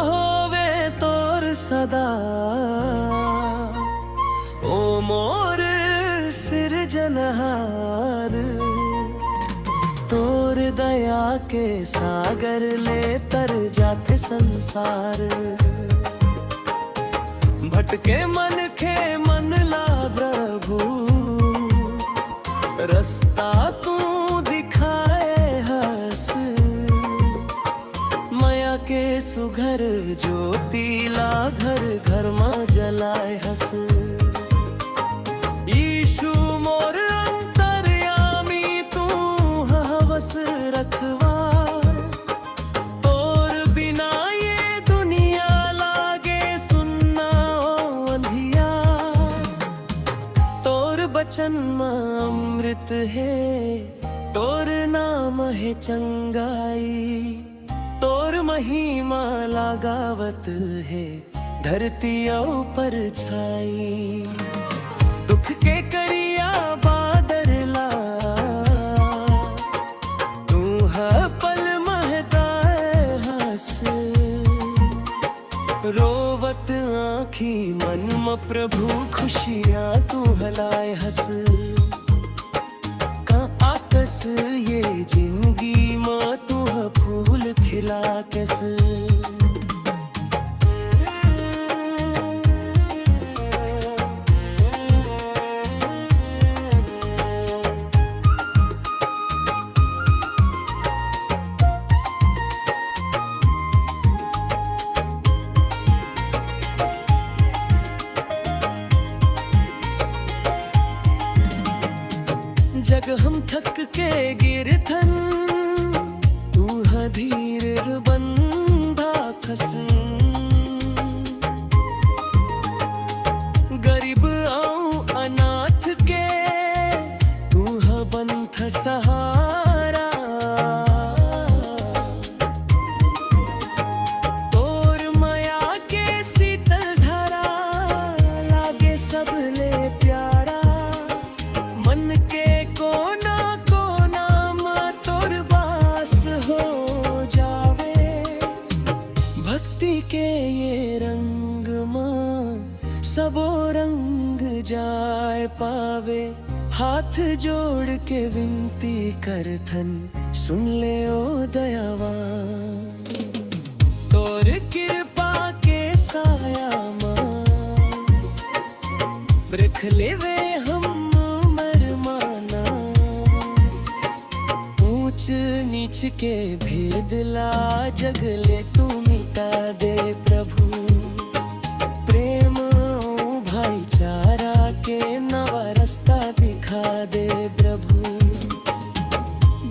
होवे तोर सदा, ओ मोर सिरजनहार। तोर दया के सागर ले तर जाते संसार। भटके मन खे मन ला प्रभु, रास्ता तू दिखाए हस। माया के सुघर ज्योति ला घर घर में जलाए हस। यीशु मोर अंतर्यामी तू हवस रखवा। तोर बिना ये दुनिया लागे सुनना ओ अंधिया। तोर बचन में अमृत है, तोर नाम है चंगाई। तोर महिमा लगावत है धरती ऊपर छाई। दुख के करिया बादर ला, तू पल महताए हस। रोवत आँखी मन में प्रभु खुशियाँ तू हलाए हस। का आकस ये जिंदगी में तू फूल खिला कैस। जग हम थक के गिरथन, तू धीर बंधा खस। गरीब आऊं अनाथ के तू बंथ सहारा। तोर माया के शीतल धारा लागे सब ले प्यारा। मन के कोना कोना में तोर वास हो जावे। भक्ति के ये रंग में सबो रंग जाए पावे। हाथ जोड़ के विनती करथन, सुन ले ओ दयावान। तोर कृपा के साया में रख लेवे हम नीच के भेद ला जग ले तू मिटा दे प्रभु। प्रेम भाईचारा के नवा रास्ता दिखा दे प्रभु।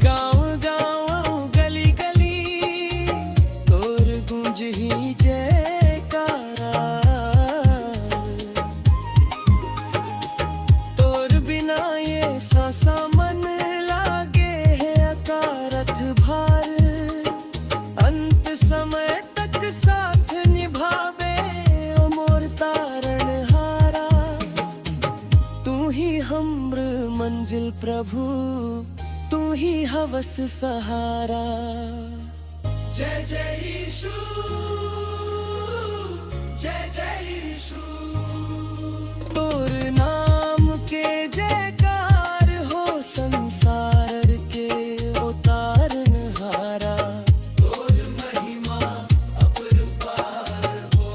गाँव गाँव गली गली तोर गूंज ही जयकारा। तोर बिना ये सांसा मन लागे है अकारथ भार। अंत समय तक साथ निभावे ओ मोर तारण हारा। तू ही हमर मंजिल प्रभु, तू ही हवस सहारा। जय जय यीशु, जय जय यीशु। तोर नाम के जयकार हो संसार के उतारण हारा। तोर महिमा अपरंपार हो।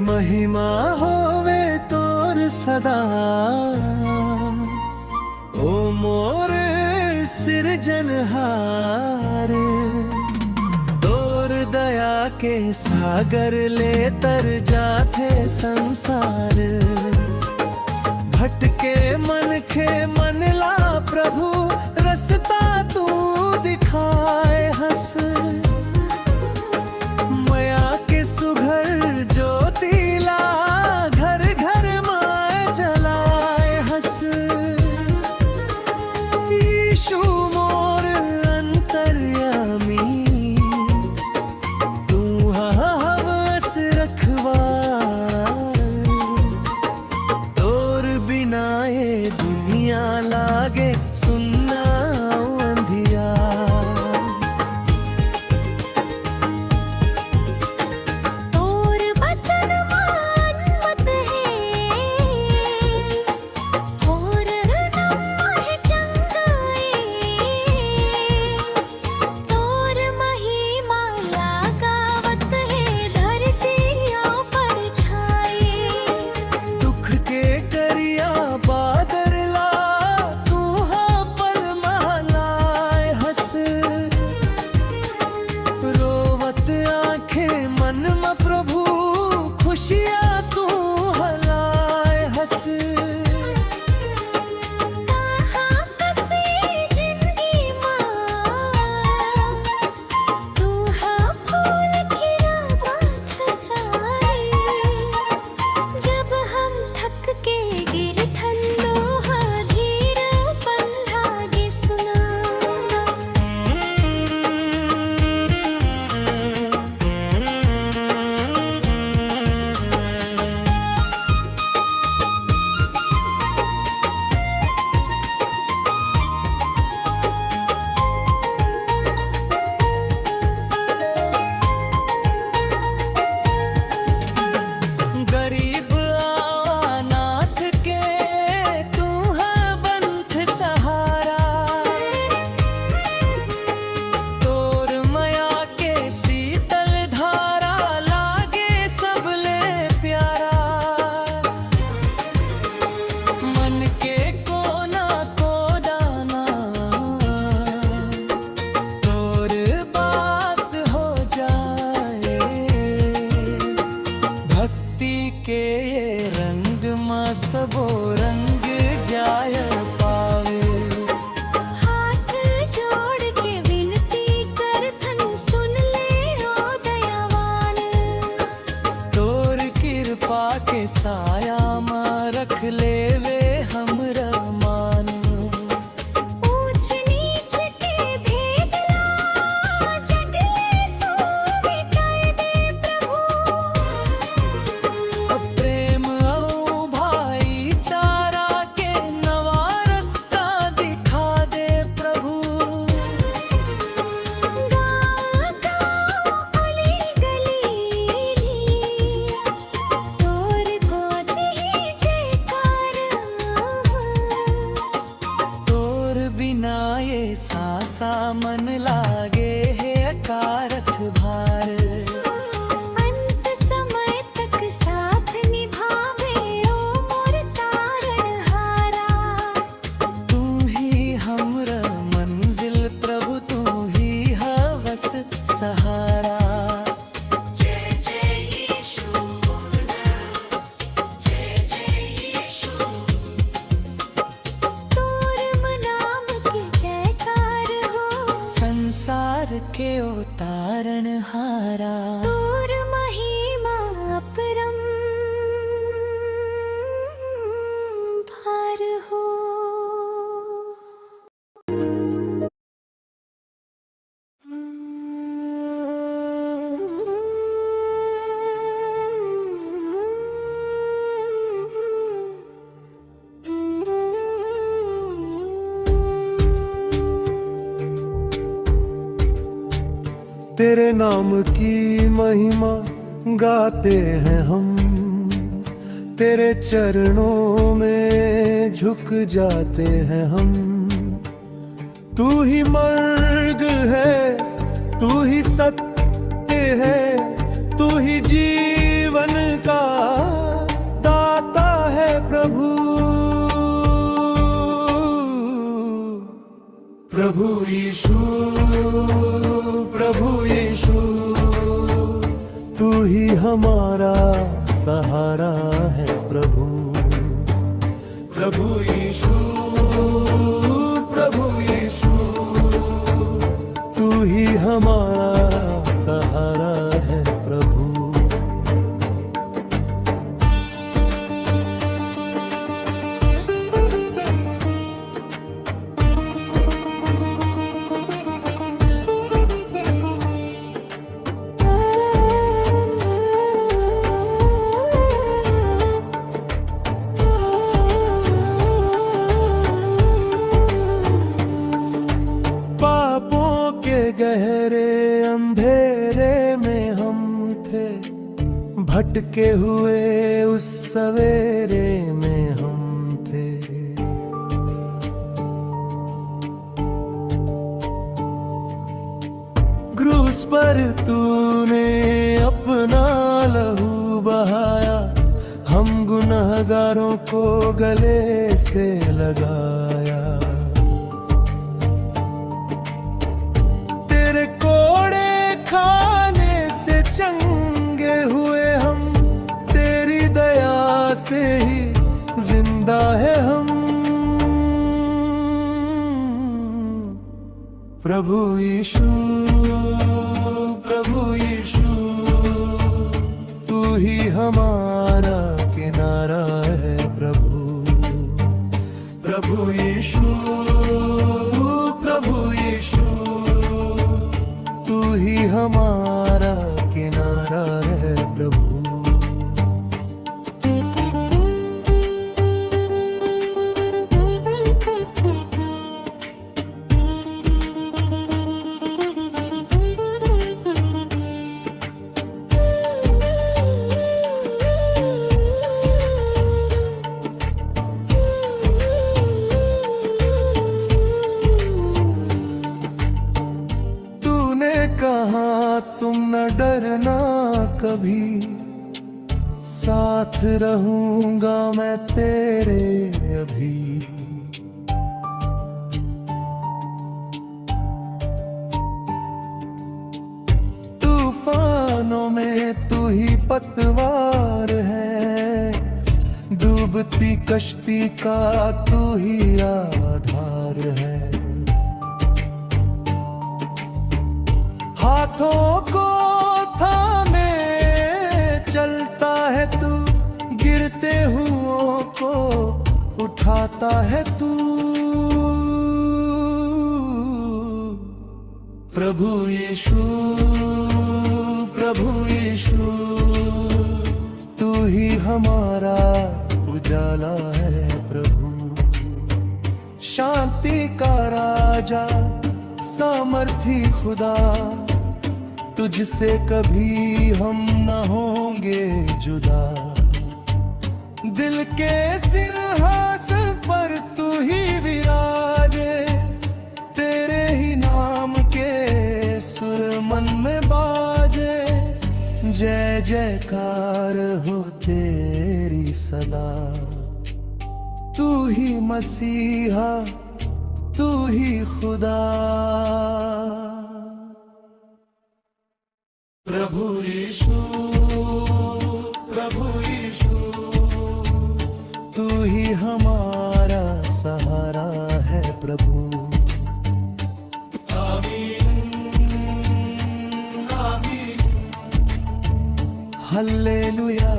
महिमा होवे तोर सदा, ओ मोर सिरजनहार। तोर दया के सागर ले तर जाते संसार। भटके मन खे मन ला प्रभु, यीशु मोर अंतर्यामी, तू हवस रखवार, तोर बिना ये दुनिया लागे सुन्ना अंधिया। तोर बचन मानवत है, तोर रनम है चंगाई, तोर महिमा लगावत है धरतिया पर छाई। दुख के करिया बादर ला, तू हाँ पल महलाए हंस, रोवत आंखें मन में प्रभु खुशियाँ तू हलाए हंस। कहाँ कसी जिंदगी माँ, तू हाँ फूल खिला बात साई। जब हम थक के गिर ठंडो हाँ धीर पल लागे सुनाऊंगा। गरीब अनाथ के तू है बंध सहारा, तोर माया के शीतल धारा लागे सबले प्यारा। मन के कोना को दाना तोर पास हो जाए, भक्ति के ये रंग माँ सबो रंग जाय पावे। हाथ जोड़ के विनती करथन सुन ले ओ दयावान। तोर कृपा के साया माँ रख लेवे हमरा मान। ऊंच नीच के भेद ला जगले तू मिटाए दे प्रभु। प्रेम औ भाईचारा के नवा रास्ता दिखा दे प्रभु। गाँव गाँव गली गली तोर कोच ही जयकार। तोर बिना ये सासा मन लागे है अकारथ भार। अंत समय तक साथ निभावे ओ मोर तारणहारा। तू ही हमरा मंजिल प्रभु, तू ही हवस सहारा। तोर नाम के जयकार हो, संसार के ओ तारणहारा। तोर महिमा अपरंपार हो। तेरे नाम की महिमा गाते हैं हम, तेरे चरणों में झुक जाते हैं हम। तू ही मर्ग है, तू ही सत्य है, तू ही जीवन का दाता है प्रभु। प्रभु यीशु, प्रभु यीशु, तू ही हमारा सहारा है प्रभु। प्रभु यीशु, प्रभु यीशु, तू ही हमारा सहारा है प्रभु। भटके हुए उस सवेरे में हम थे। क्रूस पर तूने अपना लहू बहाया, हम गुनहगारों को गले से लगाया। तेरे कोड़े खाने से चंगे हुए हम, तेरी दया से ही जिंदा है हम। प्रभु यीशु, प्रभु यीशु, तू ही हमारा किनारा है। प्रभु, प्रभु यीशु, प्रभु यीशु, तू ही हमारा किनारा है। प्रभु, कहा तुम न डरना कभी, साथ रहूंगा मैं तेरे अभी। तूफानों में तू ही पतवार है, डूबती कश्ती का तू ही आधार है। हाथों को थामे चलता है तू, गिरते हुओं को उठाता है तू। प्रभु यीशु, प्रभु यीशु, तू ही हमारा उजाला है। प्रभु, शांति का राजा, सामर्थी खुदा, तुझसे कभी हम न होंगे जुदा। दिल के सिंहासन पर तू ही विराजे, तेरे ही नाम के सुर मन में बाजे। जय जयकार हो तेरी सदा, तू ही मसीहा, तू ही खुदा। प्रभु यीशु, प्रभु यीशु, तू ही हमारा सहारा है। प्रभु, आमीन, आमीन, हल्लेलुया,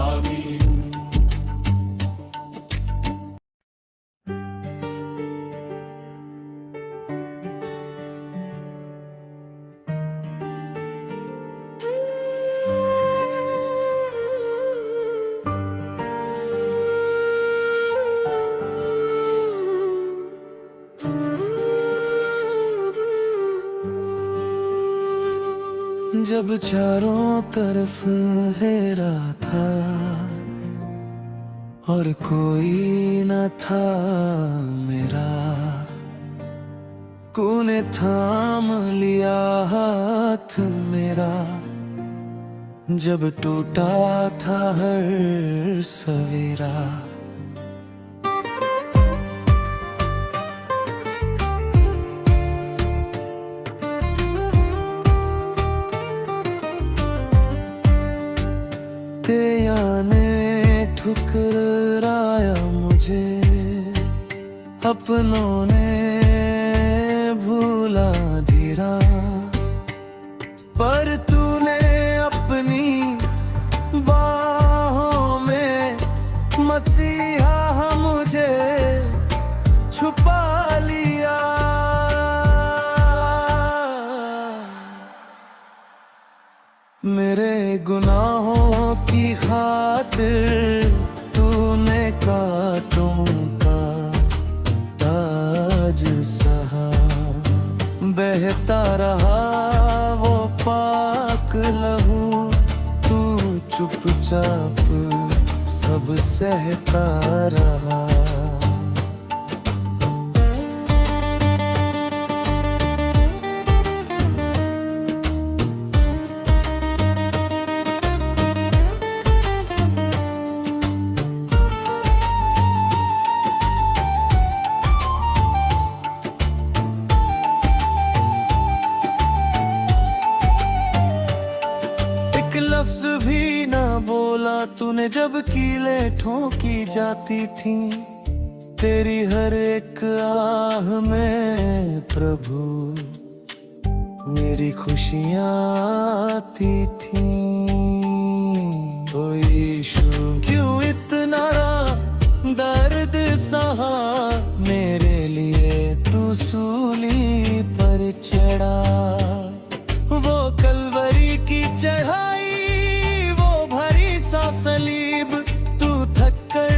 आमीन। जब चारों तरफ अंधेरा था और कोई न था मेरा, तूने थाम लिया हाथ मेरा। जब टूटा था हर सवेरा, तेया ने ठुकराया मुझे, अपनों ने भूला धीरा। पर तूने अपनी बाहों में मसीहा मुझे छुपा लिया। मेरे गुनाहों की खातिर तूने कांटों का ताज सहा, बहता रहा वो पाक लहू चुपचाप सब सहता रहा। एक लफ्ज भी ना बोला तूने जब कीले ठोकी जाती थी। तेरी हर एक आह में प्रभु मेरी खुशियाँ आती थी। ओ यीशु क्यों इतना दर्द सहा मेरे लिए तू सूली पर चढ़ा। वो कलवरी की चढ़ाई वो भरी सा सलीब, तू थक कर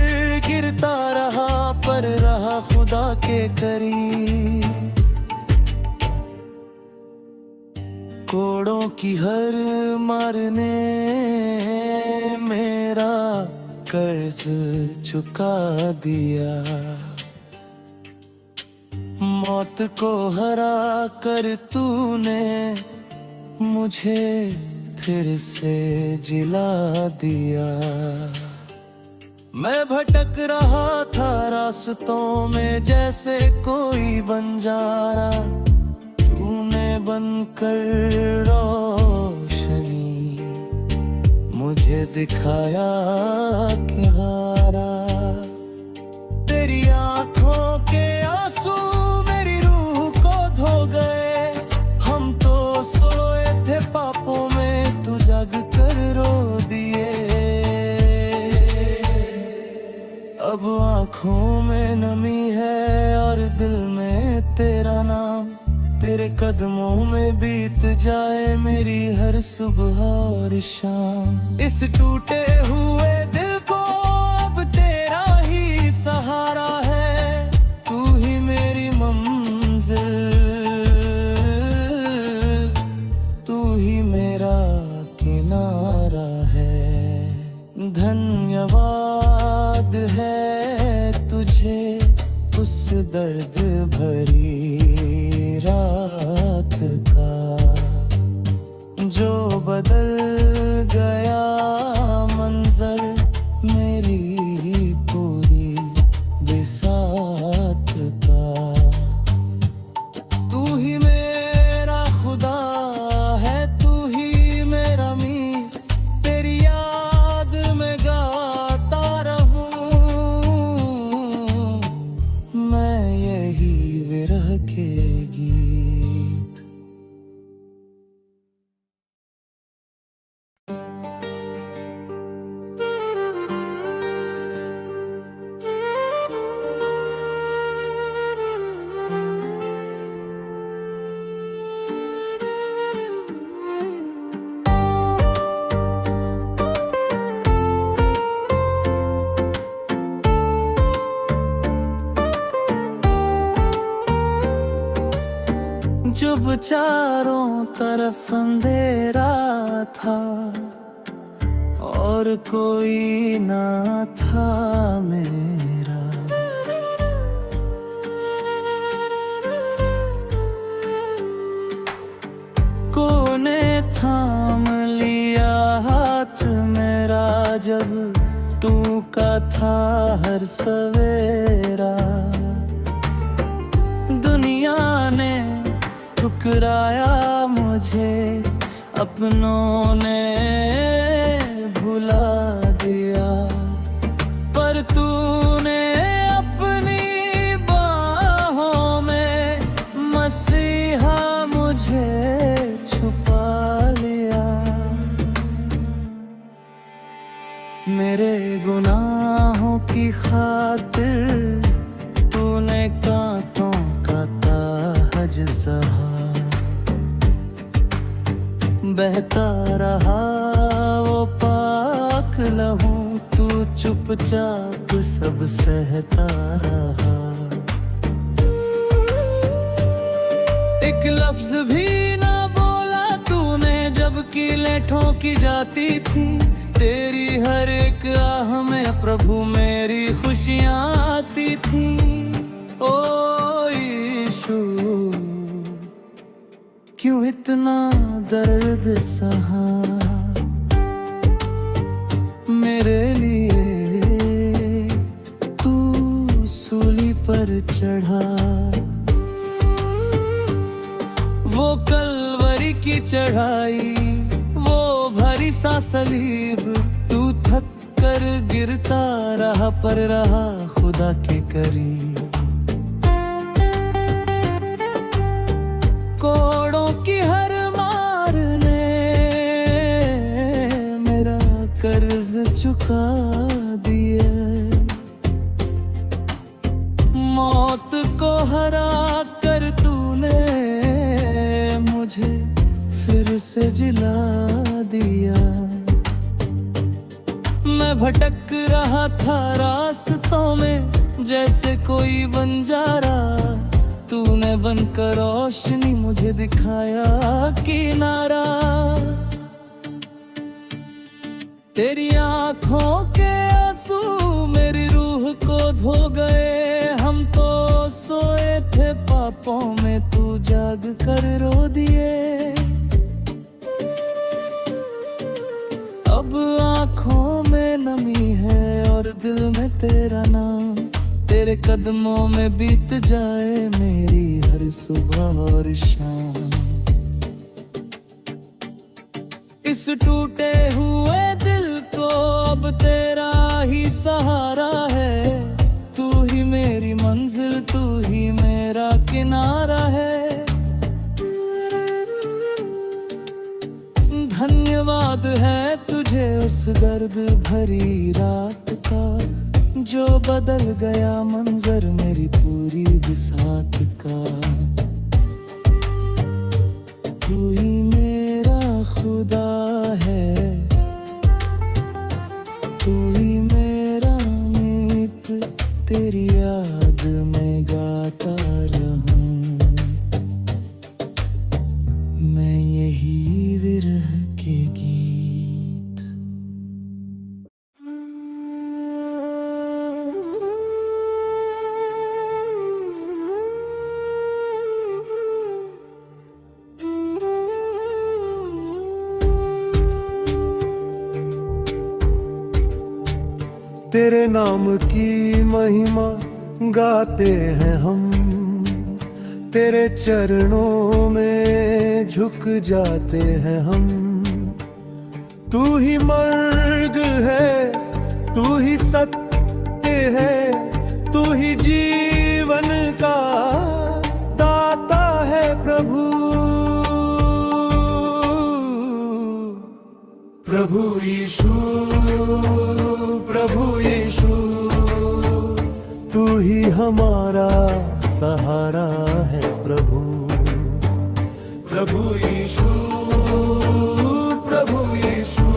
गिरता रहा पर रहा खुदा के करीब। कोड़ों की हर मारने मेरा कर्ज चुका दिया। मौत को हरा कर तूने मुझे फिर से जिला दिया। मैं भटक रहा था रास्तों में जैसे कोई बंजारा। तूने बनकर रोशनी मुझे दिखाया किनारा। तेरी आंखों के आंसू मेरी रूह को धो गए। हम तो सोए थे पापों में तू जग कर रो दिए। अब आंखों में नमी है और दिल में तेरा नाम। तेरे कदमों में बीत जाए मेरी हर सुबह और शाम। इस टूटे हुए दिल को अब तेरा ही सहारा है। तू ही मेरी मंजिल, तू ही मेरा किनारा है। धन्यवाद है तुझे उस दर्द भरी रात का जो बदल गया मंजर मेरी पूरी बिसात का। तू ही मेरा खुदा है, तू ही मेरा मीर। तेरी याद में गाता रहूं मैं यही विरह के गीत। जब चारों तरफ अंधेरा था और कोई ना था मेरा। कोने थाम लिया हाथ मेरा जब टूका था हर सवेरा। दुनिया ने ठुकराया मुझे, अपनों ने भुला दिया। पर तूने अपनी बाहों में मसीहा मुझे छुपा लिया। मेरे गुनाहों की खातिर तूने कांटों का ताज सहा। बहता रहा वो पाक लहू, तू चुपचाप सब सहता रहा। एक लफ्ज भी ना बोला तूने जब कीलें ठोकी जाती थी। तेरी हर एक आह में प्रभु मेरी खुशियाँ आती थी। ओ यीशु क्यों इतना दर्द सहा मेरे लिए तू सूली पर चढ़ा। वो कलवरी की चढ़ाई, वो भरी सा सलीब, तू थक कर गिरता रहा पर रहा खुदा के करीब। कोड़ों की हर मार ने मेरा कर्ज चुका दिया। मौत को हरा कर तूने मुझे फिर से जिला दिया। मैं भटक रहा था रास्तों में जैसे कोई बंजारा, तूने बनकर रोशनी मुझे दिखाया किनारा। तेरी आंखों के आंसू मेरी रूह को धो गए। हम तो सोए थे पापों में, तू जाग कर रो दिए। अब आंखों में नमी है और दिल में तेरा नाम। तेरे कदमों में बीत जाए मेरी हर सुबह और शाम। इस टूटे हुए दिल को अब तेरा ही सहारा है। तू ही मेरी मंजिल, तू ही मेरा किनारा है। धन्यवाद है तुझे उस दर्द भरी रात का, जो बदल गया मंजर मेरी पूरी बिसात का। तू ही मेरा खुदा है, तू ही मेरा मीत, तेरी याद में गाता रहूं मैं यही विरह के गीत। तेरे नाम की महिमा गाते हैं हम, तेरे चरणों में झुक जाते हैं हम। तू ही मर्ग है, तू ही सत्य है, तू ही जीवन का दाता है प्रभु। प्रभु यीशु, प्रभु यीशु, तू ही हमारा सहारा है प्रभु। प्रभु यीशु, प्रभु यीशु,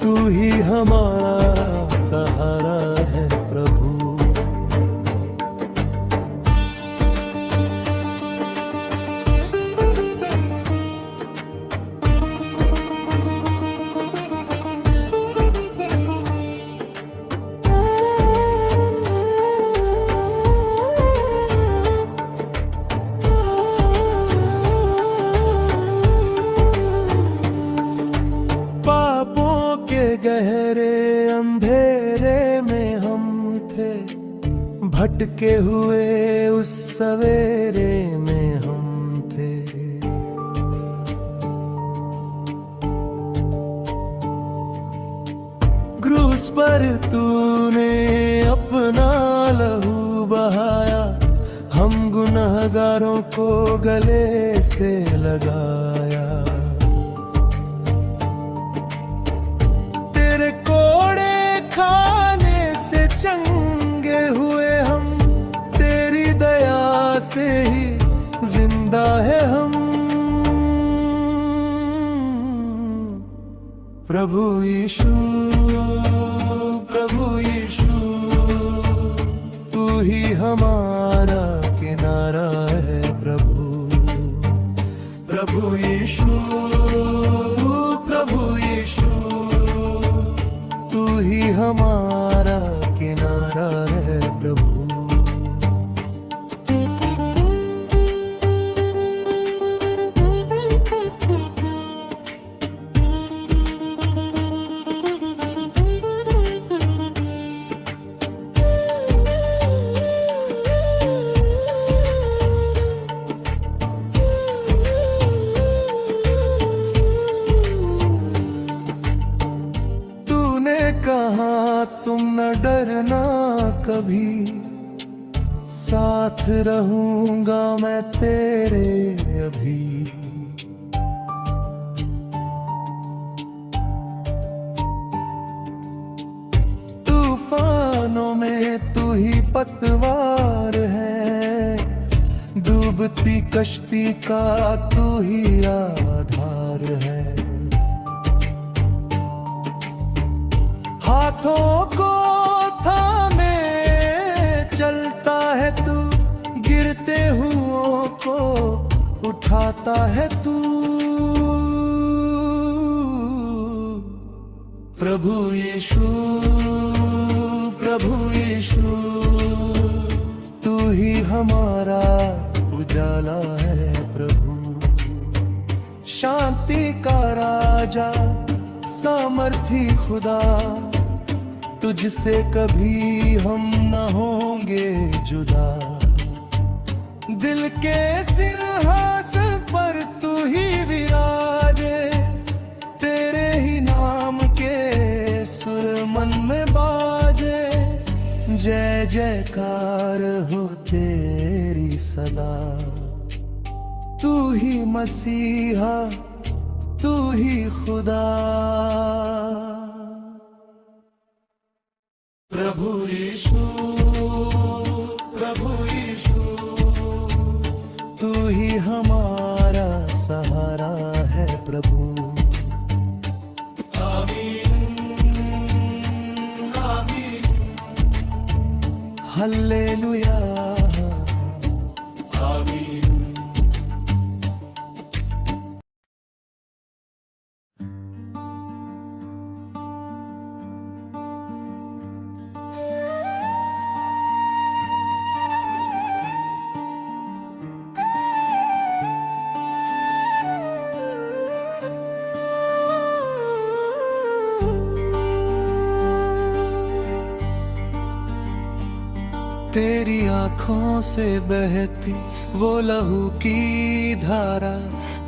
तू ही हमारा सहारा है प्रभु। गहरे अंधेरे में हम थे, भटके हुए उस सवेरे में हम थे। क्रूस पर तूने अपना लहू बहाया, हम गुनहगारों को गले से लगाया। खाने से चंगे हुए हम, तेरी दया से ही जिंदा है हम। प्रभु यीशु, प्रभु यीशु, तू ही हमारा किनारा है प्रभु। प्रभु यीशु, प्रभु यीशु, हमारा किनारा है प्रभु। तूने कहा तुम न डरना कभी, साथ रहूंगा मैं तेरे अभी। तूफानों में तू ही पतवार है, डूबती कश्ती का तू ही आधार है। हाथों को थामे चलता है तू, गिरते हुओं को उठाता है तू। प्रभु यीशु, प्रभु यीशु, तू ही हमारा उजाला है प्रभु। शांति का राजा, सामर्थी खुदा, तुझसे कभी हम न होंगे जुदा। दिल के सिंहासन पर तू ही विराजे, तेरे ही नाम के सुर मन में बाजे। जय जयकार हो तेरी सदा, तू ही मसीहा, तू ही खुदा। प्रभु यीशु, प्रभु यीशु, तू ही हमारा सहारा है प्रभु। आमीन, आमीन, हल्लेलुया, आमीन। तेरी आँखों से बहती वो लहू की धारा,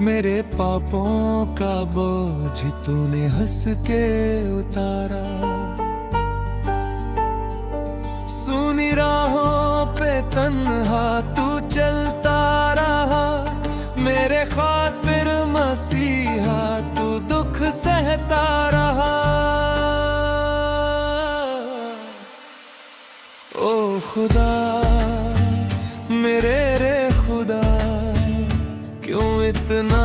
मेरे पापों का बोझ तूने हंस के उतारा। सुनी राहों पे तन्हा तू चलता रहा, मेरे खातिर मसीहा तू दुख सहता रहा। ओ खुदा, मेरे रे खुदा, क्यों इतना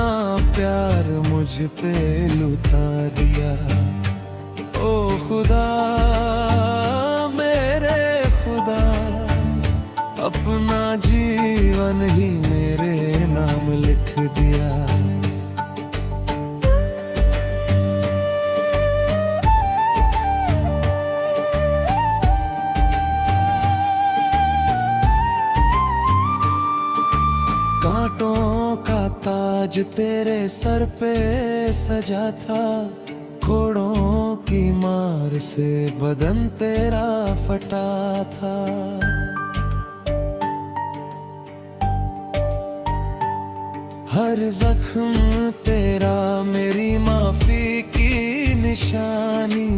प्यार मुझ पे लुटा दिया। ओ खुदा, मेरे खुदा, अपना जीवन ही मेरे नाम लिख दिया। कांटों का ताज तेरे सर पे सजा था, घोड़ों की मार से बदन तेरा फटा था। हर जख्म तेरा मेरी माफी की निशानी,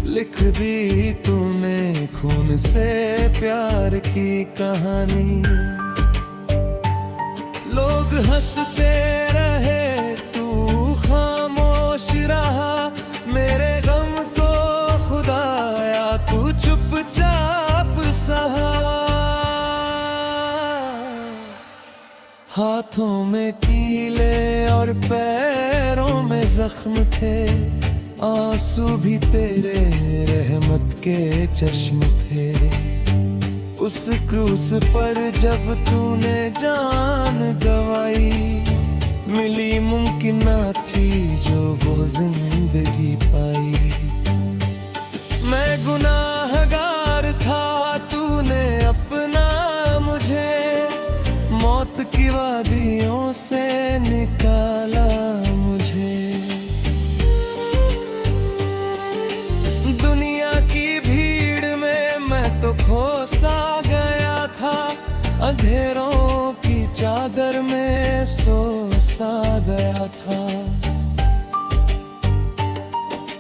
लिख दी तूने खून से प्यार की कहानी। लोग हंसते रहे, तू खामोश रहा, मेरे गम को खुदाया तू चुपचाप सहा। हाथों में कीले और पैरों में जख्म थे, आंसू भी तेरे रहमत के चश्म थे। उस क्रूस पर जब तूने जान गवाई, मिली मुमकिन ना थी जो वो जिंदगी पाई। मैं गुनाहगार था, तूने अपना मुझे मौत की वादियों से निकाला मुझे। दुनिया की भीड़ में मैं तो खो सा गया था, अंधेरों की चादर में सो सा गया था।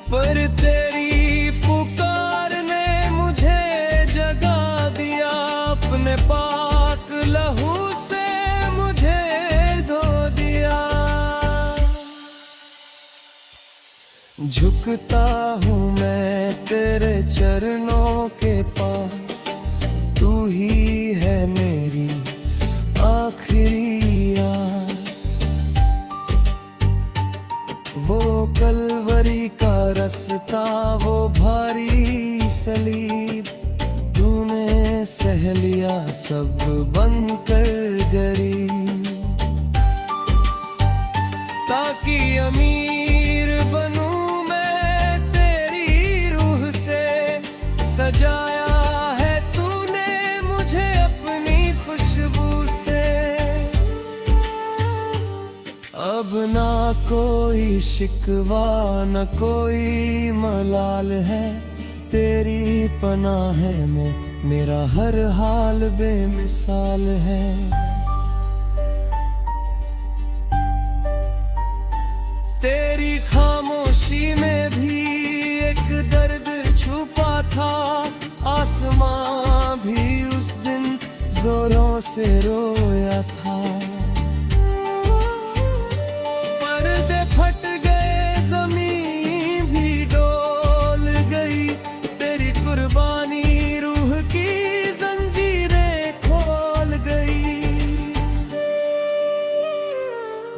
पर तेरी पुकार ने मुझे जगा दिया, अपने पाक लहू से मुझे धो दिया। झुकता हूँ मैं तेरे चरणों के पास, तू ही है मेरी आखिरी आस। वो कलवरी का रास्ता, वो भारी सलीब, तूने सह लिया सब बनकर गरीब। ताकि अमीर बनूं मैं तेरी रूह से, सजाया है तूने मुझे अपनी खुशबू से। अब ना कोई शिकवा न कोई मलाल है, तेरी पनाह में मेरा हर हाल बेमिसाल है। तेरी खामोशी में भी एक दर्द छुपा था, आसमां भी उस दिन जोरों से रोया था। पर्दे फट गए, ज़मीन भी डोल गई, तेरी कुर्बानी रूह की जंजीरें खोल गई।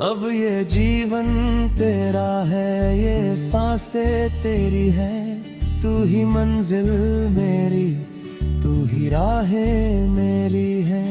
अब ये जीवन तेरा है, ये सांसें तेरी है, तू ही मंजिल मेरी, तू ही राहें मेरी है।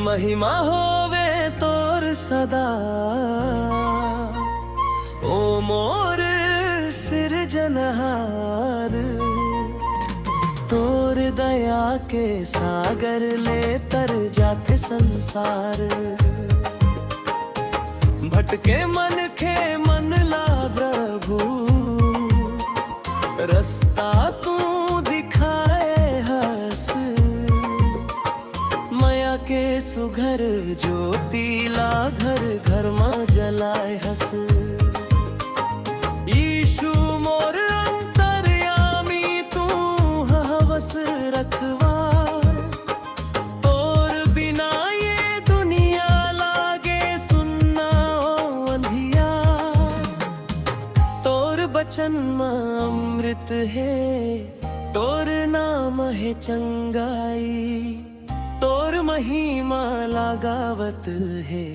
महिमा होवे तोर सदा, ओ मोर सिरजनहार। तोर दया के सागर ले तर जाते संसार। भटके मन के मन ला प्रभु, रास्ता तू दिखाए हंस। माया के सुघर ज्योति ला घर घर में जलाए हंस। यीशु मोर अंतर्यामी, तू हवस रखवार। तोर बिना ये दुनिया लागे सुनना ओ अंधिया। तोर बचन में अमृत है, तोर नाम है चंगाई। तोर महिमा लगावत है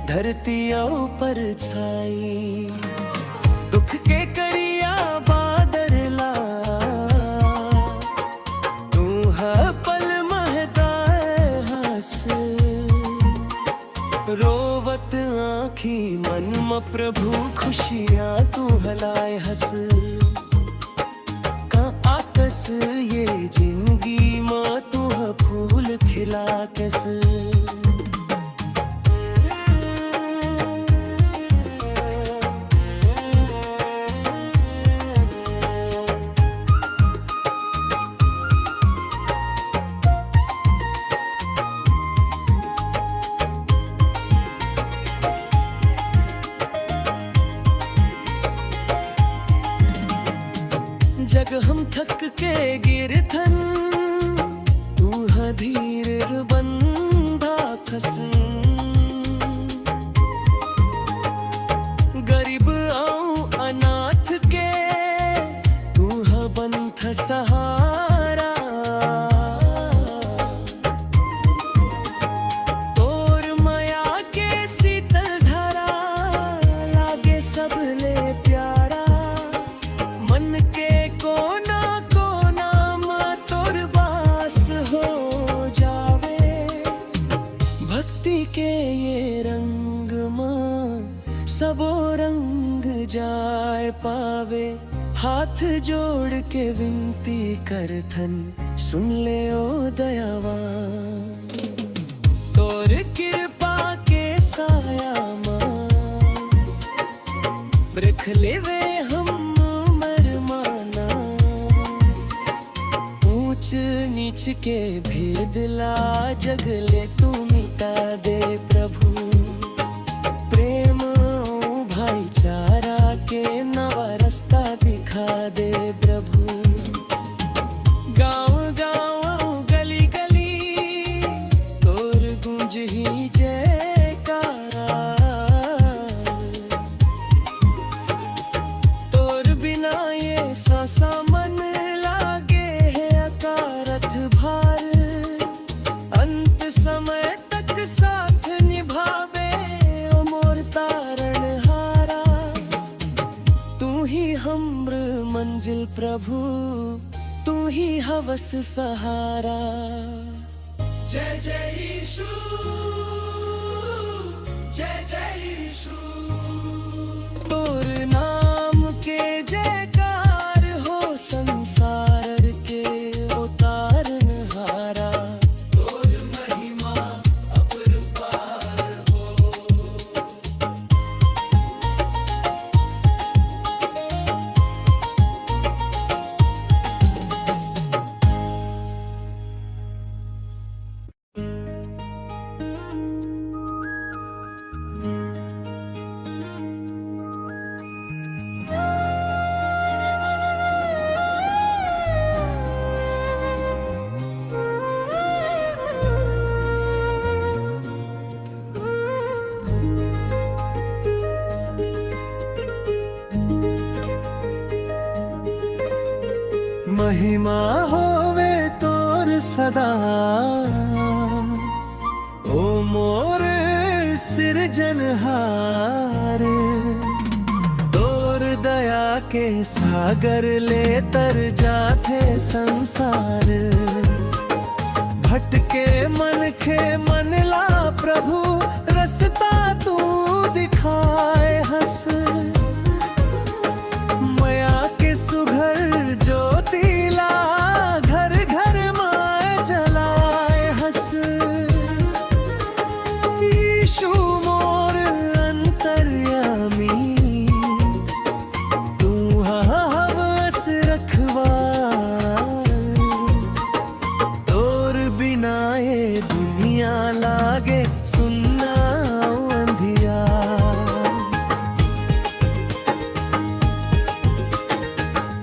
धरती ऊपर छाई। दुख के करिया बादर ला, तू है पल महदाए हंस। रोवत आँखी मन में प्रभु खुशियाँ तू हलाए हंस। का आकस ये जिंदगी माँ तू फूल खिला कैसे। गिरथन तू धीर बंधा खसन गरीब आऊं अनाथ के तू बंथ सहारा तोर माया के शीतल धारा लागे सबले प्यारा मन के कोना कोना में तोर वास हो जावे भक्ति के ये रंग में सबो रंग जाए पावे हाथ जोड़ के विनती करथन सुन ले ओ दयावान तोर कृपा के साया मां रख लेवे हम मरमाना ऊंच नीच के भेद ला जगले तू मिटा दे प्रभु प्रेम भाईचारा के नवा रास्ता दिखा दे प्रभु गाँव गाँव गली गली तोर गूंज ही जयकारा तोर बिना ये सांसा मन लागे है अकारथ भार अंत समय तक साथ निभावे ओ मोर तारण हारा तू ही हमर मंजिल प्रभु तू ही हवस सहारा जय जय यीशु जय जय यीशु तोर नाम के जयकार हो संसार के उतारन हारा तोर महिमा अपरंपार हो महिमा होवे तोर सदा ओ मोर सिरजनहार तोर दया के सागर ले तर जाते संसार भटके मन के मन ला प्रभु रस्ता तू दिखाए हंस माया के सुघर ज्योति ला घर घर माए जलाए हंस यीशु मोर अंतर्यामी तू हवस रखवार तोर बिना ये दुनिया लागे सुन्ना अंधिया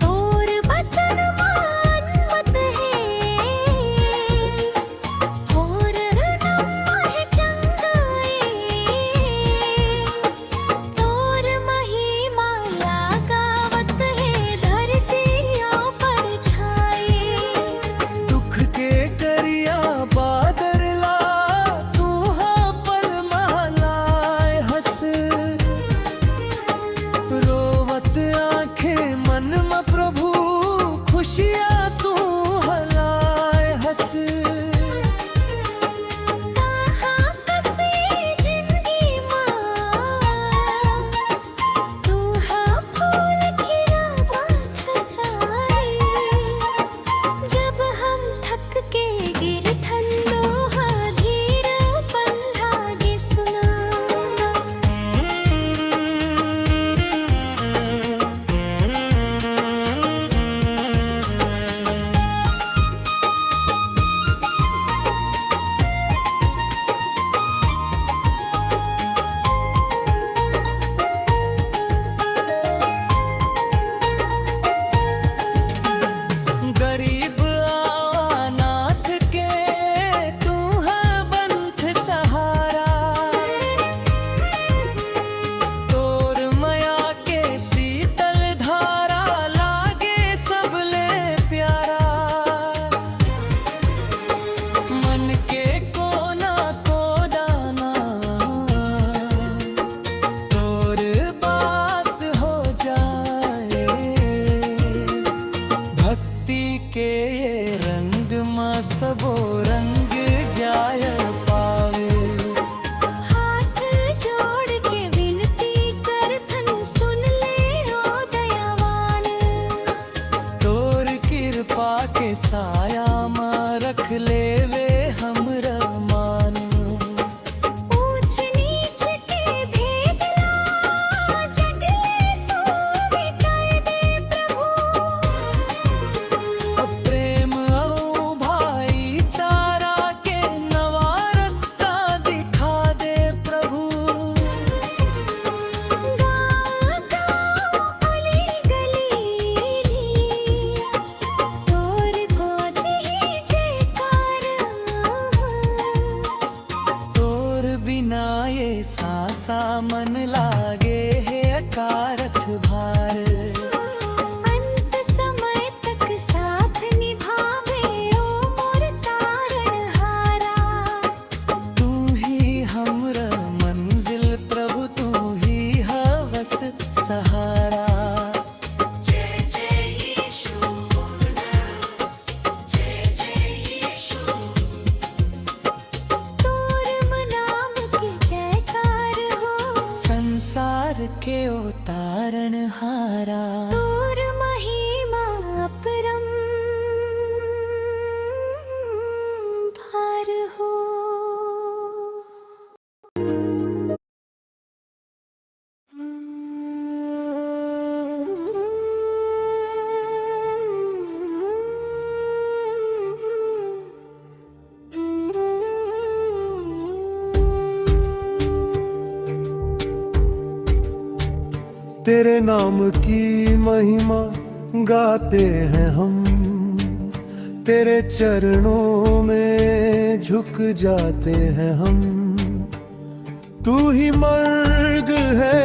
तोर बचन मान मत है और रणम है चंगाई तोर महिमा लगावत है धरतियों पर छाई दुख के करिया बादर ला तू देख ले वे हमरा मान। ऊंच नीच के भेद ला जग ले तू मिटाए दे प्रभु। प्रेम और भाईचारा के नवा रास्ता दिखा दे प्रभु। गाँव गाँव गली गली तोर को जही जयकार। तोर बिना ये सासा मन लागे है अकारथ भार। अंत समय तक साथ निभावे ओ मोर तारणहारा। तू ही हमरा मंजिल प्रभु, तू ही हवस सहारा। तोर नाम के जयकार हो, संसार के उतारणहारा। तोर महिमा अपरम भार हो। तेरे नाम की महिमा गाते हैं हम, तेरे चरणों में झुक जाते हैं हम। तू ही मर्ग है,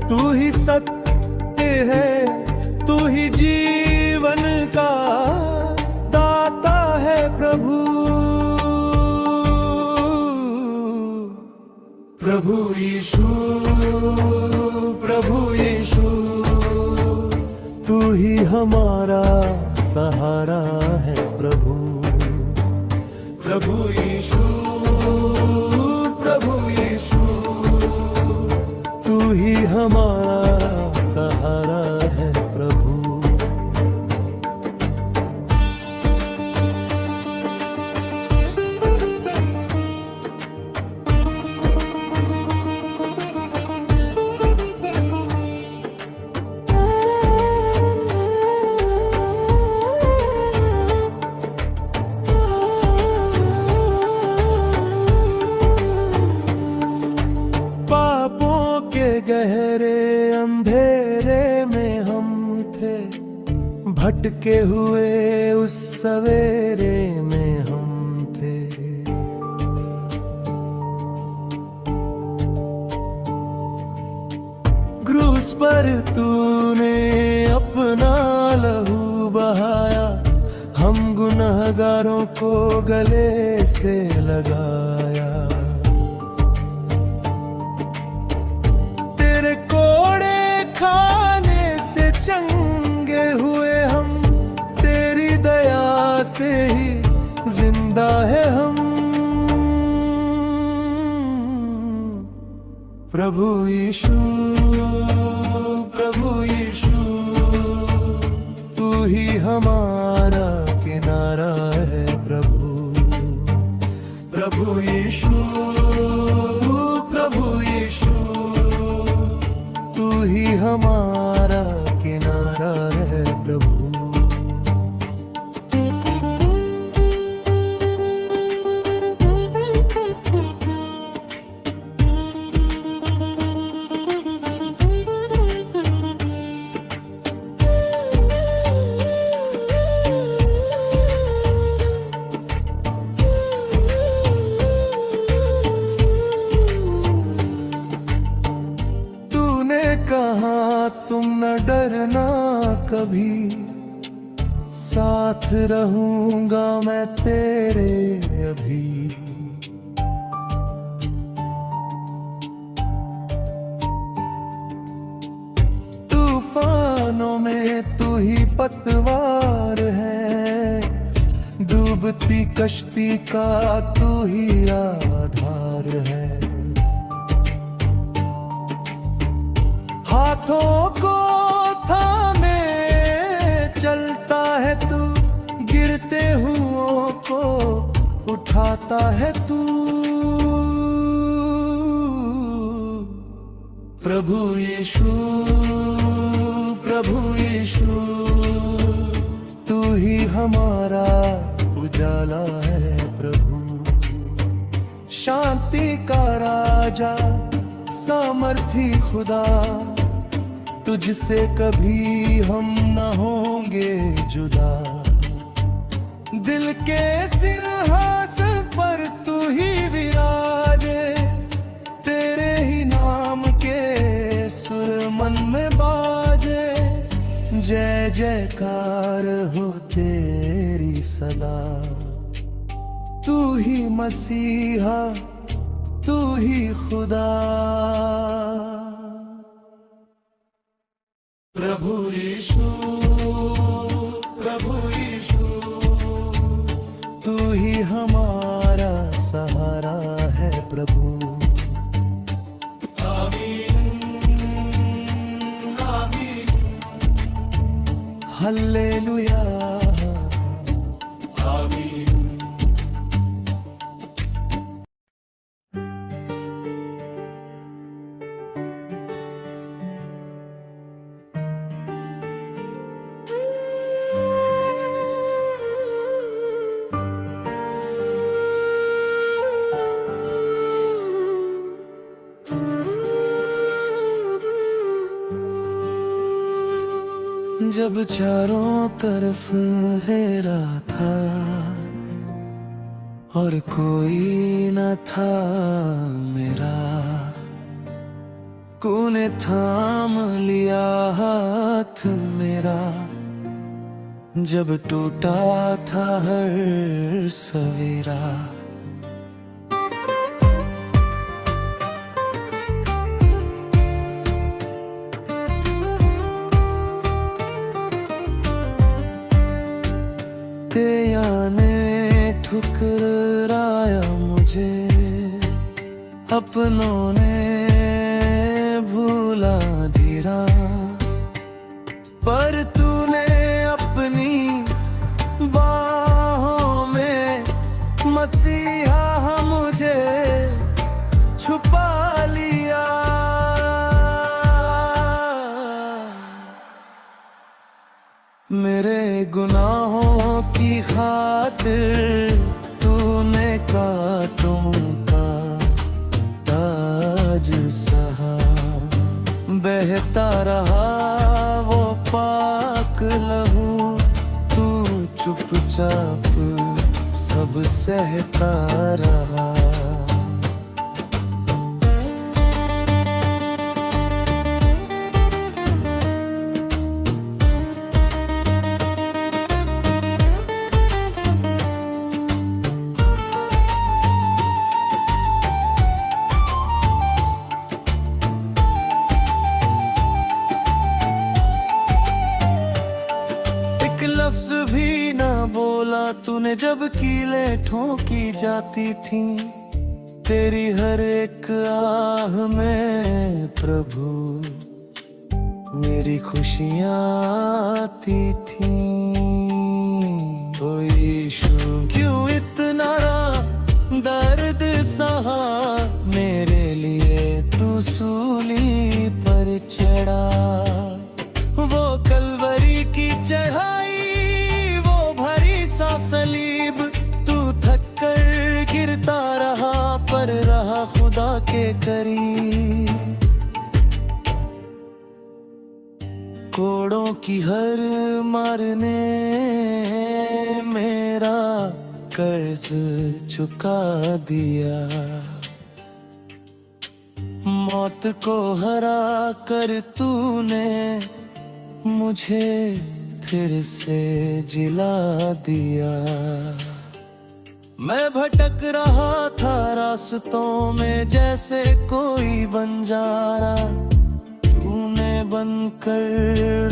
तू ही सत्य है, तू ही जीवन का दाता है प्रभु। प्रभु यीशु, प्रभु यीशु, तू ही हमारा सहारा है प्रभु। प्रभु यीशु, प्रभु यीशु, तू ही हमारा सहारा है प्रभु। गहरे अंधेरे में हम थे, भटके हुए उस सवेरे में हम थे। क्रूस पर तूने अपना लहू बहाया, हम गुनहगारों को गले से लगाया। खाने से चंगे हुए हम, तेरी दया से ही जिंदा है हम। प्रभु यीशु, प्रभु यीशु, तू ही हमारा किनारा है प्रभु। प्रभु यीशु, प्रभु यीशु, तू ही हमारा किनारा है प्रभु। कहा तुम न डरना कभी, साथ रहूंगा मैं तेरे अभी। तूफानों में तू ही पतवार है, डूबती कश्ती का तू ही आधार है। हाथों को थामे चलता है तू, गिरते हुओं को उठाता है तू। प्रभु यीशु, प्रभु यीशु, तू ही हमारा उजाला है प्रभु। शांति का राजा, सामर्थी खुदा, तुझसे कभी हम न होंगे जुदा। दिल के सिंहासन पर तू ही विराजे, तेरे ही नाम के सुर मन में बाजे। जय जयकार हो तेरी सदा, तू ही मसीहा, तू ही खुदा। प्रभु यीशु, प्रभु यीशु, तू ही हमारा सहारा है प्रभु। आमीन, आमीन, हल्लेलुया, आमीन। जब चारों तरफ अंधेरा था और कोई न था मेरा, तूने थाम लिया हाथ मेरा। जब टूटा था हर सवेरा, तेया ने ठुकराया मुझे, अपनों ने भूला धीरा। पर तूने अपनी बाहों में मसीहा मुझे छुपा लिया। मेरे गुनाहों की खातिर तूने कांटों का ताज सहा। बहता रहा वो पाक लहू, तू चुपचाप सब सहता रहा। लफ्ज भी ना बोला तूने जब कीले ठोकी जाती थी। तेरी हर एक आह में प्रभु मेरी खुशियाँ आती थी। ओ यीशु क्यों इतना दर्द सहा, मेरे लिए तू सूली पर चढ़ा। वो कलवरी की चढ़ाई, सलीब, तू थक कर गिरता रहा पर रहा खुदा के करीब। कोड़ों की हर मारने मेरा कर्ज चुका दिया। मौत को हरा कर तूने मुझे फिर से जिला दिया। मैं भटक रहा था रास्तों में जैसे कोई बंजारा। तूने बनकर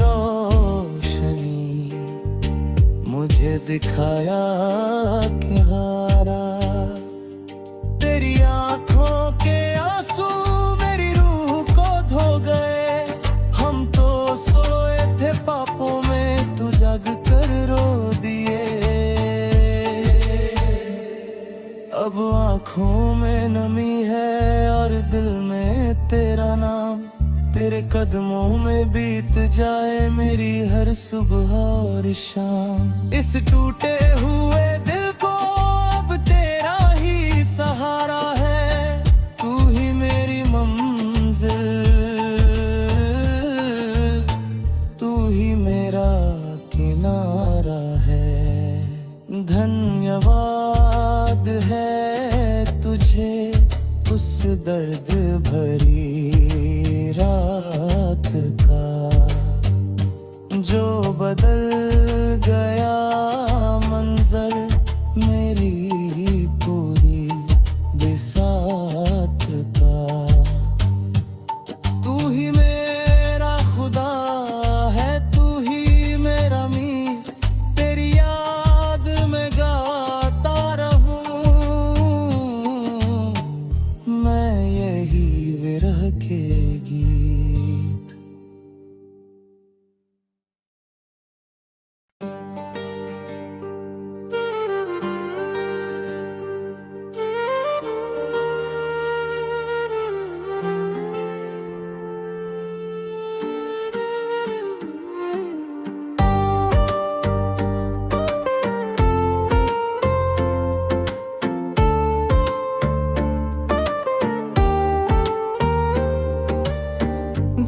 रोशनी मुझे दिखाया किनारा। तेरी आंखों के आंसू मेरी रूह को धो गए। हम तो सोए थे पापों में, तू जग कर रो दिए। अब आँखों में नमी है और दिल में तेरा नाम। तेरे कदमों में बीत जाए मेरी हर सुबह और शाम। इस टूटे हुए दिल को अब तेरा ही सहारा है। तू ही मेरी मंजिल, तू ही मेरा किनारा है। धन्यवाद है तुझे उस दर्द भरी रात का, जो बदल गया मंजर मेरी पूरी बिसात का। तू ही मेरा खुदा है, तू ही मेरा मीत, तेरी याद में गाता रहूं मैं यही विरह के गीत।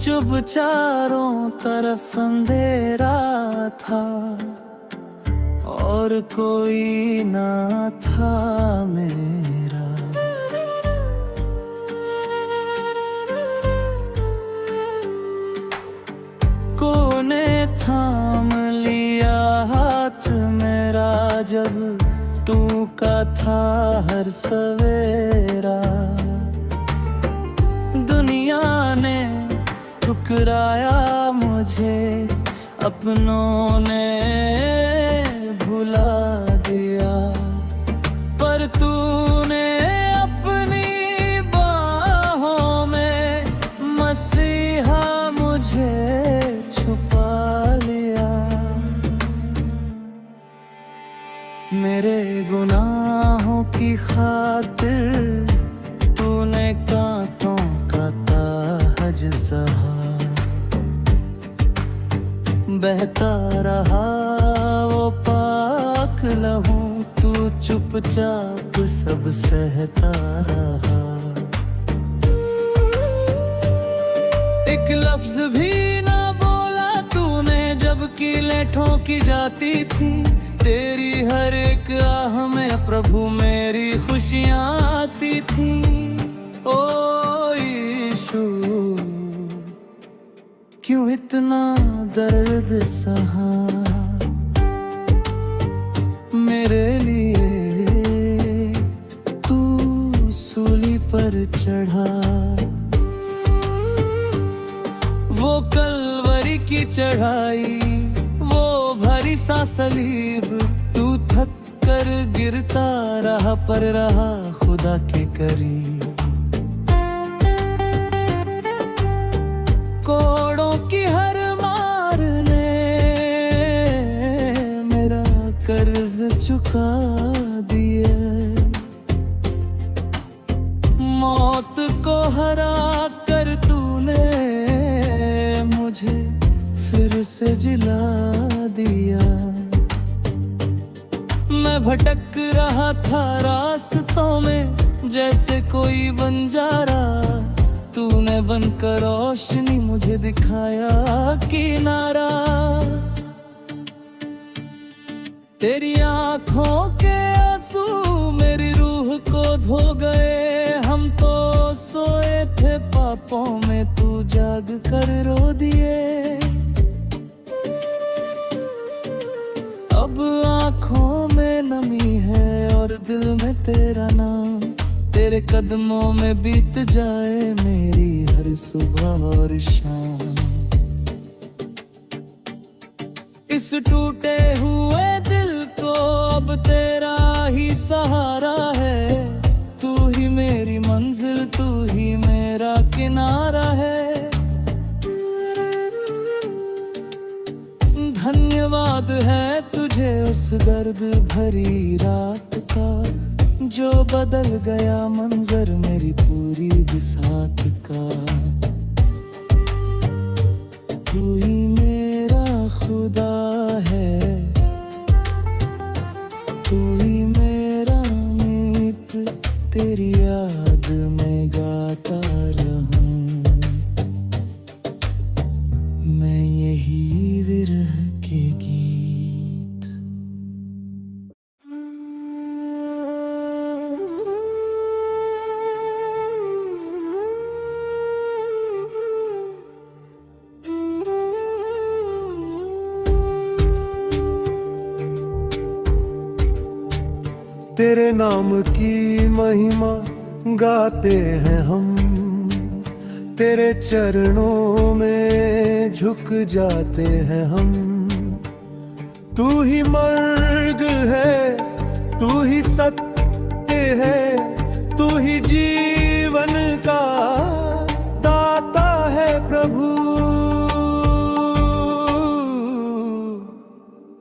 जब चारों तरफ अंधेरा था और कोई ना था मेरा, कोने थाम लिया हाथ मेरा जब टूका था हर सवेरा। दुनिया ने ठुकराया मुझे, अपनों ने भुला दिया, पर तूने अपनी बाहों में मसीहा मुझे छुपा लिया। मेरे गुनाहों की खातिर तूने कांटों का ताज सहा, बहता रहा वो पाक लहू, तू चुपचाप सब सहता रहा। एक लफ्ज भी ना बोला तूने जब कीलें ठोकी जाती थी। तेरी हर एक आह में प्रभु मेरी खुशियाँ आती थी। ओ यीशु क्यों इतना दर्द सहा मेरे लिए, तू सूली पर चढ़ा। वो कलवरी की चढ़ाई, वो भरी सा सलीब, तू थक कर गिरता रहा पर रहा खुदा के करीब। कोड़ों की हर मार ने मेरा कर्ज चुका दिया। मौत को हरा कर तूने मुझे फिर से जिला दिया। मैं भटक रहा था रास्तों में जैसे कोई बंजारा, तूने बनकर रोशनी मुझे दिखाया किनारा। तेरी आंखों के आंसू मेरी रूह को धो गए। हम तो सोए थे पापों में, तू जाग कर रो दिए। अब आंखों में नमी है और दिल में तेरा नाम। तेरे कदमों में बीत जाए मेरी हर सुबह और शाम। इस टूटे हुए दिल को अब तेरा ही सहारा है। तू ही मेरी मंजिल, तू ही मेरा किनारा है। धन्यवाद है तुझे उस दर्द भरी रात का, जो बदल गया मंजर मेरी पूरी बिसात का। तू ही मेरा खुदा है, तू ही मेरा मीत, तेरी याद में गाता रहूं मैं यही विरह के गीत। तेरे नाम की महिमा गाते हैं हम, तेरे चरणों में झुक जाते हैं हम। तू ही मर्ग है, तू ही सत्य है, तू ही जीवन का दाता है प्रभु।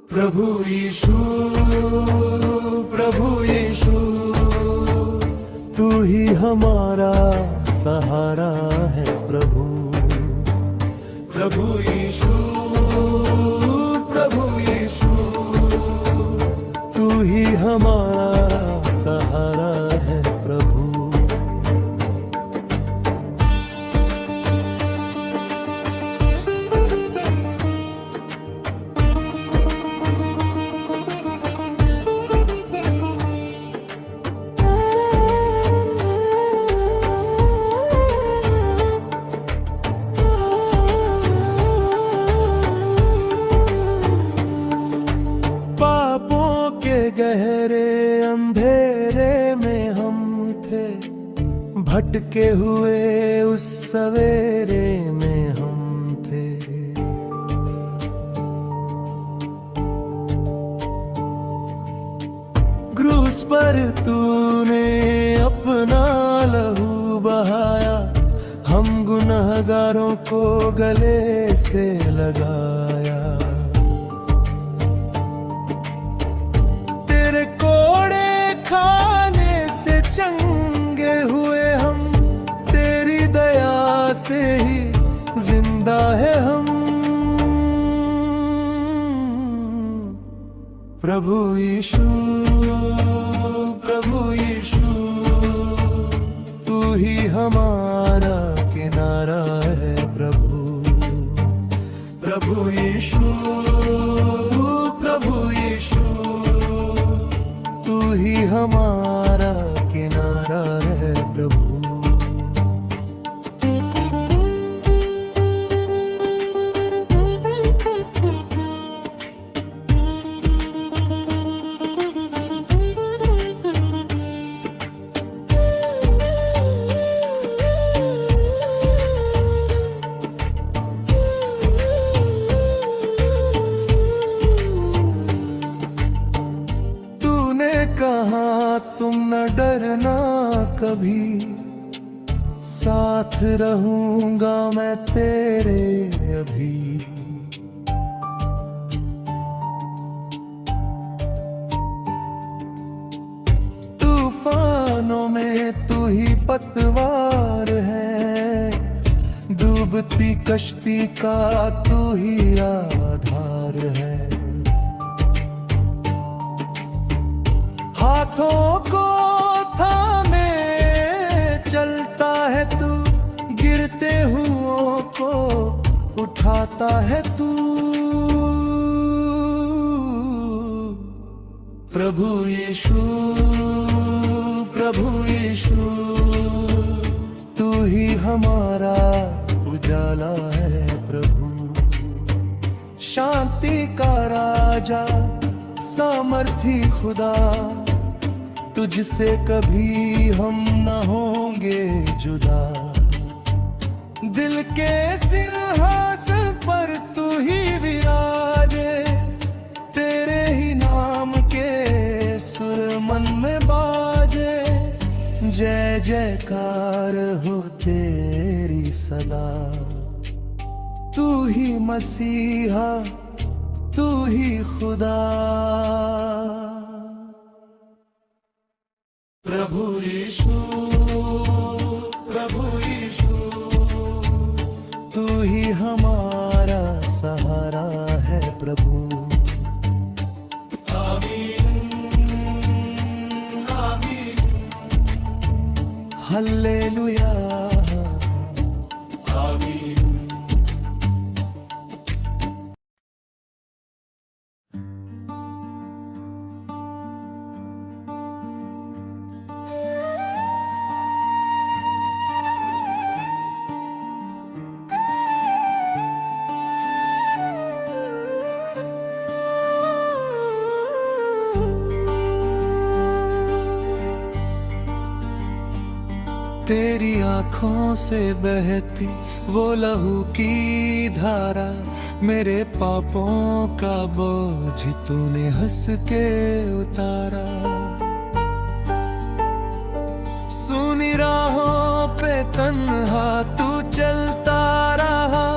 प्रभु यीशु, प्रभु यीशु, तू ही हमारा सहारा है प्रभु। प्रभु यीशु, प्रभु यीशु, तू ही हमारा सहारा है प्रभु। गहरे अंधेरे में हम थे, भटके हुए उस सवेरे में हम थे। क्रूस पर तूने अपना लहू बहाया, हम गुनहगारों को गले से लगाया। चंगे हुए हम, तेरी दया से ही जिंदा है हम। प्रभु यीशु, प्रभु यीशु, तू ही हमारा किनारा है प्रभु। प्रभु यीशु, प्रभु यीशु, तू ही हमारा किनारा है प्रभु। तूने कहा तुम न डरना कभी, साथ रहूंगा मैं तेरे अभी। तूफानों में तू ही पतवार है, डूबती कश्ती का तू ही आधार है। हाथों को थामे चलता है तू, गिरते हुओं को उठाता है तू। प्रभु यीशु, प्रभु यीशु, तू ही हमारा उजाला है प्रभु। शांति का राजा, सामर्थी खुदा, तुझसे कभी हम न होंगे जुदा। दिल के सिंहासन पर तू ही विराजे, तेरे ही नाम के सुर मन में बाजे। जय जयकार हो तेरी सदा, तू ही मसीहा, तू ही खुदा। प्रभु यीशु, प्रभु यीशु, तू ही हमारा सहारा है प्रभु। आमीन, आमीन, हल्लेलुया, आमीन। तेरी आंखों से बहती वो लहू की धारा, मेरे पापों का बोझ तूने हंस के उतारा। सुनी राहों पे तन्हा तू चलता रहा,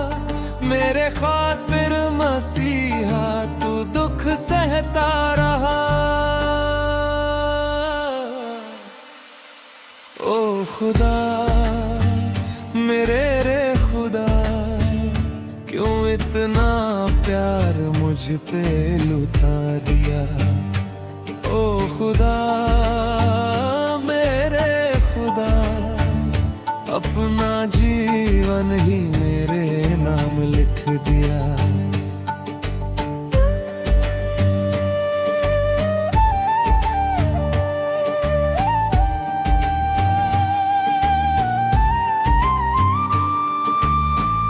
मेरे खातिर मसीहा तू दुख सहता रहा। ओ खुदा मेरे रे खुदा, क्यों इतना प्यार मुझ पे लुटा दिया। ओ खुदा मेरे खुदा, अपना जीवन ही मेरे नाम लिख दिया।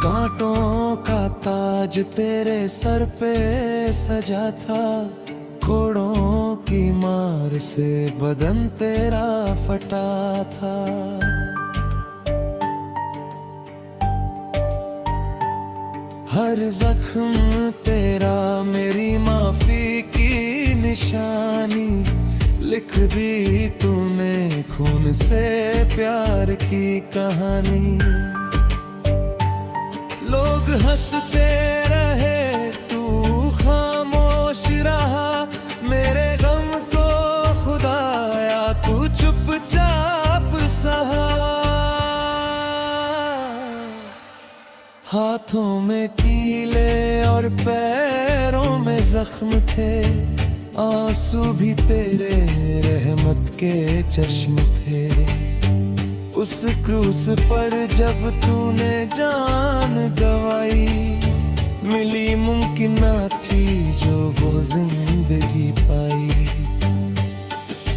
कांटों का ताज तेरे सर पे सजा था, कोड़ों की मार से बदन तेरा फटा था। हर जख्म तेरा मेरी माफी की निशानी, लिख दी तूने खून से प्यार की कहानी। लोग हंसते रहे तू खामोश रहा, मेरे गम को खुदाया तू चुपचाप सहा। हाथों में कीले और पैरों में जख्म थे, आंसू भी तेरे रहमत के चश्म थे। उस क्रूस पर जब तूने जान गवाई, मिली मुमकिन ना थी जो वो जिंदगी पाई।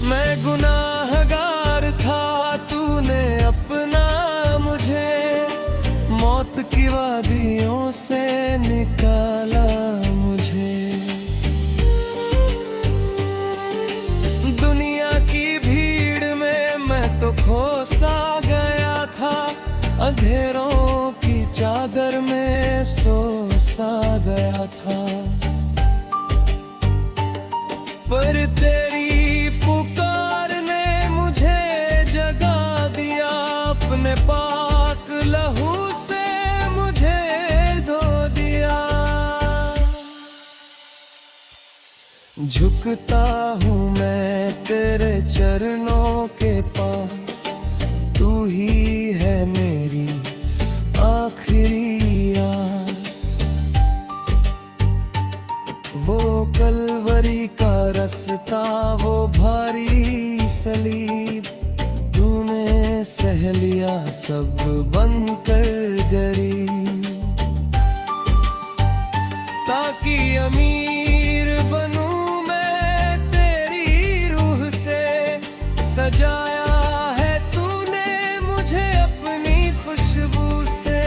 मैं गुनाहगार था, तूने अपना मुझे मौत की वादियों से निकाला मुझे। दुनिया की भीड़ में मैं तो खोसा गया था, अंधेरों की चादर में सो सा गया था। पर तेरी पुकार ने मुझे जगा दिया, अपने पाक लहू से मुझे धो दिया। झुकता हूँ मैं तेरे चरणों के पास, तू ही है मेरी आखिरी आस। वो कलवरी का रास्ता, वो भारी सलीब, तूने सह लिया सब बनकर गरीब। ताकि अमीर बनूं मैं तेरी रूह से, सजाया है तूने मुझे अपनी खुशबू से।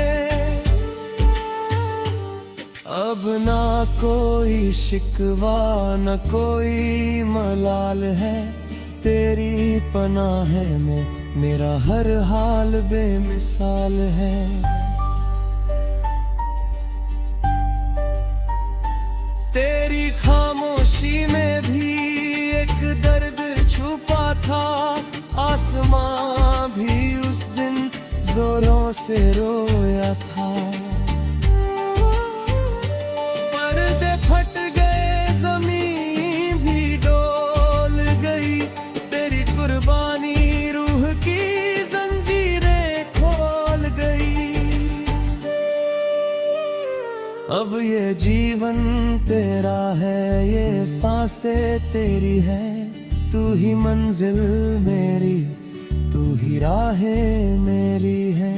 अब ना कोई शिकवा न कोई मलाल है, तेरी पनाह में मेरा हर हाल बेमिसाल है। तेरी खामोशी में भी एक दर्द छुपा था, आसमां भी उस दिन जोरों से रोया था। पर्दे फट गए, जमीन भी डोल गई, तेरी कुर्बानी अब ये जीवन तेरा है, ये सांसें तेरी है, तू ही मंजिल मेरी, तू ही राहें मेरी है।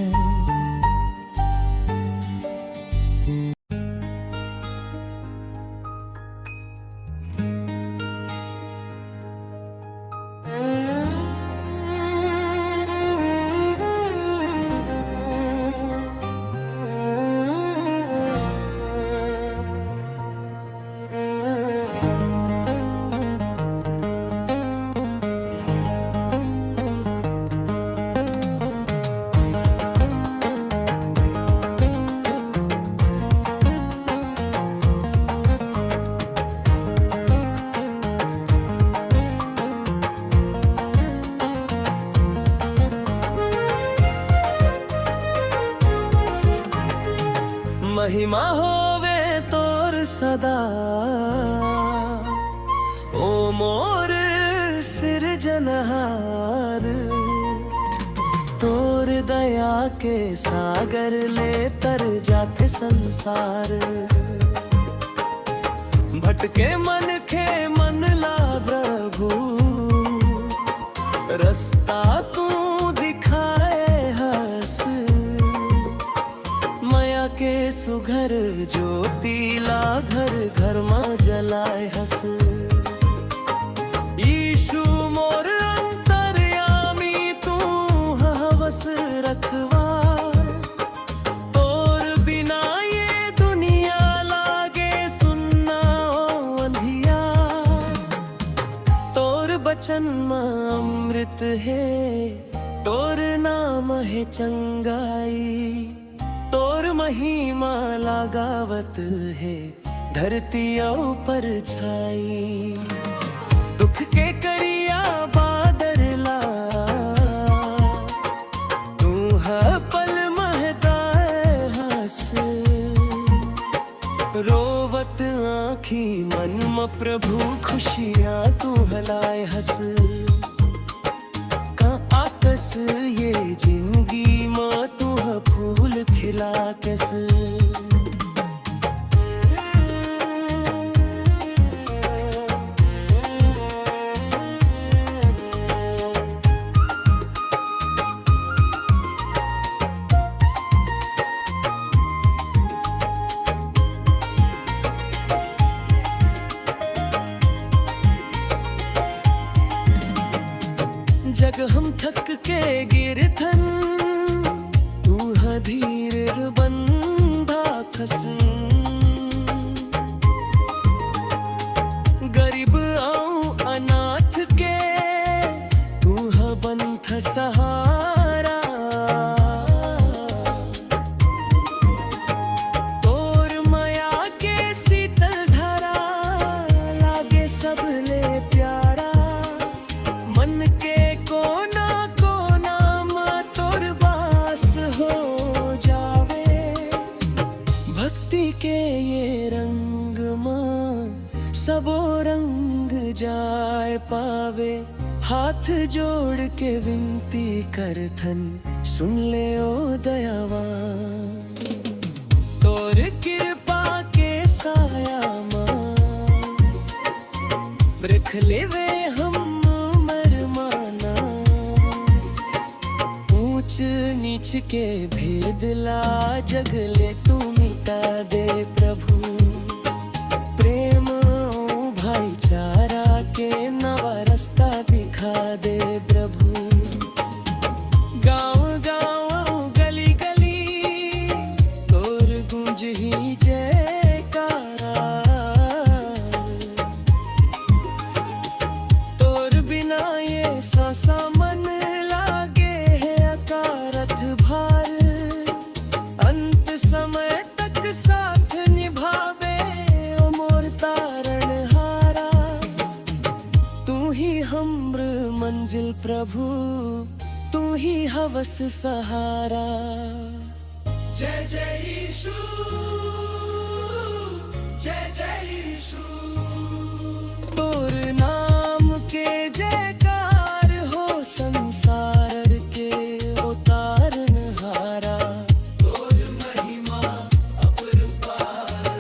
महिमा होवे तोर सदा, ओ मोर सिरजनहार। तोर दया के सागर ले तर जाते संसार। भटके मन के मन ला प्रभु, रास्ता तू दिखाए हंस। माया के सुघर ज्योति ला घर घर में जलाए हंस। यीशु मोर अंतर्यामी तू हवस रखवा। तोर बिना ये दुनिया लागे सुनना ओ अंधिया। तोर बचन में अमृत है, तोर नाम है चंगाई। तोर महिमा लगावत है धरती ऊपर छाई। दुख के करिया बादर ला, तू है पल महताए हंस। रोवत आँखी मन में प्रभु खुशियाँ तू हलाए हंस। का आकस ये जिंदगी में तू फूल खिला कैसे। जग हम थक के गिरथन, तू धीर बंधा खसन। गरीब आऊं अनाथ के तू बंथ सहारा। तोर माया के शीतल धारा लागे सब ले प्यारा। मन के कोना कोना में तोर बास हो जावे। भक्ति के ये रंग में सबो रंग जाए पावे। हाथ जोड़ के विनती करथन, सुन ले ओ दयावान। तोर कृपा के साया मां रख लेवे हम मरमाना। ऊंच नीच के भेद ला जग ले तू मिटा दे प्रभु। प्रेम भाईचारा के नवा रास्ता दिखा दे प्रभु। गाँव गाँव गली गली तोर गूंज ही जयकारा। तोर बिना ये सांसा मन लागे है अकारथ भार। अंत समय तक साथ निभावे ओ मोर तारण हारा। तू ही हमर मंजिल प्रभु, तू ही हवस सहारा। जय जय यीशु, जय जय यीशु। तोर नाम के जयकार हो संसार के उतारन हारा। तोर महिमा अपरंपार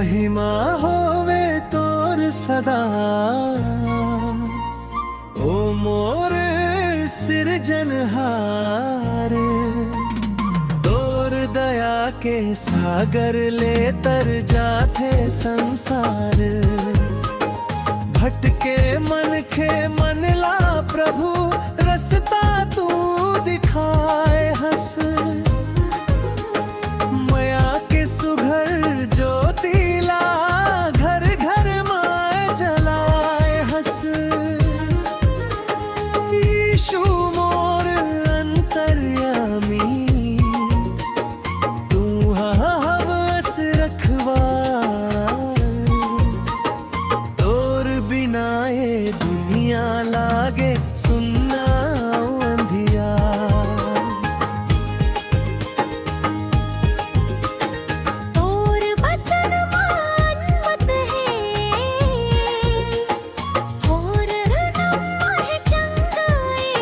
महिमा होवे तोर सदा, ओ मोरे सिरजनहार। तोर दया के सागर ले तर जाते संसार, भटके मन के मनला प्रभु रसता तू दिखाए हंस। मया के सुघर ज्योतिला घर घर माय जलाए हंस। यीशु मोर अंतर्यामी, तू हवस रखवार। तोर बिना ये दुनिया लागे सुन्ना अंधिया। तोर बचन मान मत है, और रनम है चंगाए।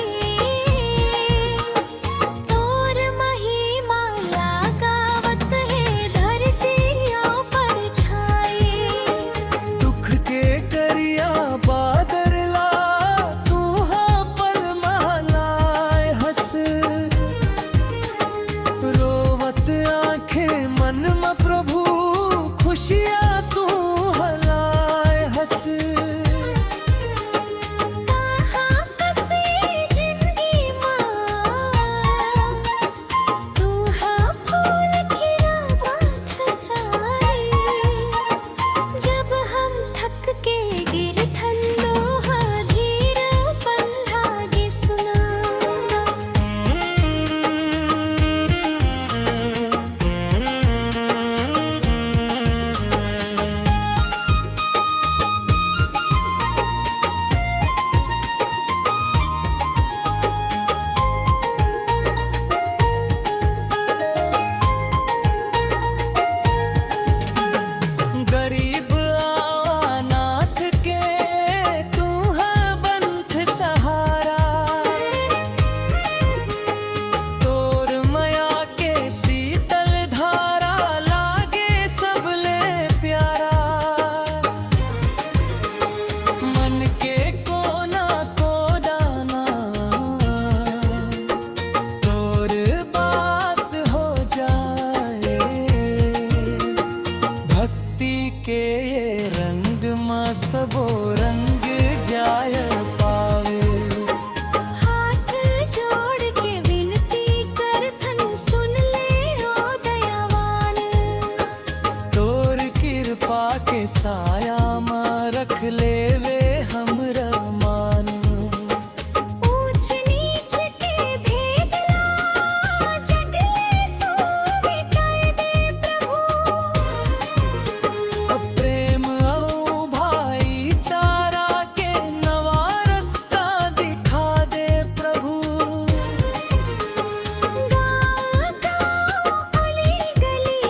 तोर महिमा लगावत है धरतियों पर छाए। दुख के करिया बादरला, तू हाँ पल महलाए हंस। रोवत आंखें मन में प्रभु खुशियाँ तू हलाए हंस। कहाँ कसी जिंदगी माँ, तू हाँ फूल खिला बात साए। जब हम थक के गिर ठंडो हाँ धीर पल लागे सुनाऊंगा। गरीब अनाथ के तू है बंध सहारा। तोर मया के शीतल धारा लागे सबले प्यारा। मन के कोना को दाना तोर पास हो जाए। भक्ति के ये रंग माँ सबो रंग जाय पावे। हाथ जोड़ के विनती करथन सुन ले ओ दयावान। तोर कृपा के साया माँ रख लेवे हमरा मान। ऊंच नीच के भेदला जगले तू मिटाए दे प्रभु। प्रेम औ भाईचारा के नवा रास्ता दिखा दे प्रभु। गाँव गाँव गली गली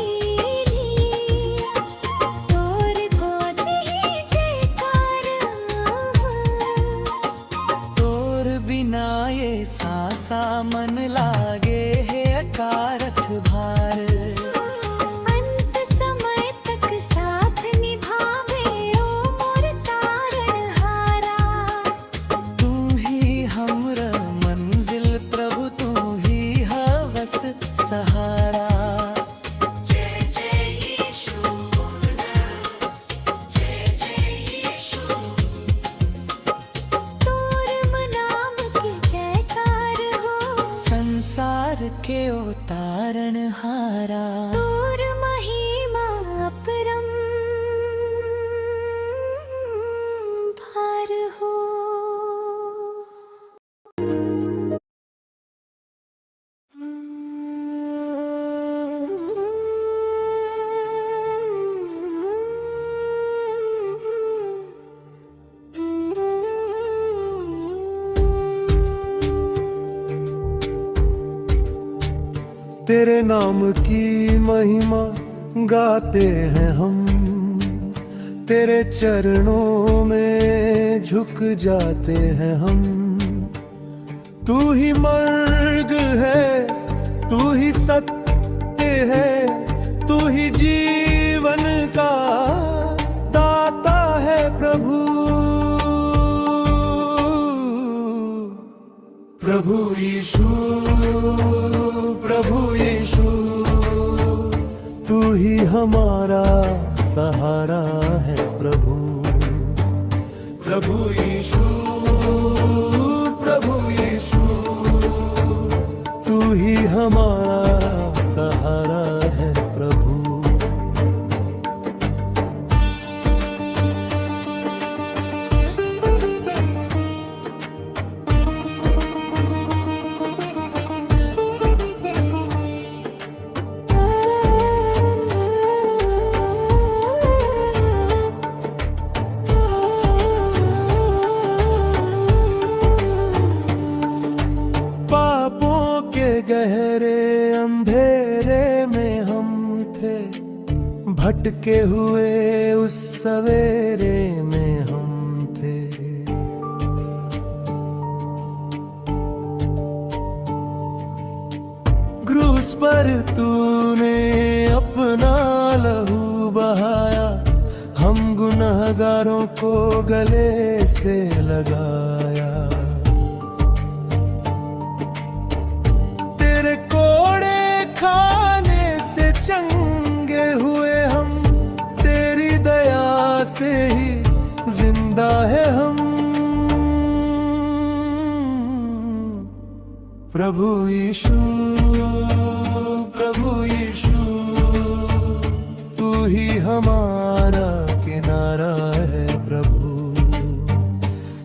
तोर को ही जयकार। तोर बिना ये सासा मन लागे है अकारथ भार। अंत समय तक साथ निभावे ओ मोर तारणहारा। तू ही हमरा मंजिल प्रभु, तू ही हवस सहारा। तोर नाम के जयकार हो, संसार के उतारण हारा। तोर महिमा अपरंपार हो। तेरे नाम की महिमा गाते हैं हम, तेरे चरणों में झुक जाते हैं हम। तू ही मर्ग है, तू ही सत्य है, तू ही जीवन जीवन का दाता है प्रभु। प्रभु यीशु, प्रभु यीशु, तू ही हमारा सहारा है प्रभु। प्रभु यीशु, प्रभु यीशु, तू ही हमारा सहारा है प्रभु। गहरे अंधेरे में हम थे, भटके हुए उस सवेरे में हम थे। क्रूस पर तूने अपना लहू बहाया, हम गुनहगारों को गले से लगाया। खाने से चंगे हुए हम, तेरी दया से ही जिंदा है हम। प्रभु यीशु, प्रभु यीशु, तू ही हमारा किनारा है प्रभु।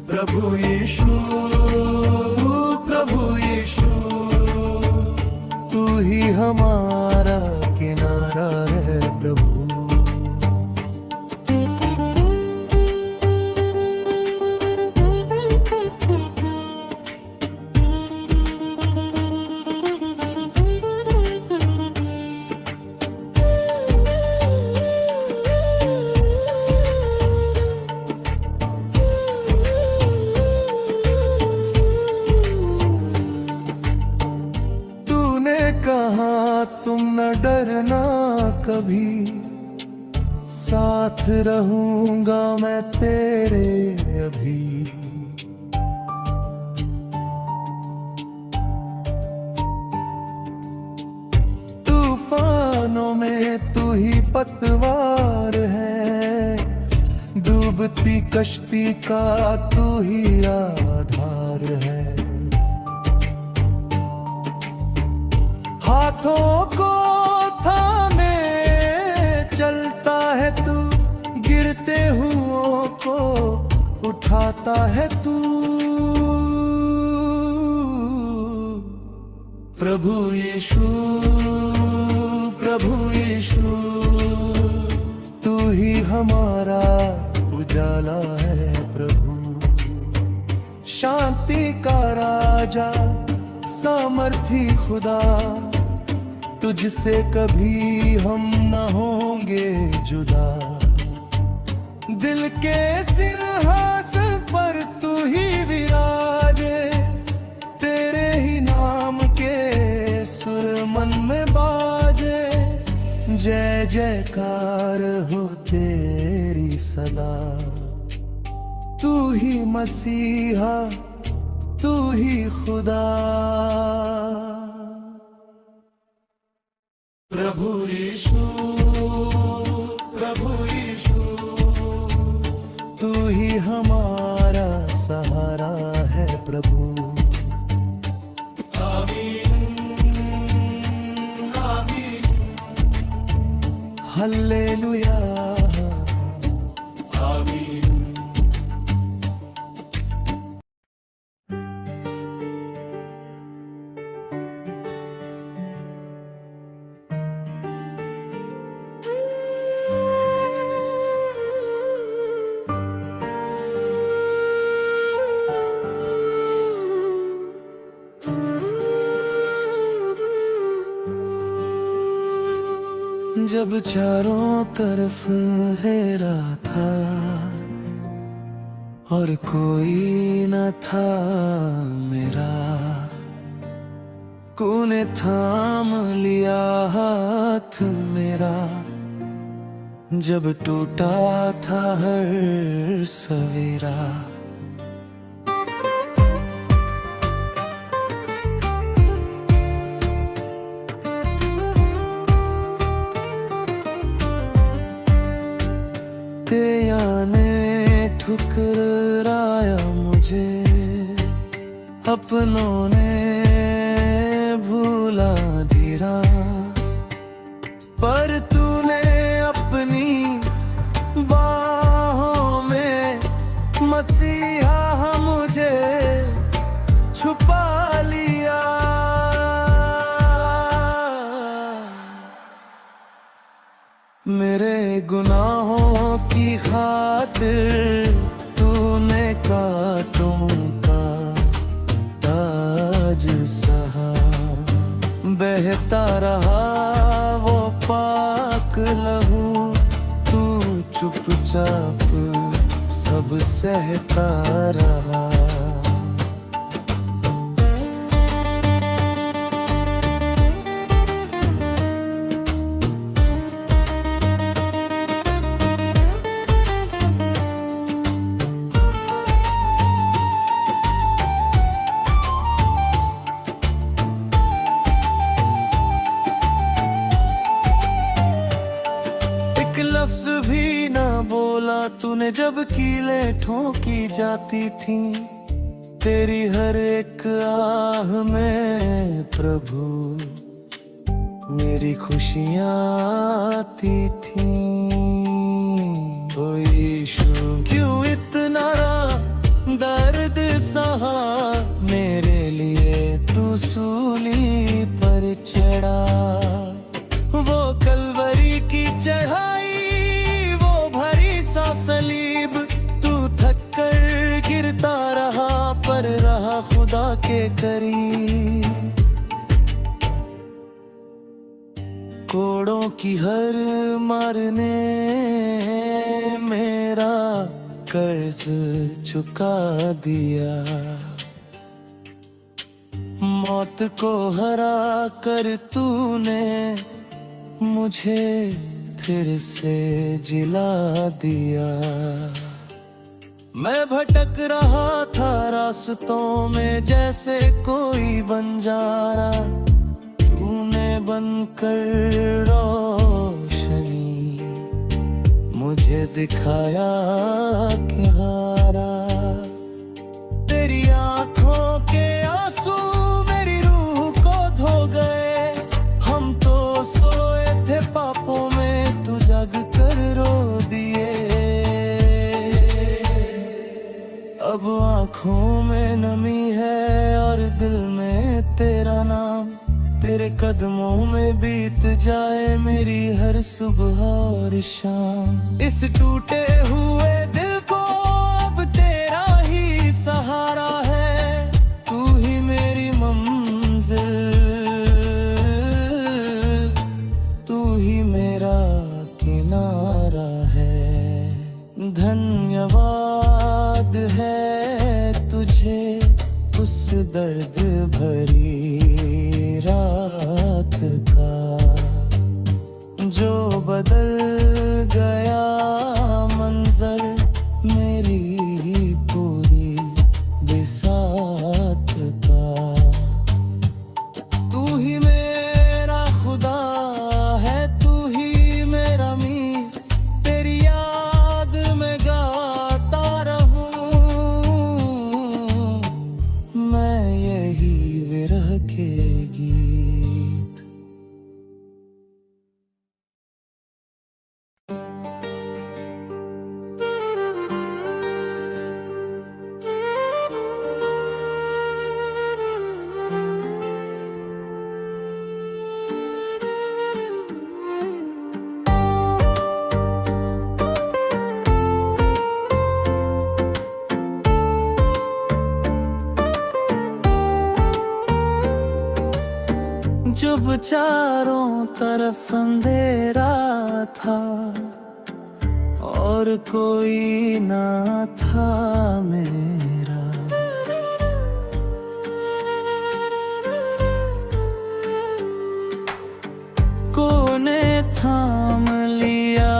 प्रभु यीशु, प्रभु यीशु, तू ही हमारा किनारा है प्रभु। कहा तुम न डरना कभी, साथ रहूंगा मैं तेरे अभी। तूफानों में तू ही पतवार है, डूबती कश्ती का तू ही आधार है। हाथों को थामे चलता है तू, गिरते हुओं को उठाता है तू। प्रभु यीशु, प्रभु यीशु, तू ही हमारा उजाला है प्रभु। शांति का राजा, सामर्थी खुदा, तुझसे कभी हम न होंगे जुदा। दिल के सिंहासन पर तू ही विराजे, तेरे ही नाम के सुर मन में बाजे। जय जयकार हो तेरी सदा, तू ही मसीहा, तू ही खुदा। प्रभु यीशु, प्रभु यीशु, तू ही हमारा सहारा है प्रभु। आमीन, आमीन, हल्लेलुया, आमीन। जब चारों तरफ अंधेरा था और कोई न था मेरा, तूने थाम लिया हाथ मेरा, जब टूटा था हर सवेरा। तेया ने ठुकराया मुझे, अपनों ने भूला धीरा, पर तूने अपनी बाहों में मसीहा मुझे छुपा लिया। मेरे गुनाहों की खातिर तूने कांटों का ताज सहा, बहता रहा वो पाक लहू, तू चुपचाप सब सहता रहा। लफ्ज भी ना बोला तूने जब कीलें ठोकी जाती थी, तेरी हर एक आह में प्रभु मेरी खुशियाँ आती थी। ओ यीशु क्यों इतना दर्द सहा, मेरे लिए तू सूली पर चढ़ा। वो कलवरी की चढ़ाई, सलीब, तू थक कर गिरता रहा पर रहा खुदा के करीब। कोड़ों की हर मारने मेरा कर्ज चुका दिया, मौत को हरा कर तूने मुझे फिर से जिला दिया। मैं भटक रहा था रास्तों में जैसे कोई बंजारा, तूने बनकर रोशनी मुझे दिखाया किनारा। तेरी आंखों के आंसू मेरी रूह को धो गए, हम तो सोए थे पापों में, तू जग कर रो दिए। अब आँखों में नमी है और दिल में तेरा नाम, तेरे कदमों में बीत जाए मेरी हर सुबह और शाम। इस टूटे हुए दिल को अब तेरा ही सहारा है, तू ही मेरी मंजिल, तू ही मेरा किनारा है। धन्यवाद है तुझे उस दर्द भरी रात का, जो बदल गया मंजर मेरी पूरी बिसात का। तू ही मेरा खुदा है, तू ही मेरा मीर, तेरी याद में गाता रहूं मैं यही विरह के गीत। जब चारों तरफ अंधेरा था और कोई ना था मेरा, कोने थाम लिया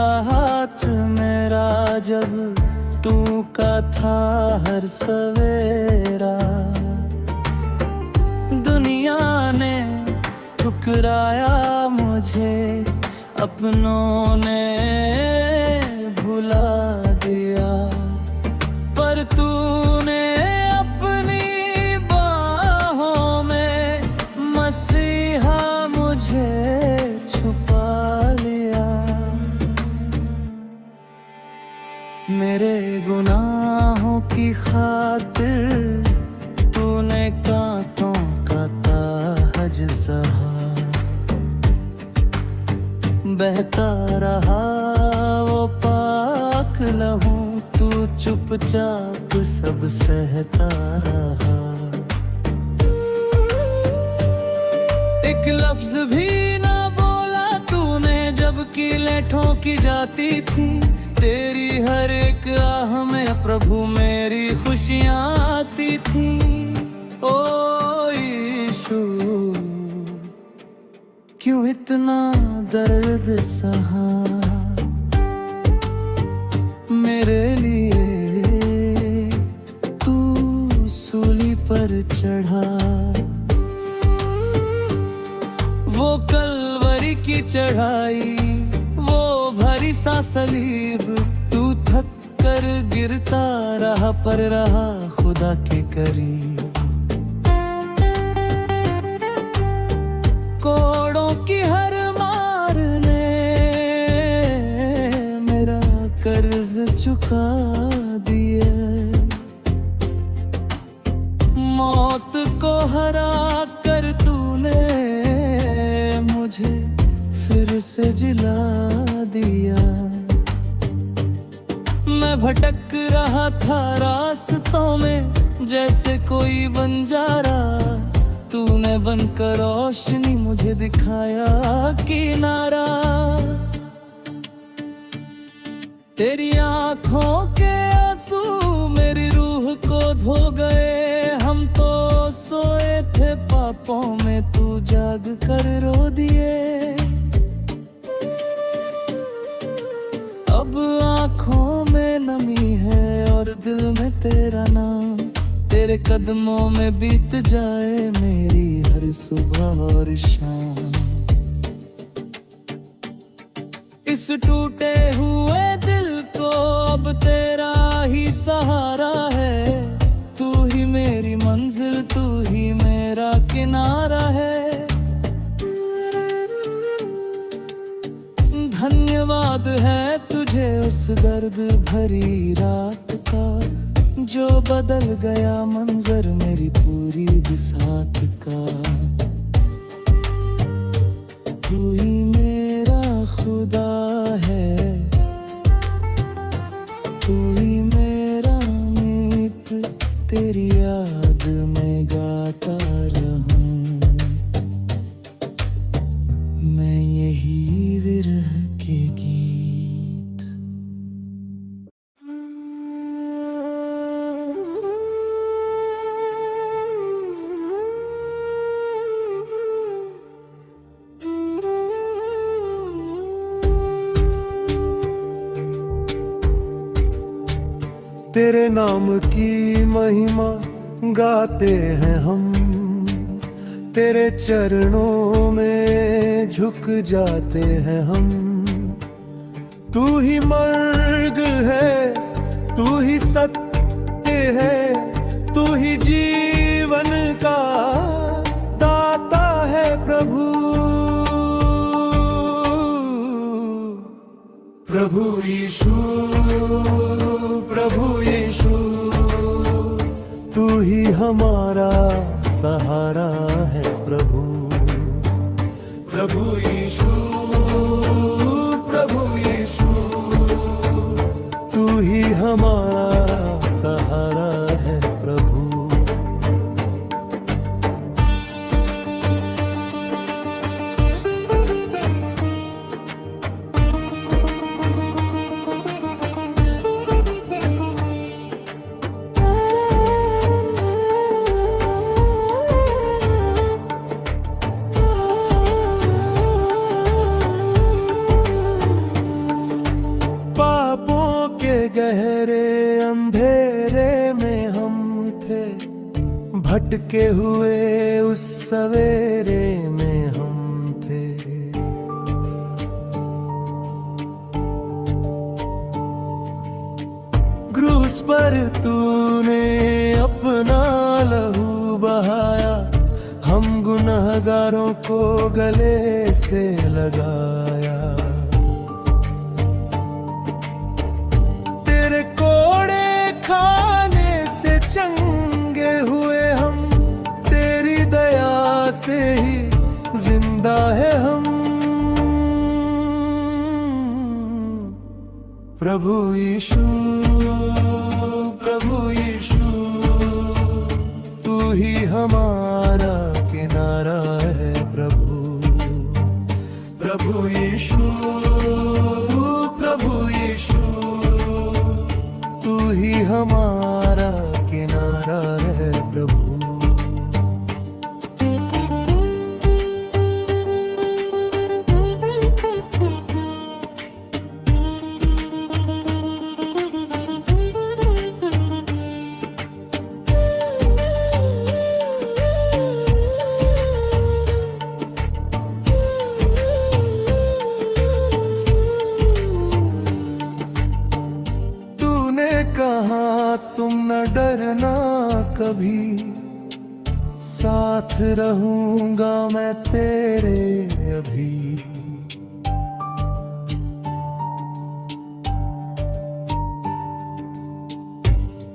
जब टूका था हर सवेरा, दुनिया ने ठुकराया मुझे, अपनों ने भुला दिया, पर तूने अपनी बाहों में मसीहा मुझे छुपा लिया। मेरे गुनाहों की खातिर तूने कांटों का ताज सहा, बहता रहा वो पाक लहू, तू चुपचाप सब सहता रहा। एक लफ्ज भी ना बोला तूने, जबकि लेठों की जाती थी। तेरी हर एक आह में प्रभु मेरी खुशियाँ आती थी। ओ यीशु, क्यों इतना दर्द सहा मेरे लिए, तू सूली पर चढ़ा। वो कलवरी की चढ़ाई, वो भरी सा सलीब, तू थक कर गिरता रहा पर रहा खुदा के करीब। कोड़ों की हर मार ने मेरा कर्ज चुका दिया, मौत को हरा कर तूने मुझे फिर से जिला दिया। मैं भटक रहा था रास्तों में जैसे कोई बंजारा, तूने बनकर रोशनी मुझे दिखाया किनारा। तेरी आंखों के आंसू मेरी रूह को धो गए, हम तो सोए थे पापों में, तू जाग कर रो दिए। अब आंखों में नमी है और दिल में तेरा नाम, तेरे कदमों में बीत जाए मेरी हर सुबह और शाम। इस टूटे हुए दिल को अब तेरा ही सहारा है, तू ही मेरी मंजिल, तू ही मेरा किनारा है। धन्यवाद है तुझे उस दर्द भरी रात का, जो बदल गया मंजर मेरी पूरी बिसात का। तू ही मेरा खुदा है, तू ही मेरा मीत, तेरी याद में गाता रहूं मैं यही विरह के गीत। तेरे नाम की महिमा गाते हैं हम, तेरे चरणों में झुक जाते हैं हम। तू ही मर्ग है, तू ही सत्य है, तू ही जीवन का दाता है प्रभु। प्रभु यीशु, प्रभु यीशु, तू ही हमारा सहारा है प्रभु। प्रभु यीशु, प्रभु यीशु, तू ही हमारा सहारा है प्रभु। भटके हुए उस सवेरे में हम थे। क्रूस पर तूने अपना लहू बहाया, हम गुनहगारों को गले से लगाया। तेरे कोड़े खाने से चंगे हुए हम, तेरी दया से ही जिंदा है हम। प्रभु यीशु, प्रभु यीशु, तू ही हमारा किनारा है। प्रभु, प्रभु यीशु, प्रभु यीशु, तू ही हमारा किनारा है। प्रभु, कहा तुम न डरना कभी, साथ रहूंगा मैं तेरे अभी।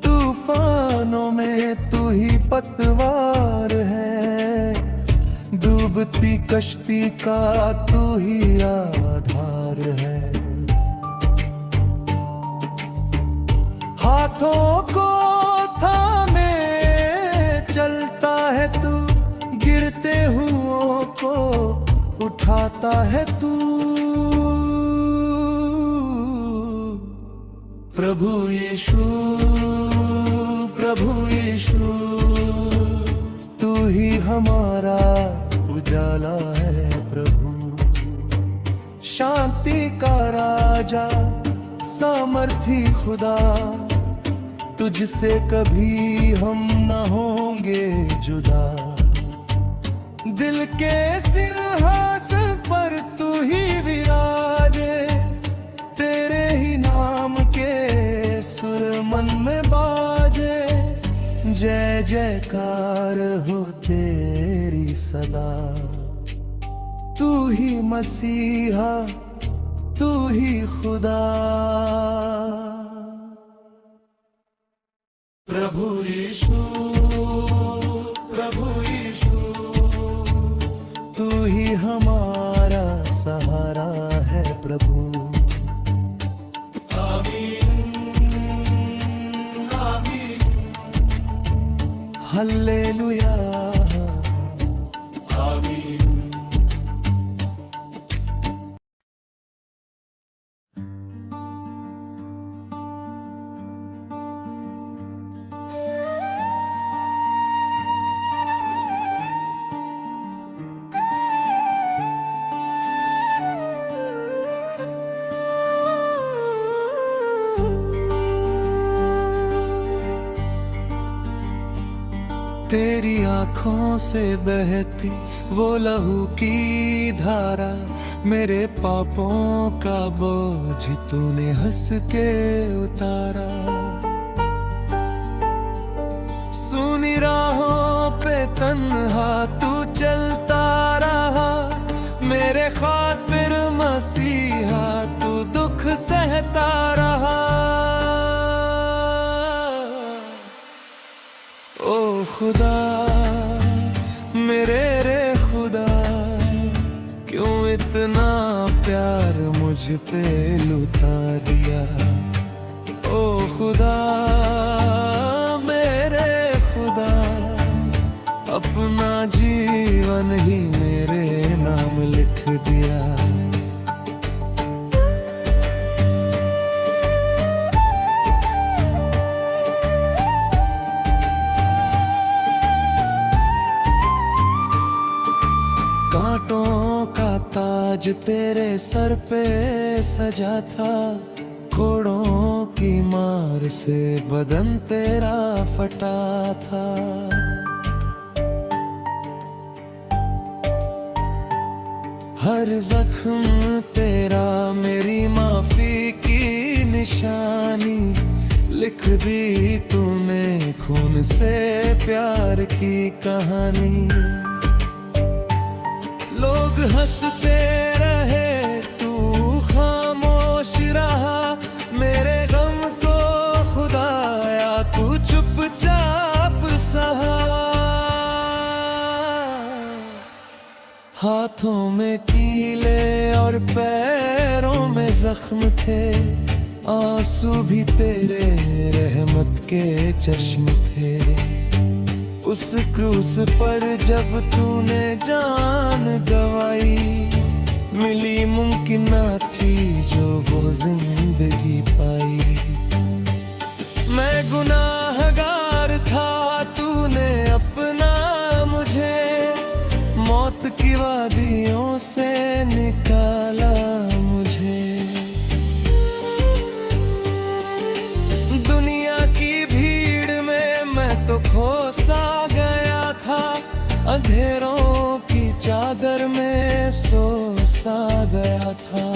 तूफानों में तू ही पतवार है, डूबती कश्ती का तू ही आधार है। हाथों को थामे चलता है तू, गिरते हुओं को उठाता है तू। प्रभु यीशु, प्रभु यीशु, तू ही हमारा उजाला है। प्रभु, शांति का राजा, सामर्थी खुदा, तुझसे कभी हम न होंगे जुदा। दिल के सिंहासन पर तू ही विराजे, तेरे ही नाम के सुर मन में बाजे। जय जयकार हो तेरी सदा, तू ही मसीहा, तू ही खुदा। प्रभु यीशु, प्रभु यीशु, तू ही हमारा सहारा है। प्रभु, आमीन, आमीन, हल्लेलुया, आमीन। तेरी आँखों से बहती वो लहू की धारा, मेरे पापों का बोझ तूने हंस के उतारा। सुनी राहों पे तन्हा तू चलता रहा, मेरे खातिर मसीहा तू दुख सहता रहा। ओ खुदा, मेरे रे खुदा, क्यों इतना प्यार मुझ पे लुटा दिया। ओ खुदा, मेरे खुदा, अपना जीवन ही मेरे नाम लिख दिया। कांटों का ताज तेरे सर पे सजा था, घोड़ों की मार से बदन तेरा फटा था। हर जख्म तेरा मेरी माफी की निशानी, लिख दी तूने खून से प्यार की कहानी। लोग हंसते रहे तू खामोश रहा, मेरे गम को खुदाया तू चुपचाप सहा। हाथों में कीले और पैरों में जख्म थे, आंसू भी तेरे रहमत के चश्म थे। उस क्रूस पर जब तूने जान गवाई, मिली मुमकिन ना थी जो वो जिंदगी पाई। मैं गुनाहगार था, तूने अपना मुझे मौत की वादियों से निकाला मुझे। दुनिया की भीड़ में मैं तो खो सा गया था, अंधेरों की चादर में सो सा गया था।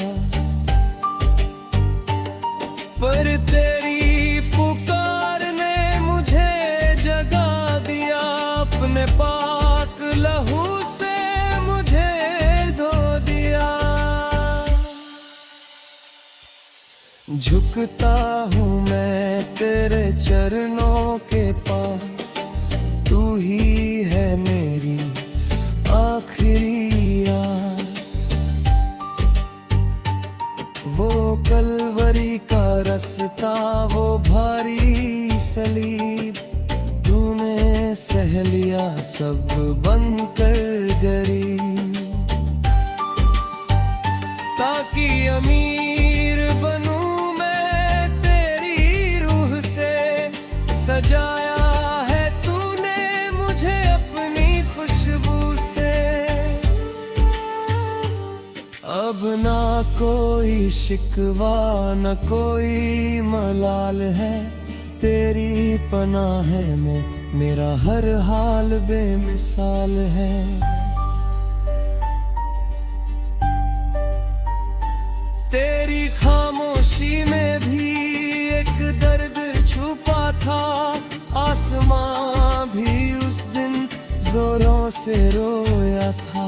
पर तेरी पुकार ने मुझे जगा दिया, अपने पाक लहू से मुझे धो दिया। झुकता हूँ मैं तेरे चरणों के पास, तू ही है मेरी आखिरी आस। वो कलवरी का रास्ता, वो भारी सलीब, तूने सह लिया सब बनकर गरीब। ताकि अमीर बनूं मैं तेरी रूह से, सजाया है तूने मुझे अपनी खुशबू से। अब ना कोई शिकवा न कोई मलाल है, तेरी पनाह में मेरा हर हाल बेमिसाल है। तेरी खामोशी में भी एक दर्द छुपा था, आसमां भी उस दिन जोरों से रोया था।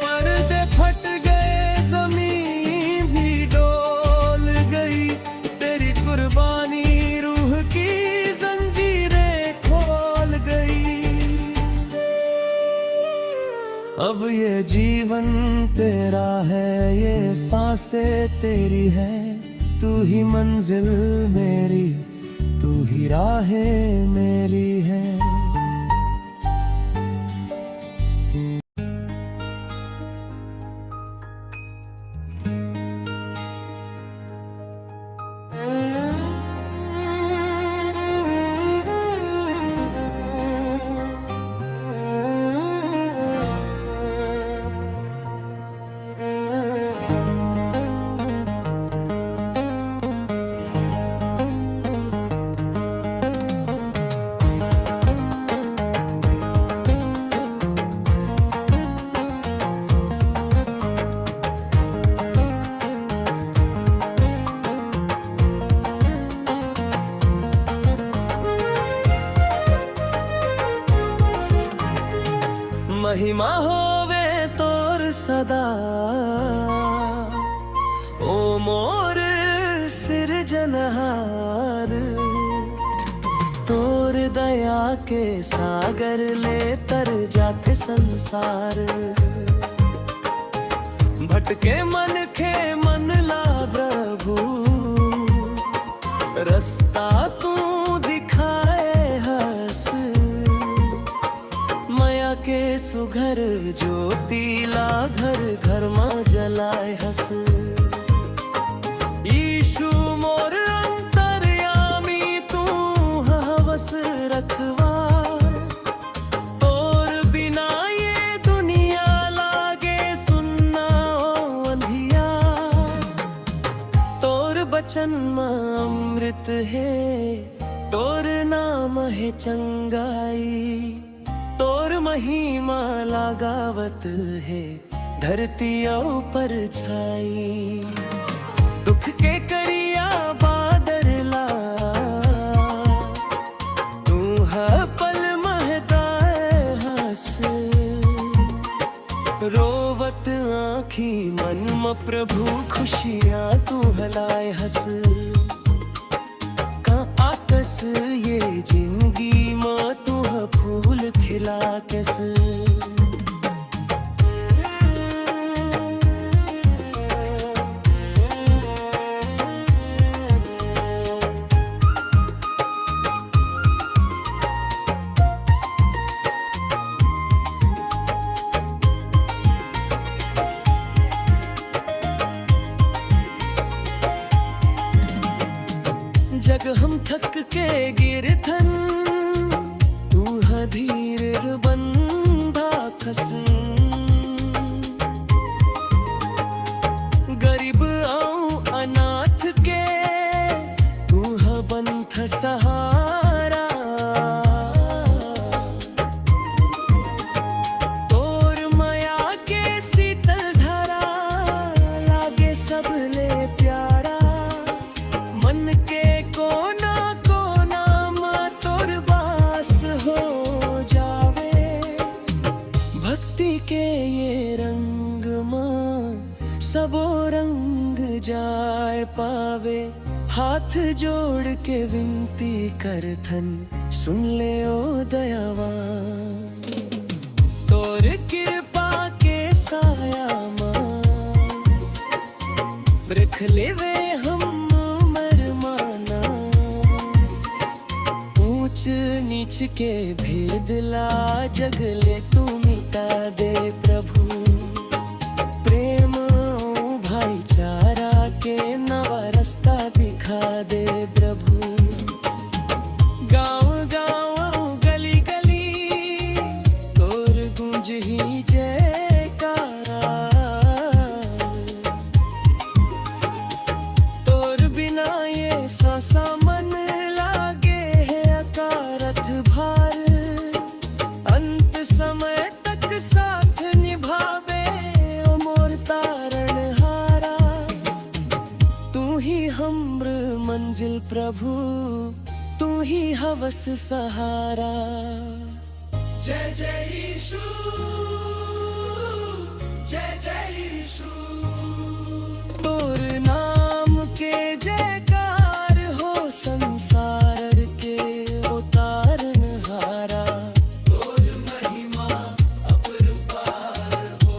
पर्दे फट गए, जमीन भी डोल गई, तेरी कुर्बानी रूह की जंजीरें खोल गई। अब ये जीवन तेरा है, ये सांसें तेरी है, तू ही मंजिल मेरी, तू ही राहें मेरी है। महिमा होवे तोर सदा, ओ मोर सिरजनहार। तोर दया के सागर ले तर जाते संसार। भटके मन के मन ला प्रभु, रास्ता तू दिखाए हंस। माया के सुघर ज्योति ला घर घर में जलाए हंस। यीशु मोर अंतर्यामी तू हवस रखवा। तोर बिना ये दुनिया लागे सुनना ओ अंधिया। तोर बचन में अमृत है, तोर नाम है चंगाई। तोर महिमा लगावत है धरती पर छाई। दुख के करिया बादरला तू हर पल महताए हंस। रोवत आँखी मन में प्रभु खुशियाँ तू हलाए हंस। का आकस ये जिंदगी माँ तू फूल खिला कैस। जग हम थक के गिरथन तू धीर बंधा खस। गरीब आऊं अनाथ के तू बंथ सहारा। तोर माया के शीतल धारा लागे सब ले प्यारा। मन के कोना कोना माँ तोर बास हो जावे। भक्ति के ये रंग माँ सबो रंग जाए पावे। हाथ जोड़ के विनती करथन सुन ले ओ दयावान। तोर कृपा के साया माँ रख लेवे हम नीच के भेद ला जगले तू मिटा दे प्रभु। प्रेम भाईचारा के नवा रास्ता दिखा दे प्रभु। गाँव गाँव गली गली तोर गूंज ही जयकारा। तोर बिना ये सांसा मन लागे है अकारथ भार। अंत समय तक साथ निभावे ओ मोर तारण हारा। तू ही हमर मंजिल प्रभु तू ही हवस सहारा। जय जय यीशु जय जय यीशु। तोर नाम के जयकार हो संसार के उतारन हारा। तोर महिमा अपरंपार हो।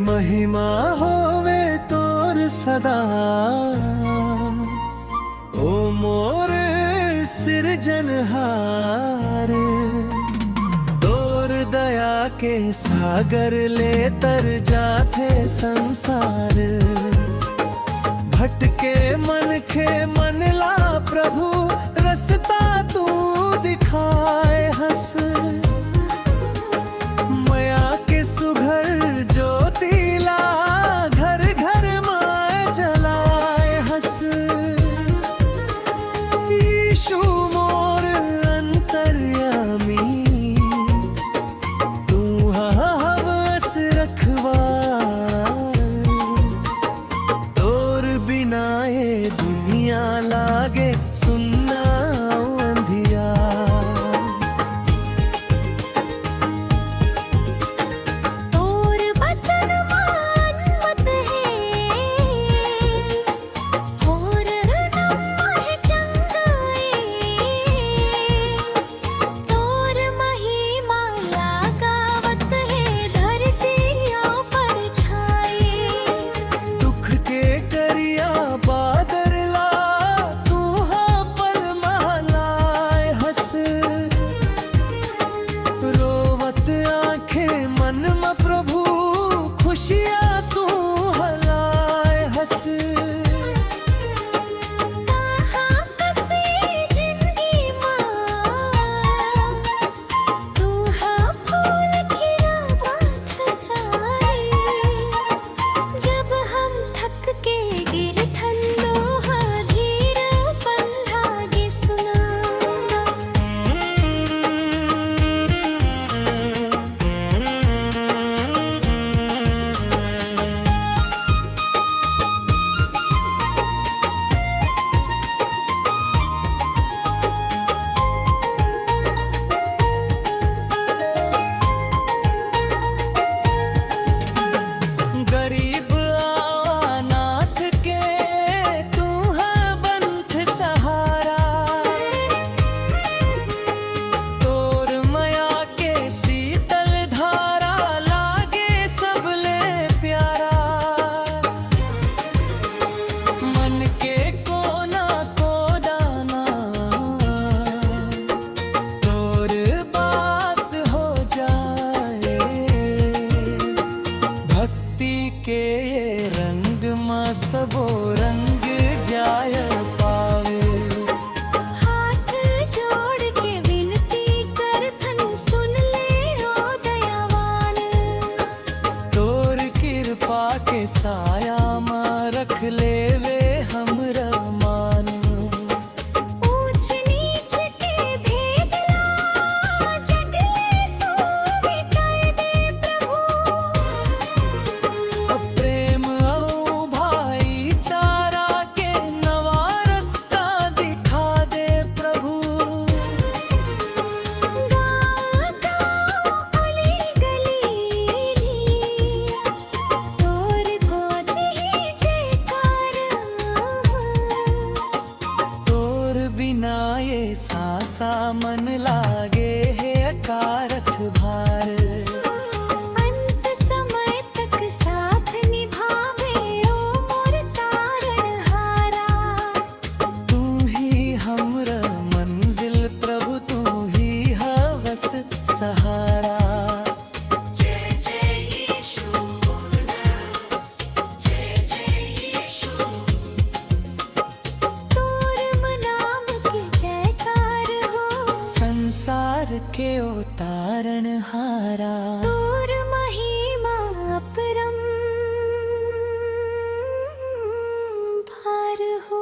महिमा होवे तोर सदा ओ मोर सिरजनहार। तोर दया के सागर ले तर जाते संसार। भटके मन के मन ला प्रभु रस्ता तू दिखाए हंस। माया के सुघर ज्योतिला घर घर माय जलाए हंस। यीशु मोर अंतर्यामी तू हवस रखवार। तोर बिना ये दुनिया लागे सुन्ना अंधियार। साया माँ रख ले वे हमरा मान। ऊंच नीच के भेद ला जगले तू मिटाए दे प्रभु। प्रेम और भाईचारा के नवा रास्ता दिखा दे प्रभु। गाँव गाँव गली गली तोर को जही जयकार। तोर बिना ये सासा मन लागे है अकारथ भार। अंत समय तक साथ निभावे ओ मोर तारणहारा। तू ही हमरा मंजिल प्रभु, तू ही हवस सहारा। तोर नाम के जयकार हो। संसार के उतारणहारा। तोर महिमा अपरम भार हो।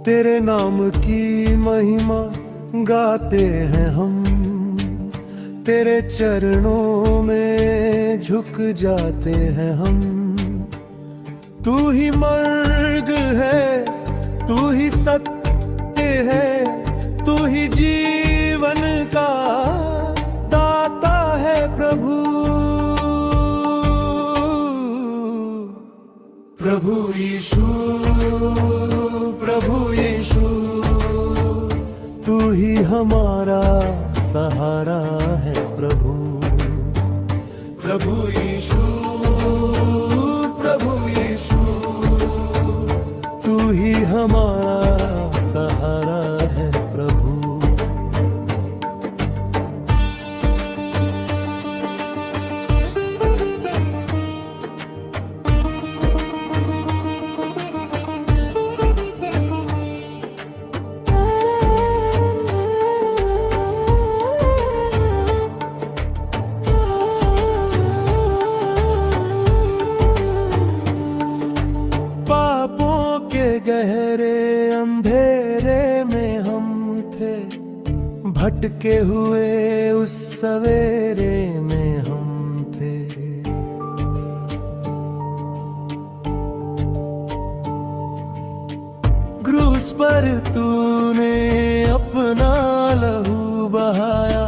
तेरे नाम की महिमा गाते हैं हम, तेरे चरणों में झुक जाते हैं हम। तू ही मार्ग है, तू ही सत्य है, तू ही जीवन का दाता है प्रभु। प्रभु यीशु, प्रभु यीशु, तू ही हमारा सहारा है प्रभु। प्रभु यीशु, प्रभु यीशु, तू ही हमारा सहारा है प्रभु। गहरे अंधेरे में हम थे, भटके हुए उस सवेरे में हम थे। क्रूस पर तूने अपना लहू बहाया,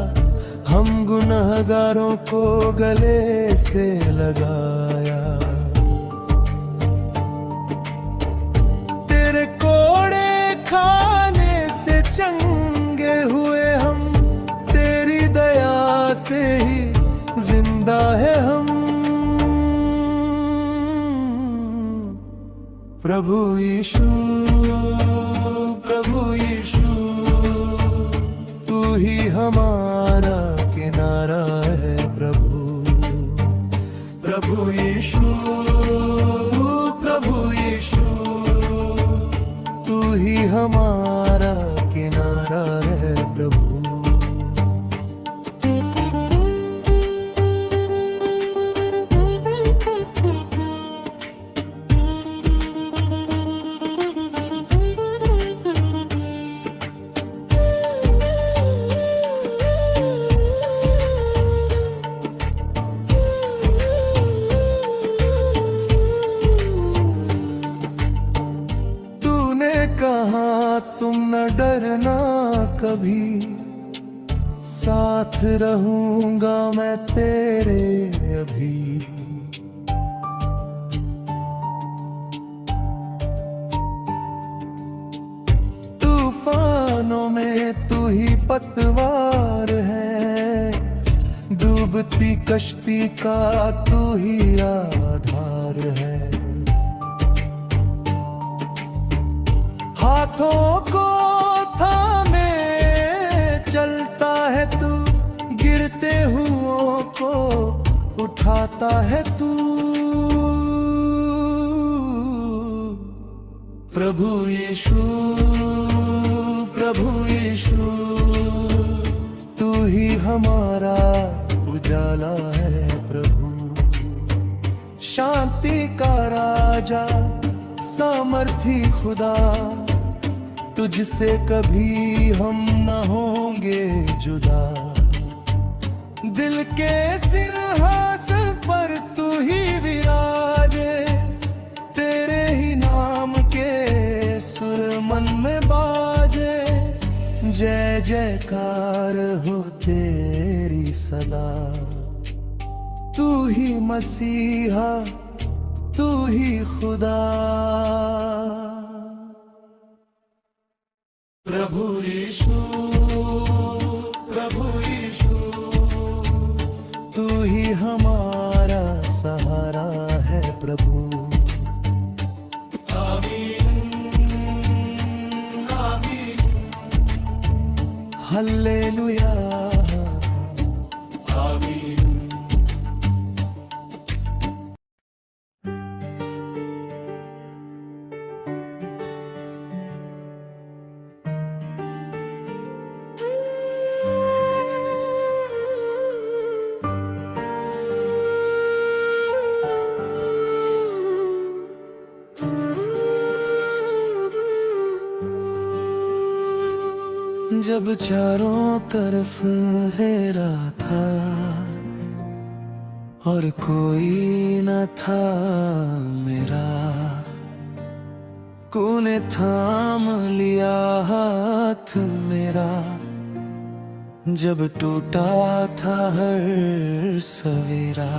हम गुनहगारों को गले से लगाया। खाने से चंगे हुए हम, तेरी दया से ही जिंदा है हम। प्रभु यीशु, प्रभु यीशु, तू ही हमारा किनारा है प्रभु। प्रभु यीशु, प्रभु यीशु, तू ही हमारा किनारा है प्रभु। कहा तुम न डरना कभी, साथ रहूंगा मैं तेरे अभी। तूफानों में तू ही पतवार है, डूबती कश्ती का तू ही आधार है। हाथों को थामे चलता है तू, गिरते उठाता है तू। प्रभु यीशु, प्रभु यीशु, तू ही हमारा उजाला है प्रभु। शांति का राजा, सामर्थी खुदा, तुझसे कभी हम न होंगे जुदा। दिल के सिंहासन पर तू ही विराजे, तेरे ही नाम के सुर मन में बाजे। जय जयकार हो तेरी सदा। तू ही मसीहा, तू ही खुदा। प्रभु यीशु, प्रभु यीशु, तू ही हमारा सहारा है प्रभु। आमीन, आमीन, हल्लेलुया, आमीन। जब चारों तरफ अंधेरा था और कोई न था मेरा, तूने थाम लिया हाथ मेरा। जब टूटा था हर सवेरा,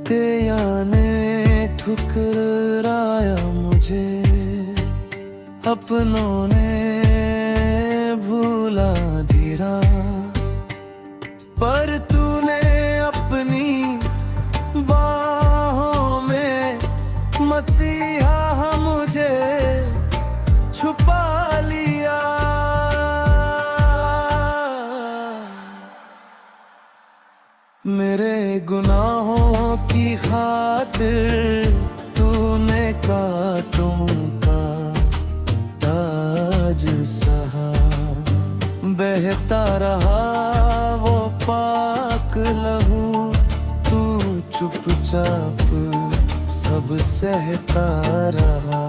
तेया ने ठुकराया मुझे, अपनों ने भूला धीरा। पर तूने अपनी बाहों में मसीहा मुझे छुपा लिया। मेरे गुनाहों की खातिर तूने कांटों का ताज सहा। बहता रहा वो पाक लहू, तू चुपचाप सब सहता रहा।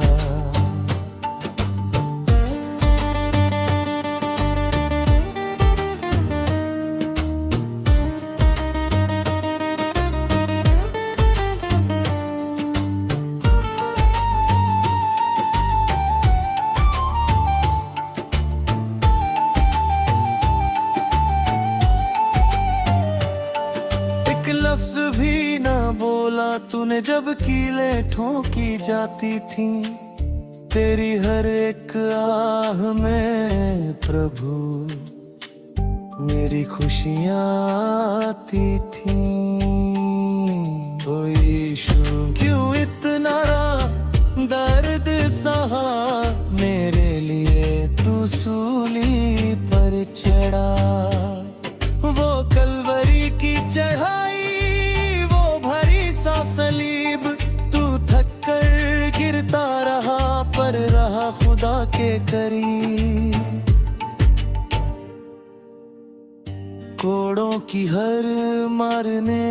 लफ्ज भी ना बोला तूने जब कीलें ठोकी जाती थी। तेरी हर एक आह में प्रभु मेरी खुशियाँ आती थी। ओ यीशु क्यों इतना दर्द सहा, मेरे लिए तू सूली पर चढ़ा। वो कलवरी की चढ़ाई, सलीब, तू थक कर गिरता रहा पर रहा खुदा के करीब। कोड़ों की हर मारने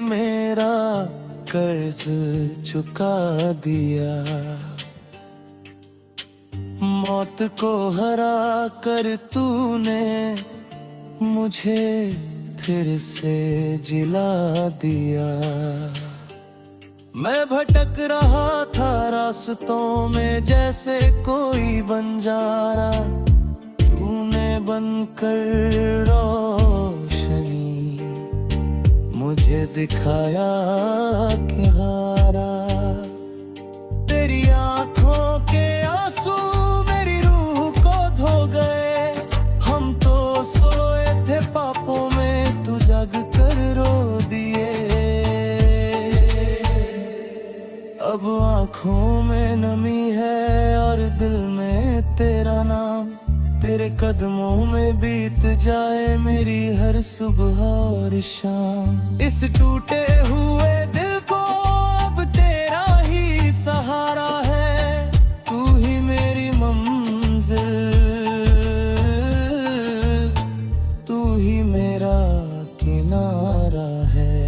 मेरा कर्ज चुका दिया। मौत को हरा कर तूने मुझे फिर से जिला दिया। मैं भटक रहा था रास्तों में जैसे कोई बंजारा। तूने बनकर रोशनी मुझे दिखाया किनारा। तेरी आंखों के आंसू मेरी रूह को धो गए। हम तो सोए थे पापों में, तू जग कर रो दिए। मेरी हर सुबह और शाम। इस टूटे हुए दिल को अब तेरा ही सहारा है, तू ही मेरी मंजिल, तू ही मेरा किनारा है।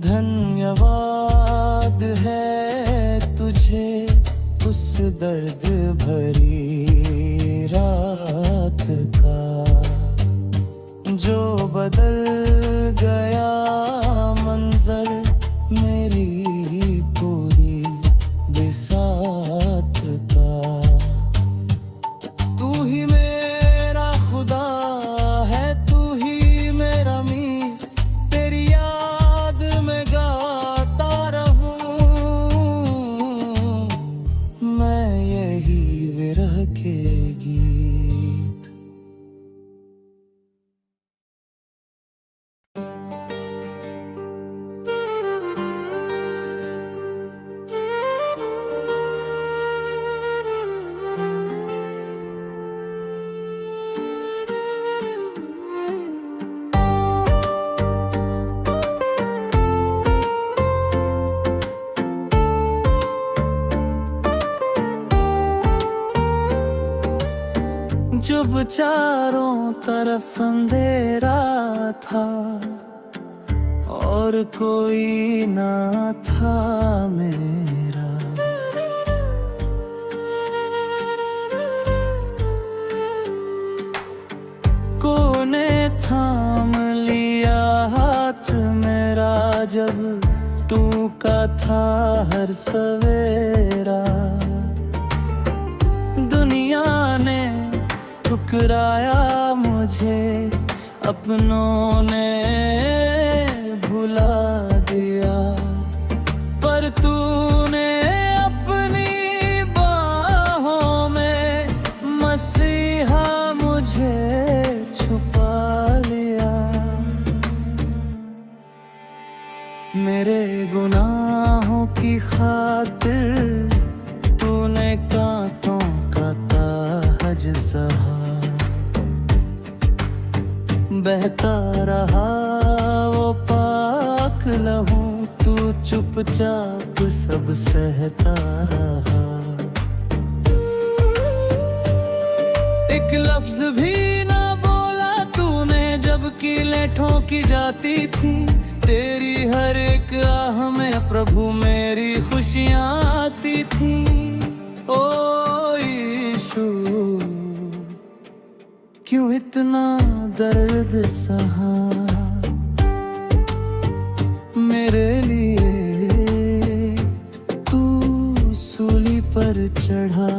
धन्यवाद है तुझे उस दर्द भरी रात का, जो बदल गया मंजर मेरी पूरी बिसात का। तू ही मेरा खुदा है, तू ही मेरा मीत, तेरी याद में गाता रहूं मैं यही विरह के गीत। जब चारों तरफ अंधेरा था और कोई ना था मेरा, कोने थाम लिया हाथ मेरा जब टूका था हर सवेरा। दुनिया ने ठुकराया मुझे, अपनों ने भुला दिया, पर तूने अपनी बाहों में मसीहा मुझे छुपा लिया। मेरे गुनाहों की खातिर तूने कांटों का ताज सहा, बहता रहा वो पाक लहू, तू चुपचाप सब सहता रहा। एक लफ्ज भी ना बोला तूने जब कीलें ठोकी जाती थी, तेरी हर एक आह में प्रभु मेरी खुशियाँ आती थी। ओ यीशु क्यों इतना दर्द सहा मेरे लिए, तू सूली पर चढ़ा।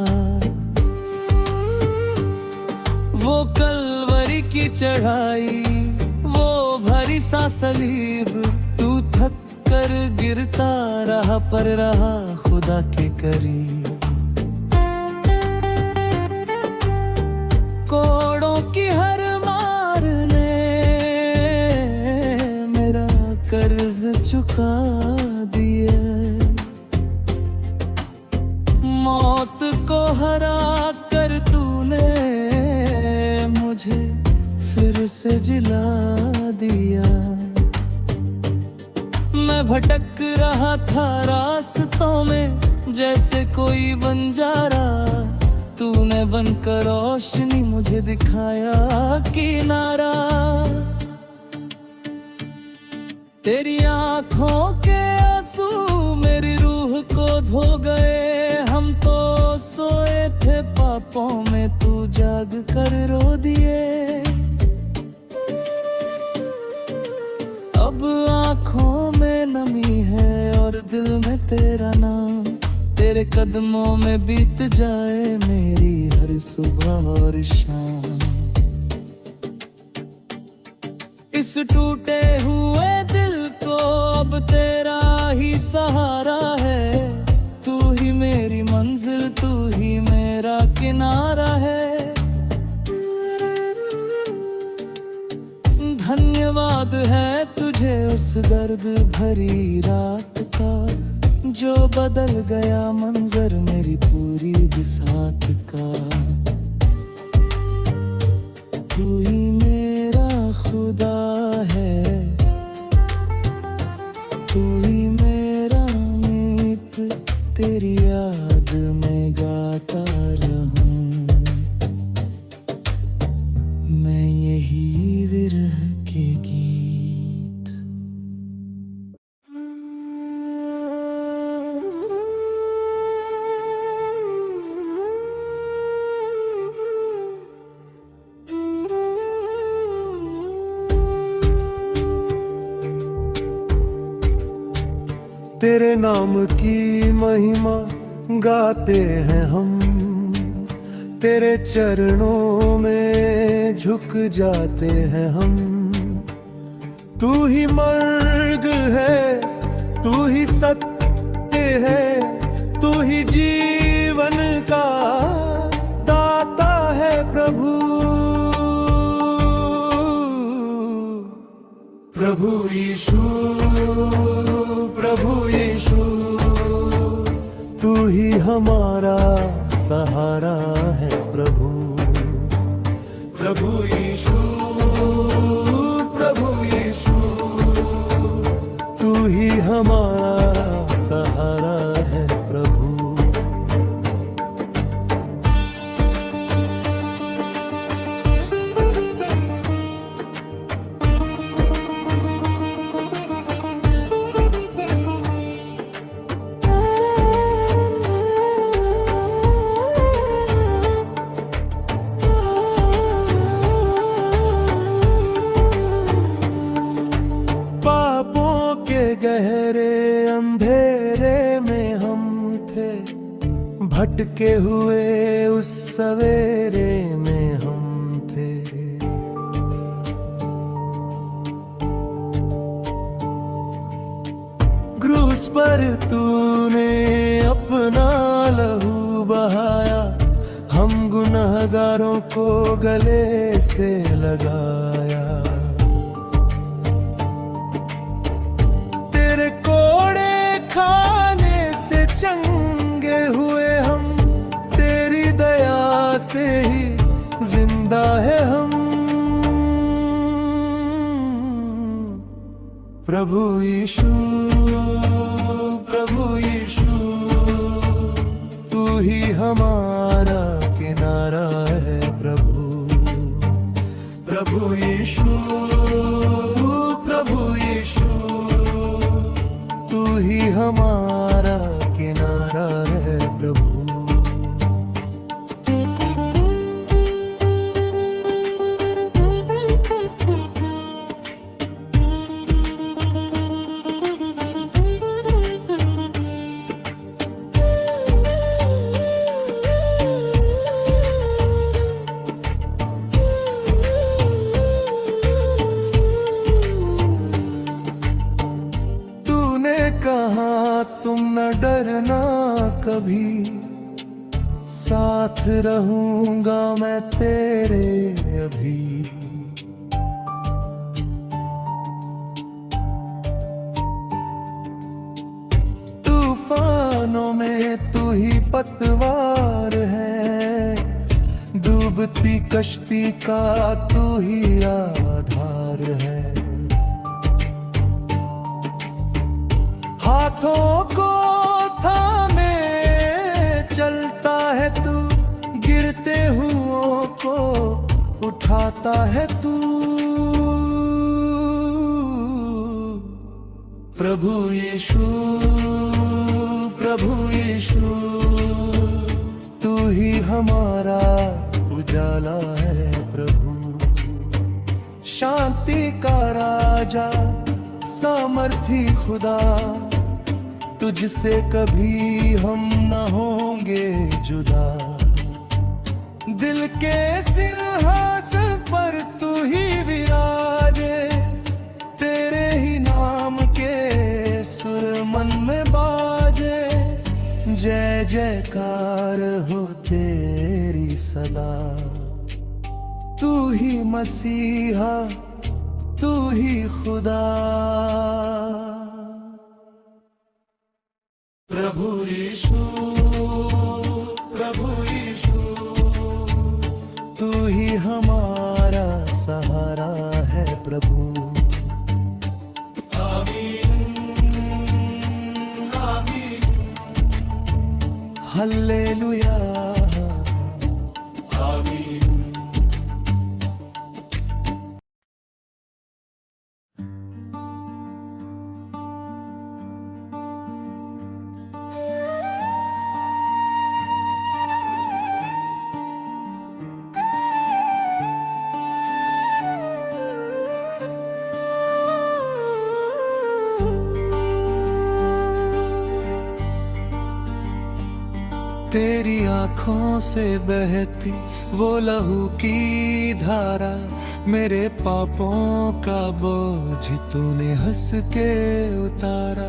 वो कलवरी की चढ़ाई, वो भरी सा सलीब, तू थक कर गिरता रहा पर रहा खुदा के करीब। कोड़ों की हर मार ने मेरा कर्ज चुका दिया, मौत को हरा कर तूने मुझे फिर से जिला दिया। मैं भटक रहा था रास्तों में जैसे कोई बंजारा, तूने बनकर रोशनी मुझे दिखाया किनारा। तेरी आंखों के आंसू मेरी रूह को धो गए, हम तो सोए थे पापों में, तू जाग कर रो दिए। अब आंखों में नमी है और दिल में तेरा नाम, तेरे कदमों में बीत जाए मेरी हर सुबह और शाम। इस टूटे हुए दिल को अब तेरा ही सहारा है, तू ही मेरी मंजिल, तू ही मेरा किनारा है। धन्यवाद है तुझे उस दर्द भरी रात का, जो बदल गया मंजर मेरी पूरी बिसात का। तू ही मेरा तेरे नाम की महिमा गाते हैं हम, तेरे चरणों में झुक जाते हैं हम। तू ही मर्ग है, तू ही सत्य है, तू ही जीवन का दाता है प्रभु। प्रभु यीशु, प्रभु यीशु, तू ही हमारा सहारा है प्रभु। प्रभु यीशु, प्रभु यीशु, तू ही हमारा सहारा है प्रभु। गहरे अंधेरे में हम थे, भटके हुए उस सवेरे में हम थे। क्रूस पर तूने अपना लहू बहाया, हम गुनहगारों को गले से लगाया। खाने से चंगे हुए हम, तेरी दया से ही जिंदा है हम। प्रभु यीशु, प्रभु यीशु, तू ही हमारा किनारा है प्रभु। प्रभु यीशु, प्रभु यीशु, तू ही हमारा किनारा है प्रभु। कहा तुम न डरना कभी, साथ रहूंगा मैं तेरे अभी। तूफानों में तू ही पतवार है, डूबती कश्ती का तू ही आधार है। हाथों को थामे चलता है तू, गिरते हुओं को उठाता है तू। प्रभु यीशु, प्रभु यीशु, तू ही हमारा उजाला है प्रभु। शांति का राजा, सामर्थी खुदा, तुझसे कभी हम न होंगे जुदा। दिल के सिंहासन पर तू ही विराजे, तेरे ही नाम के सुर मन में बाजे। जय जयकार हो तेरी सदा, तू ही मसीहा, तू ही खुदा। प्रभु यीशु, प्रभु यीशु, तू ही हमारा सहारा है प्रभु। आमीन, आमीन, हल्लेलुया, आमीन। तेरी आंखों से बहती वो लहू की धारा, मेरे पापों का बोझ तूने हंस के उतारा।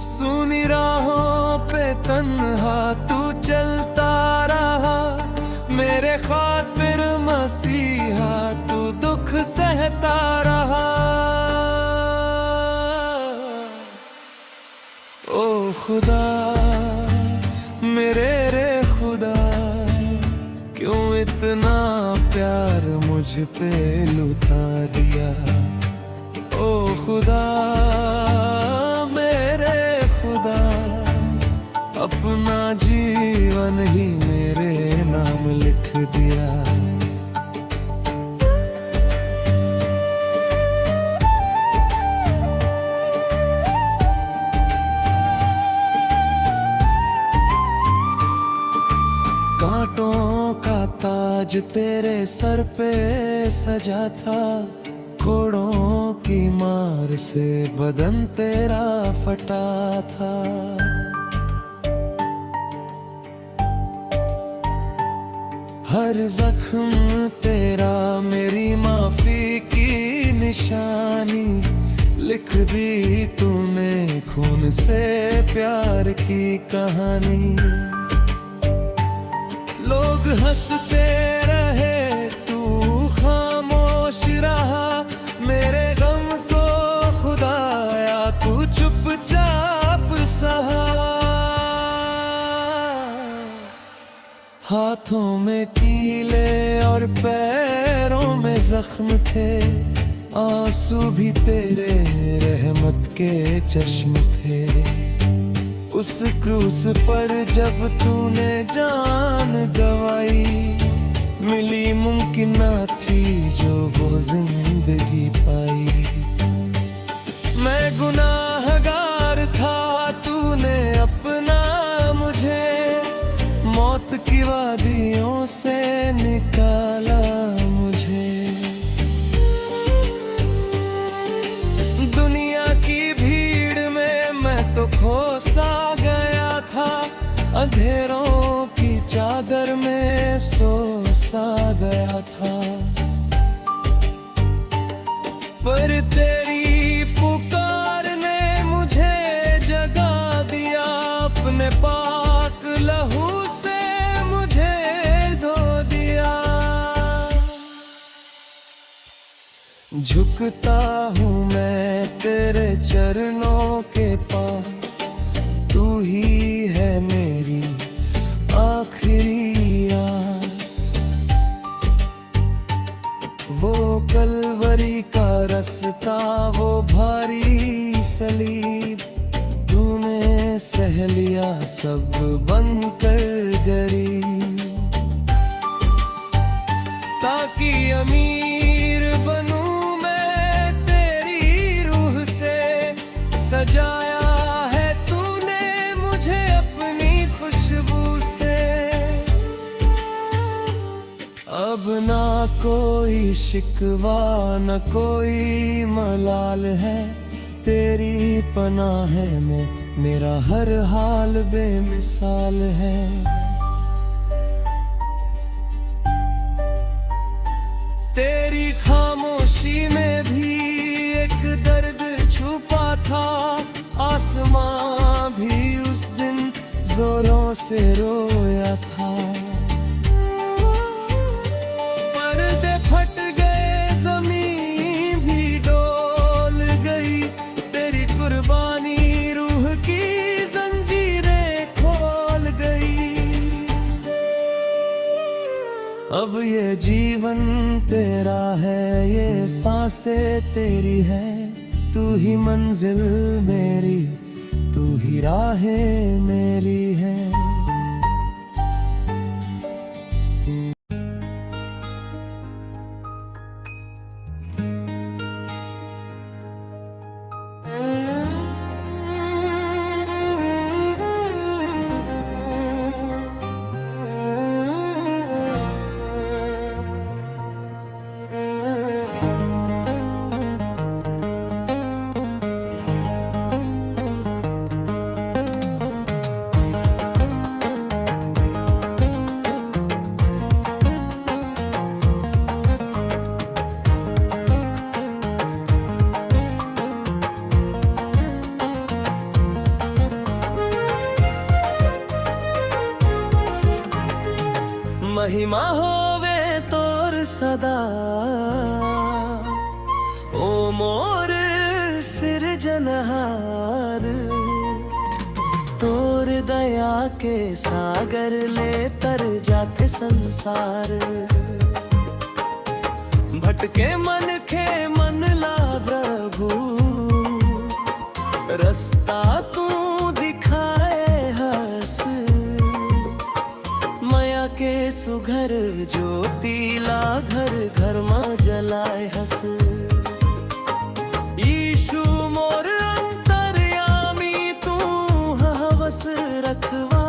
सुनी राहों पे तन्हा तू चलता रहा, मेरे खातिर मसीहा तू दुख सहता रहा। ओ खुदा मेरे रे खुदा, क्यों इतना प्यार मुझ पे लुटा दिया। ओ खुदा मेरे खुदा, अपना जीवन ही मेरे नाम लिख दिया। कांटों का ताज तेरे सर पे सजा था, घोड़ों की मार से बदन तेरा फटा था। हर जख्म तेरा मेरी माफी की निशानी, लिख दी तूने खून से प्यार की कहानी। लोग हंसते रहे तू खामोश रहा, मेरे गम को खुदाया तू चुपचाप सहा। हाथों में कीले और पैरों में जख्म थे, आंसू भी तेरे रहमत के चश्म थे। उस क्रूस पर जब तूने जान गवाई, मिली मुमकिन ना थी जो वो जिंदगी पाई। मैं गुनाहगार था, तूने अपना मुझे मौत की वादियों से निकाला मुझे। दुनिया की भीड़ में मैं तो खोसा गया था, अंधेरों की चादर में सो सा गया था। पर तेरी पुकार ने मुझे जगा दिया, अपने पाक लहू से मुझे धो दिया। झुकता हूँ मैं तेरे चरणों के पास, तू ही है मेरी आखिरी आस। वो कलवरी का रास्ता, वो भारी सलीब, तूने सह लिया सब बनकर गरीब। ताकि अमीर बनूं मैं तेरी रूह से, सजाया है तूने मुझे अपनी खुशबू से। अब ना कोई शिकवा न कोई मलाल है, तेरी पनाह में मेरा हर हाल बेमिसाल है। तेरी खामोशी में भी एक दर्द छुपा था, आसमां भी उस दिन जोरों से रोया था। पर्दे फट गए, ज़मीन भी डोल गई, तेरी कुर्बानी रूह की जंजीरें खोल गई। अब ये जीवन तेरा है, ये सांसें तेरी है, तू ही मंजिल मेरी, तू ही राहें मेरी है। महिमा होवे तोर सदा ओ मोर सिरजनहार। तोर दया के सागर ले तर जाते संसार। भटके मन खे मन ला प्रभु रास्ता तू दिखाए हस। माया के सुघर ज्योति ला घर घर मां जलाए हस। यीशु मोर अंतर्यामी तू हवस रखवा।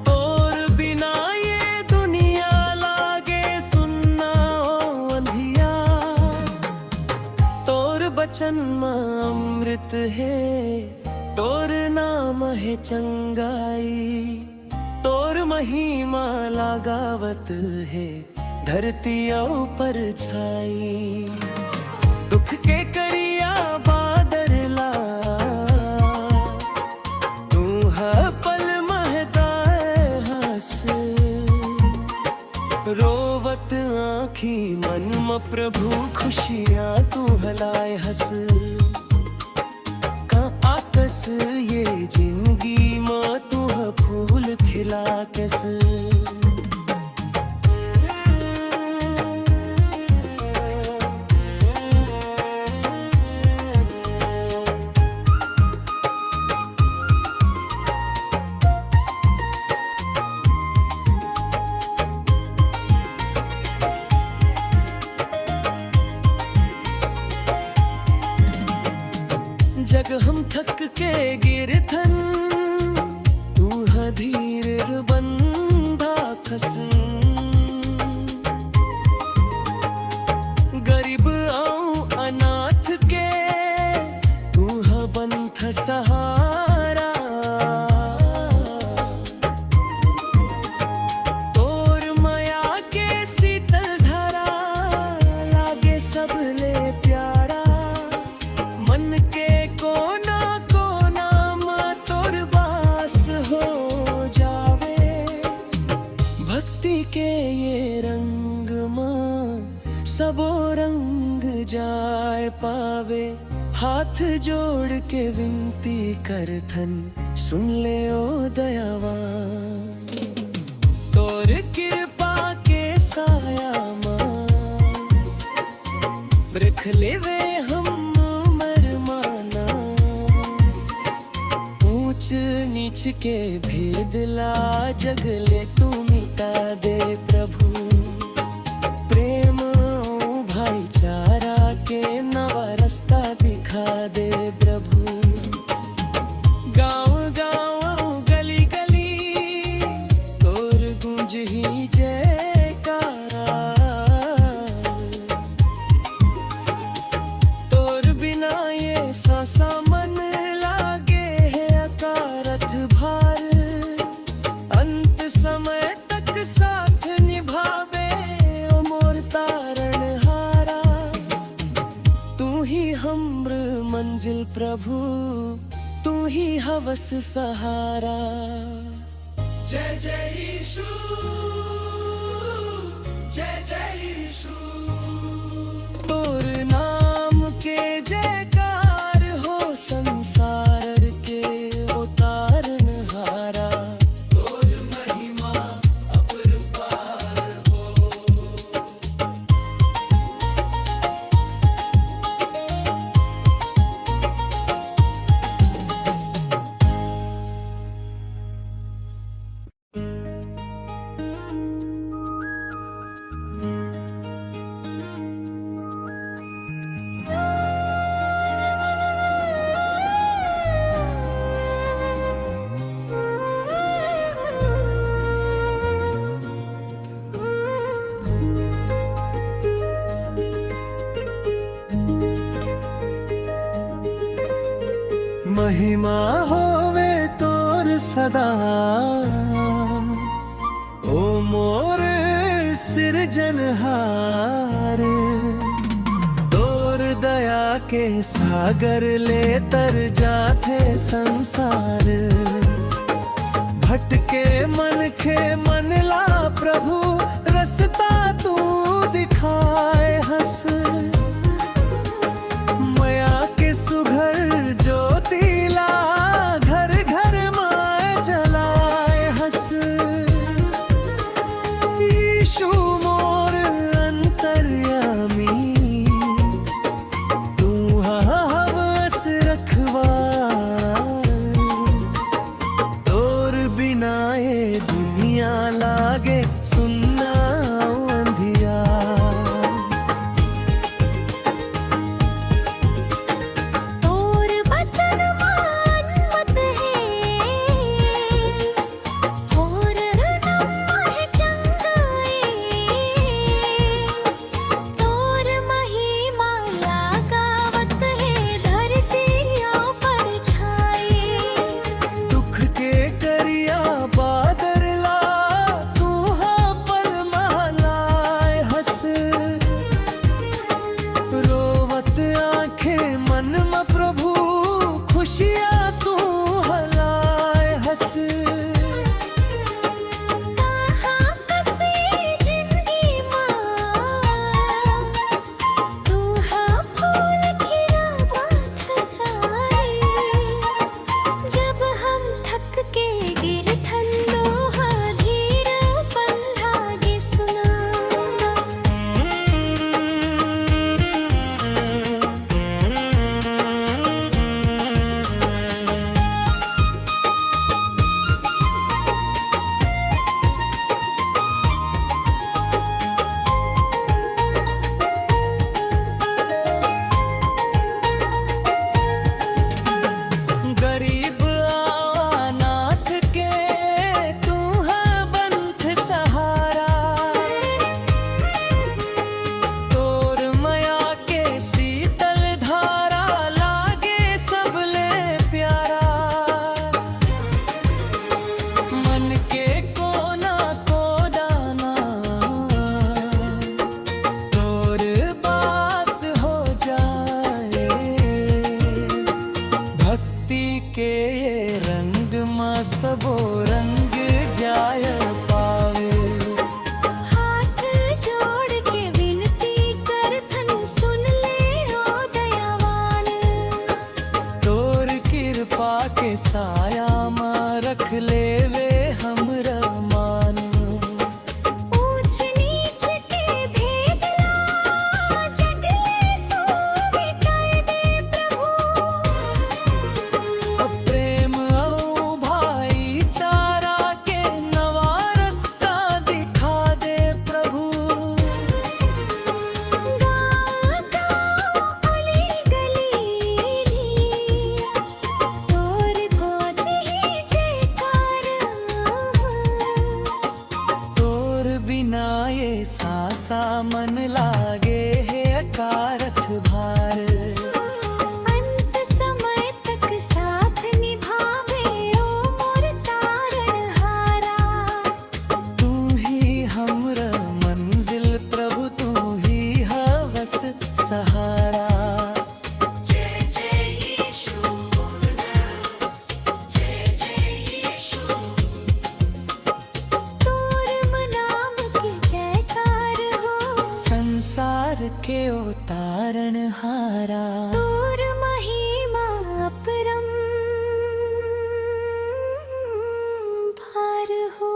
तोर बिना ये दुनिया लागे सुनना ओ अंधिया। तोर बचन मां अमृत है तोर नाम है चंगाई। तोर महिमा लगावत है धरती पर छाई। दुख के करिया बादरला तू पल महताए हंस। रोवत आँखी मन में प्रभु खुशियाँ तू हलाए हंस। का आकस ये जिंदगी माँ तू फूल खिला कैस। जग हम थक के गिरथन तू धीर बंधा खस। गरीब आऊं अनाथ के तू बंथ सहारा। तोर माया के शीतल धारा लागे सब ले प्यारा। मन के कोना कोना मां तोर बास हो जावे। भक्ति के ये रंग मां सबो रंग जाए पावे। हाथ जोड़ के विनती करथन सुन ले ओ दयावान। तोर कृपा के साया मां रख लेवे हम नीच के भेद ला जगले तू मिटा दे प्रभु। प्रेम भाईचारा के नवा रास्ता दिखा दे प्रभु। गाँव गाँव गली गली तोर गूंज ही जयकारा। तोर बिना ये सांसा मन समय तक साथ निभावे ओ मोर तारण हारा। तू ही हमर मंजिल प्रभु तू ही हवस सहारा। जय जय यीशु जय जय यीशु। तोर नाम के जयकार हो संसार के ओ तारण हारा। महिमा होवे तोर सदा ओ मोर सिरजनहार। तोर दया के सागर ले तर जाते संसार। भटके मन खे मन ला प्रभु रास्ता तू दिखाए हंस माया के सुघर ज्योतिला घर घर माए जलाए हंस यीशु मोर अंतर्यामी तू हवस रखवार तोर बिना ये दुनिया लागे सुन्ना अंधिया तोर बचन मानवत है और रणम है चंगाई तोर महिमा लगावत है धरतियों पर छाई दुख के करिया बादरला तू पल महलाए हंस रोवत आंखें मन में प्रभु खुशियाँ तू हलाए हंस कहाँ कसी जिंदगी माँ तू हाँ फूल खिला बात साई जब हम थक के गिर ठंडो हाँ धीर पल लागे सुनाऊंगा गरीब अनाथ के तू है बंध सहारा तोर माया के शीतल धारा लागे सबले प्यारा मन के कोना को दाना तोर बास हो जाए भक्ति के ये रंग माँ सबो रंग जाय पावे हाथ जोड़ के विनती करथन सुन ले ओ दयावान तोर कृपा के साया माँ रख लेवे हमरा मान ऊंच नीच के भेद ला जगले तू मिटाए दे प्रभु प्रेम औ भाईचारा के नवा रास्ता दिखा दे प्रभु गाँव गाँव गली गली तोर को जी जयकार तोर बिना ये सासा मन लागे है अकारथ भार अंत समय तक साथ निभावे ओ मोर तारणहारा तू ही हमरा मंजिल प्रभु तू ही हवस सहारा तोर नाम की जयकार हो संसार के उतारण हारा तोर महिमा अपरम भार हो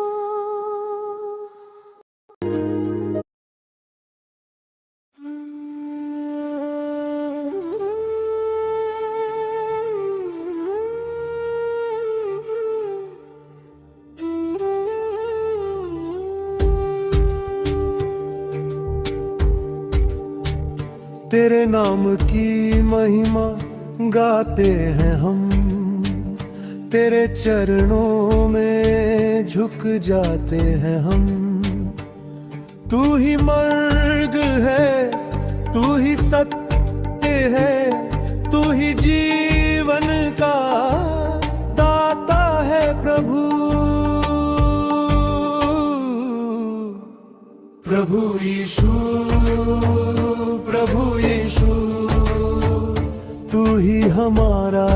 तेरे नाम की महिमा गाते हैं हम तेरे चरणों में झुक जाते हैं हम तू ही मर्ग है तू ही सत्य है तू ही जीवन का दाता है प्रभु प्रभु यीशु प्रभु यीशु तू ही हमारा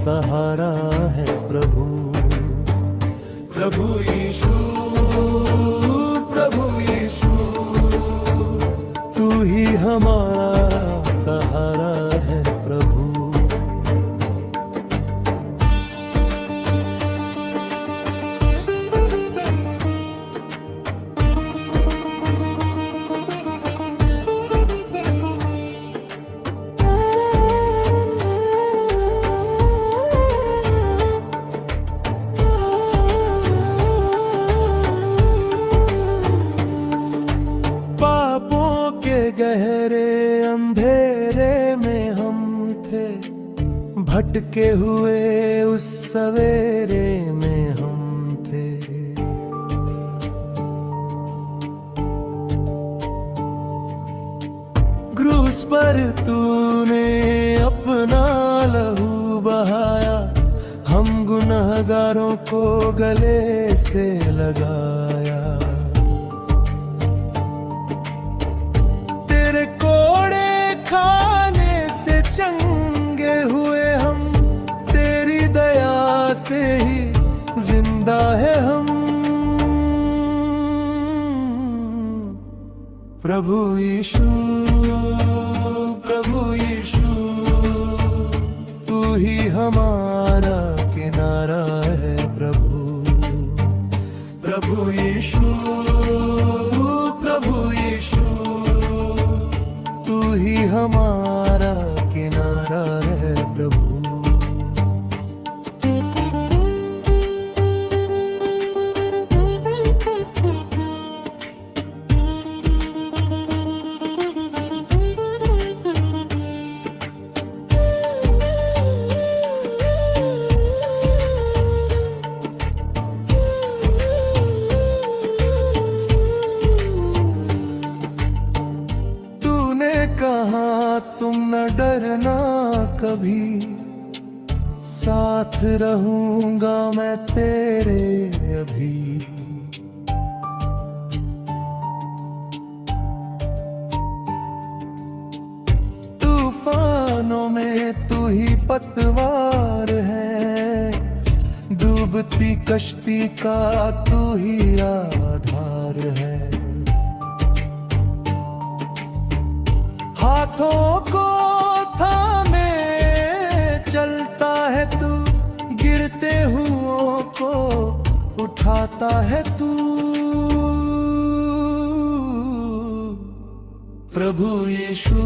सहारा है प्रभु प्रभु यीशु ही हमारा सहारा है प्रभु। गहरे अंधेरे में हम थे, भटके हुए उस सवेरे में हम थे। क्रूस पर तूने अपना लहू बहाया, हम गुनहगारों को गले से लगाया। चंगे हुए हम, तेरी दया से ही जिंदा है हम। प्रभु यीशु, प्रभु यीशु, तू ही हमारा किनारा है प्रभु। प्रभु यीशु, प्रभु यीशु, तू ही हमारा किनारा है प्रभु। तूने कहा तुम न डरना कभी, साथ रहूंगा मैं तेरे अभी। तूफानों में तू ही पतवार है, डूबती कश्ती का तू ही आधार है। हाथों को थामे चलता है तू, गिरते हुओं को उठाता है तू। प्रभु यीशु,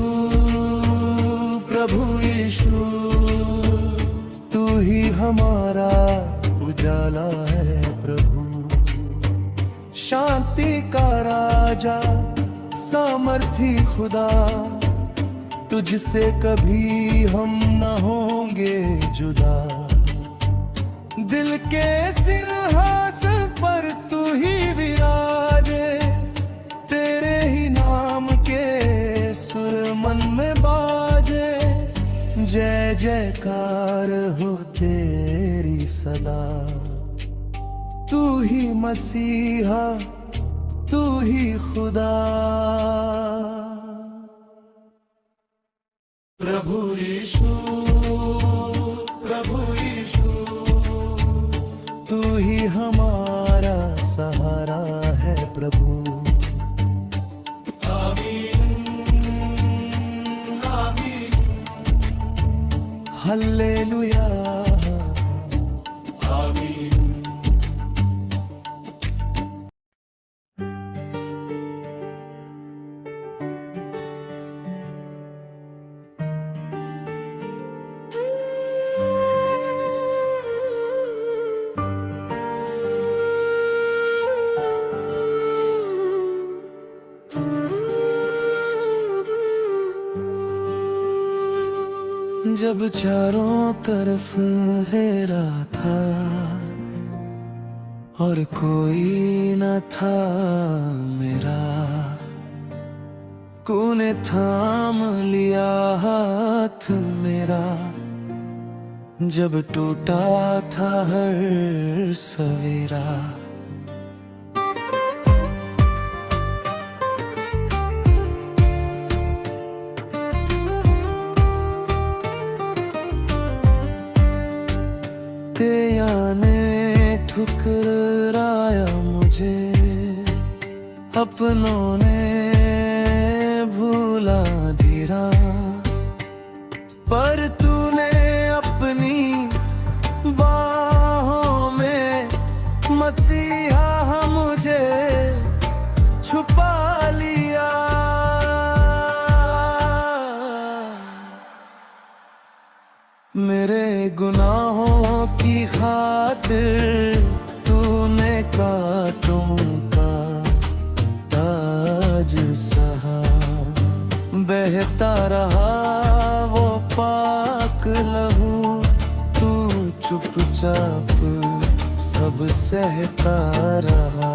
प्रभु यीशु, तू ही हमारा उजाला है प्रभु। शांति का राजा, सामर्थी खुदा, तुझसे कभी हम न होंगे जुदा। दिल के सिंहासन पर तू ही विराजे, तेरे ही नाम के सुर मन में बाजे। जय जयकार हो तेरी सदा, तू ही मसीहा, तू ही खुदा। प्रभु यीशु, प्रभु यीशु, तू ही हमारा सहारा है प्रभु। आमीन, आमीन, हल्लेलुया, आमीन। जब चारों तरफ अंधेरा था और कोई न था मेरा, तूने थाम लिया हाथ मेरा। जब टूटा था हर सवेरा, तेया ने ठुकराया मुझे, अपनों ने भूल गुनाहों की खातिर तूने कांटों का ताज सहा, बहता रहा वो पाक लहू, तू चुपचाप सब सहता रहा।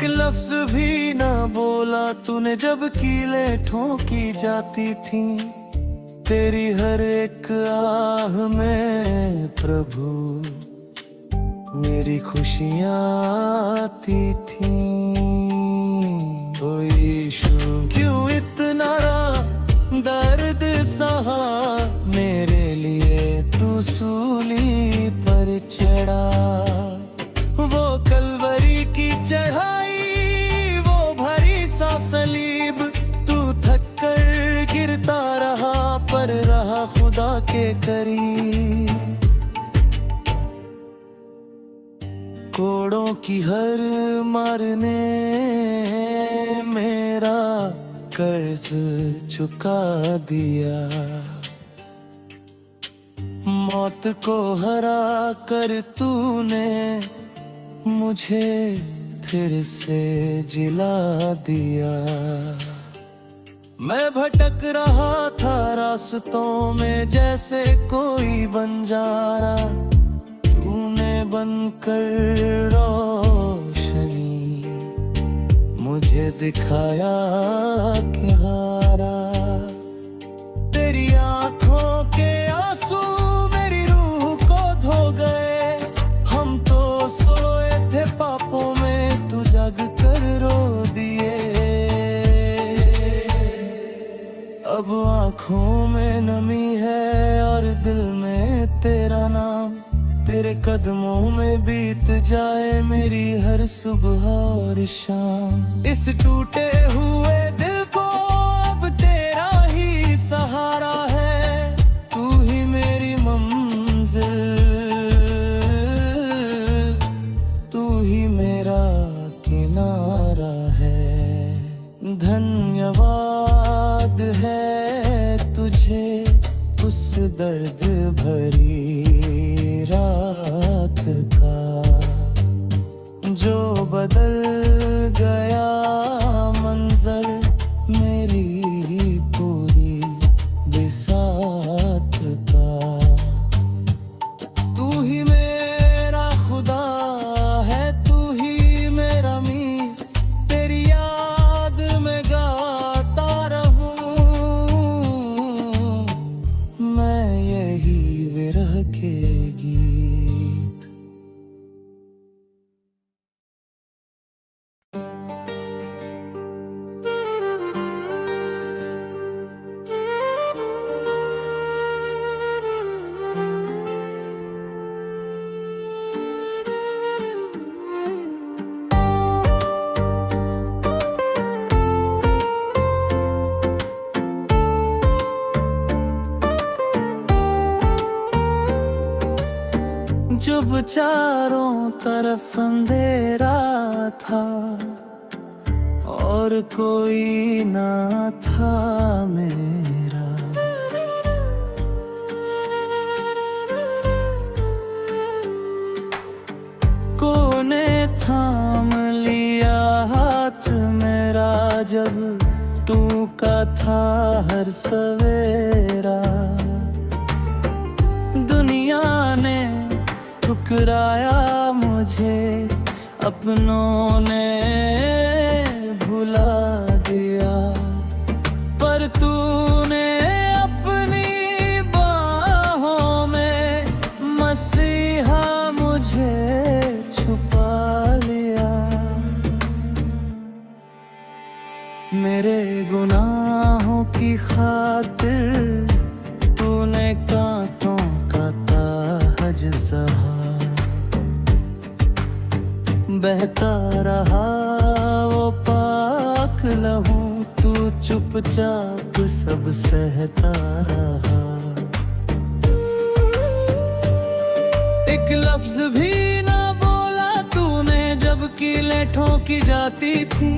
लफ्ज भी ना बोला तूने जब कीलें ठोकी जाती थी, तेरी हर एक आह में प्रभु मेरी खुशियाँ आती थी। ओ यीशु क्यों इतना दर्द सहा, मेरे लिए तू सूली पर चढ़ा। वो कलवरी की चढ़ाई सलीब, तू थक कर गिरता रहा पर रहा खुदा के करीब। कोड़ों की हर मारने मेरा कर्ज चुका दिया, मौत को हरा कर तूने मुझे फिर से जिला दिया। मैं भटक रहा था रास्तों में जैसे कोई बंजारा, तूने बनकर रोशनी मुझे दिखाया किनारा। तेरी आंखों के आंसू मेरी रूह को धो गए, हम तो सोए थे पापों में जग कर रो दिए। अब आंखों में नमी है और दिल में तेरा नाम, तेरे कदमों में बीत जाए मेरी हर सुबह और शाम। इस टूटे हुए दिल को अब तेरा ही सहारा है, तू ही मेरी मंजिल, तू ही मेरा किनारा है। धन्यवाद है तुझे उस दर्द भरी रात का, जो बदल गया मंजर मेरी पूरी बिसात का। तू ही मेरा खुदा है, तू ही मेरा मीर, तेरी याद में गाता रहूं मैं यही विरह के गीत। जब चारों तरफ अंधेरा था और कोई ना था मेरा, कोने थाम लिया हाथ मेरा जब टूका था हर सवेरा। दुनिया ने ठुकराया मुझे, अपनों ने भुला दिया, पर तूने अपनी बाहों में मसीहा मुझे छुपा लिया। मेरे गुनाहों की खातिर तूने कांटों का ताज सहा, बहता रहा लहूं तू चुपचाप सब सहता रहा। एक लफ्ज भी ना बोला तूने जबकि लेठों की जाती थी।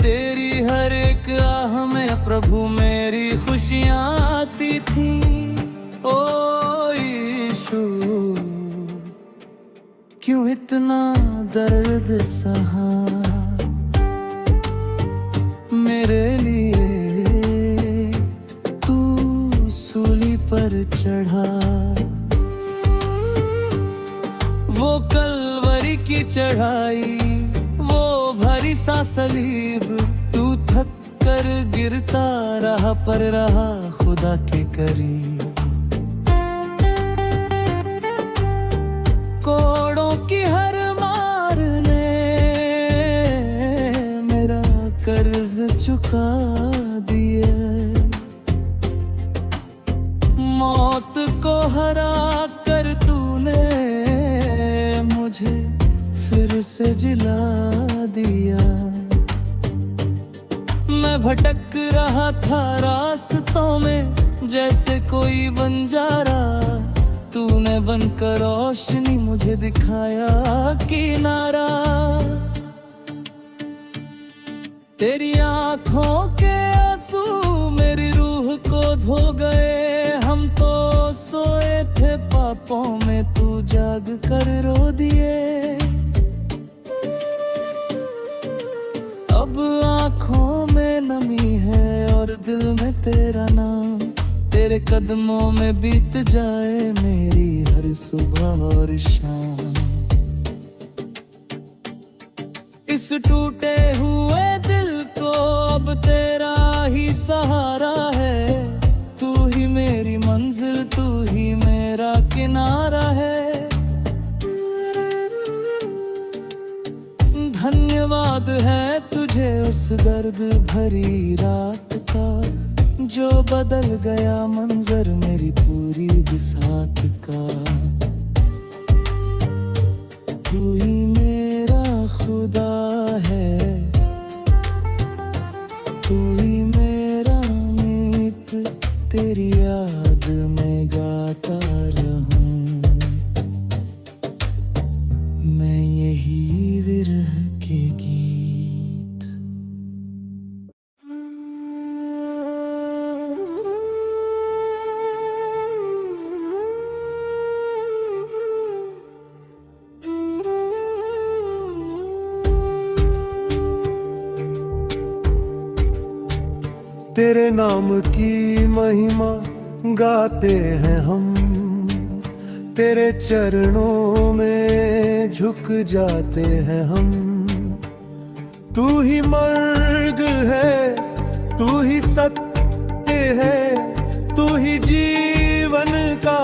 तेरी हर एक आह में प्रभु मेरी खुशियाँ आती थी। ओ यीशु क्यों इतना दर्द सहा मेरे लिए तू सूली पर चढ़ा। वो कलवरी की चढ़ाई, वो भारी सा सलीब, तू थक कर गिरता रहा पर रहा खुदा के करीब। कोड़ों की हर मार ने मेरा कर्ज चुका दिया। मौत को हरा कर तूने मुझे फिर से जिला दिया। मैं भटक रहा था रास्तों में जैसे कोई बंजारा। तूने बनकर रोशनी मुझे दिखाया किनारा। तेरी आंखों के आंसू मेरी रूह को धो गए। हम तो सोए थे पापों में, तू जाग कर रो दिए। अब आंखों में नमी है और दिल में तेरा नाम। तेरे कदमों में बीत जाए मेरी हर सुबह और शाम। इस टूटे हुए दिल को अब तेरा ही सहारा है। तू ही मेरी मंजिल, तू ही मेरा किनारा है। धन्यवाद है तुझे उस दर्द भरी रात का, जो बदल गया मंजर मेरी पूरी बिसात का। तू ही मेरा खुदा है, तू ही मेरा मीत, तेरी याद में गाता रहूं मैं यही विरह के गीत। तेरे नाम की महिमा गाते हैं हम, तेरे चरणों में झुक जाते हैं हम। तू ही मर्ग है, तू ही सत्य है, तू ही जीवन का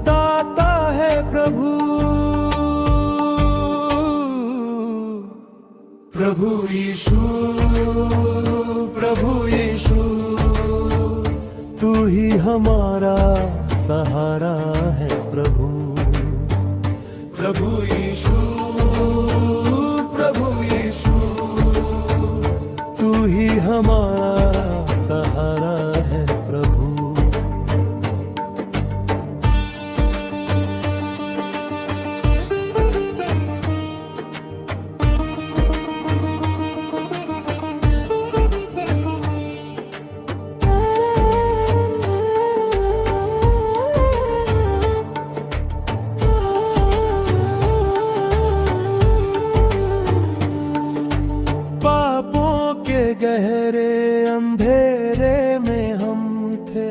दाता है प्रभु। प्रभु यीशु, प्रभु यीशु, तू ही हमारा सहारा है प्रभु। प्रभु यीशु, प्रभु यीशु, तू ही हमारा सहारा है प्रभु। गहरे अंधेरे में हम थे,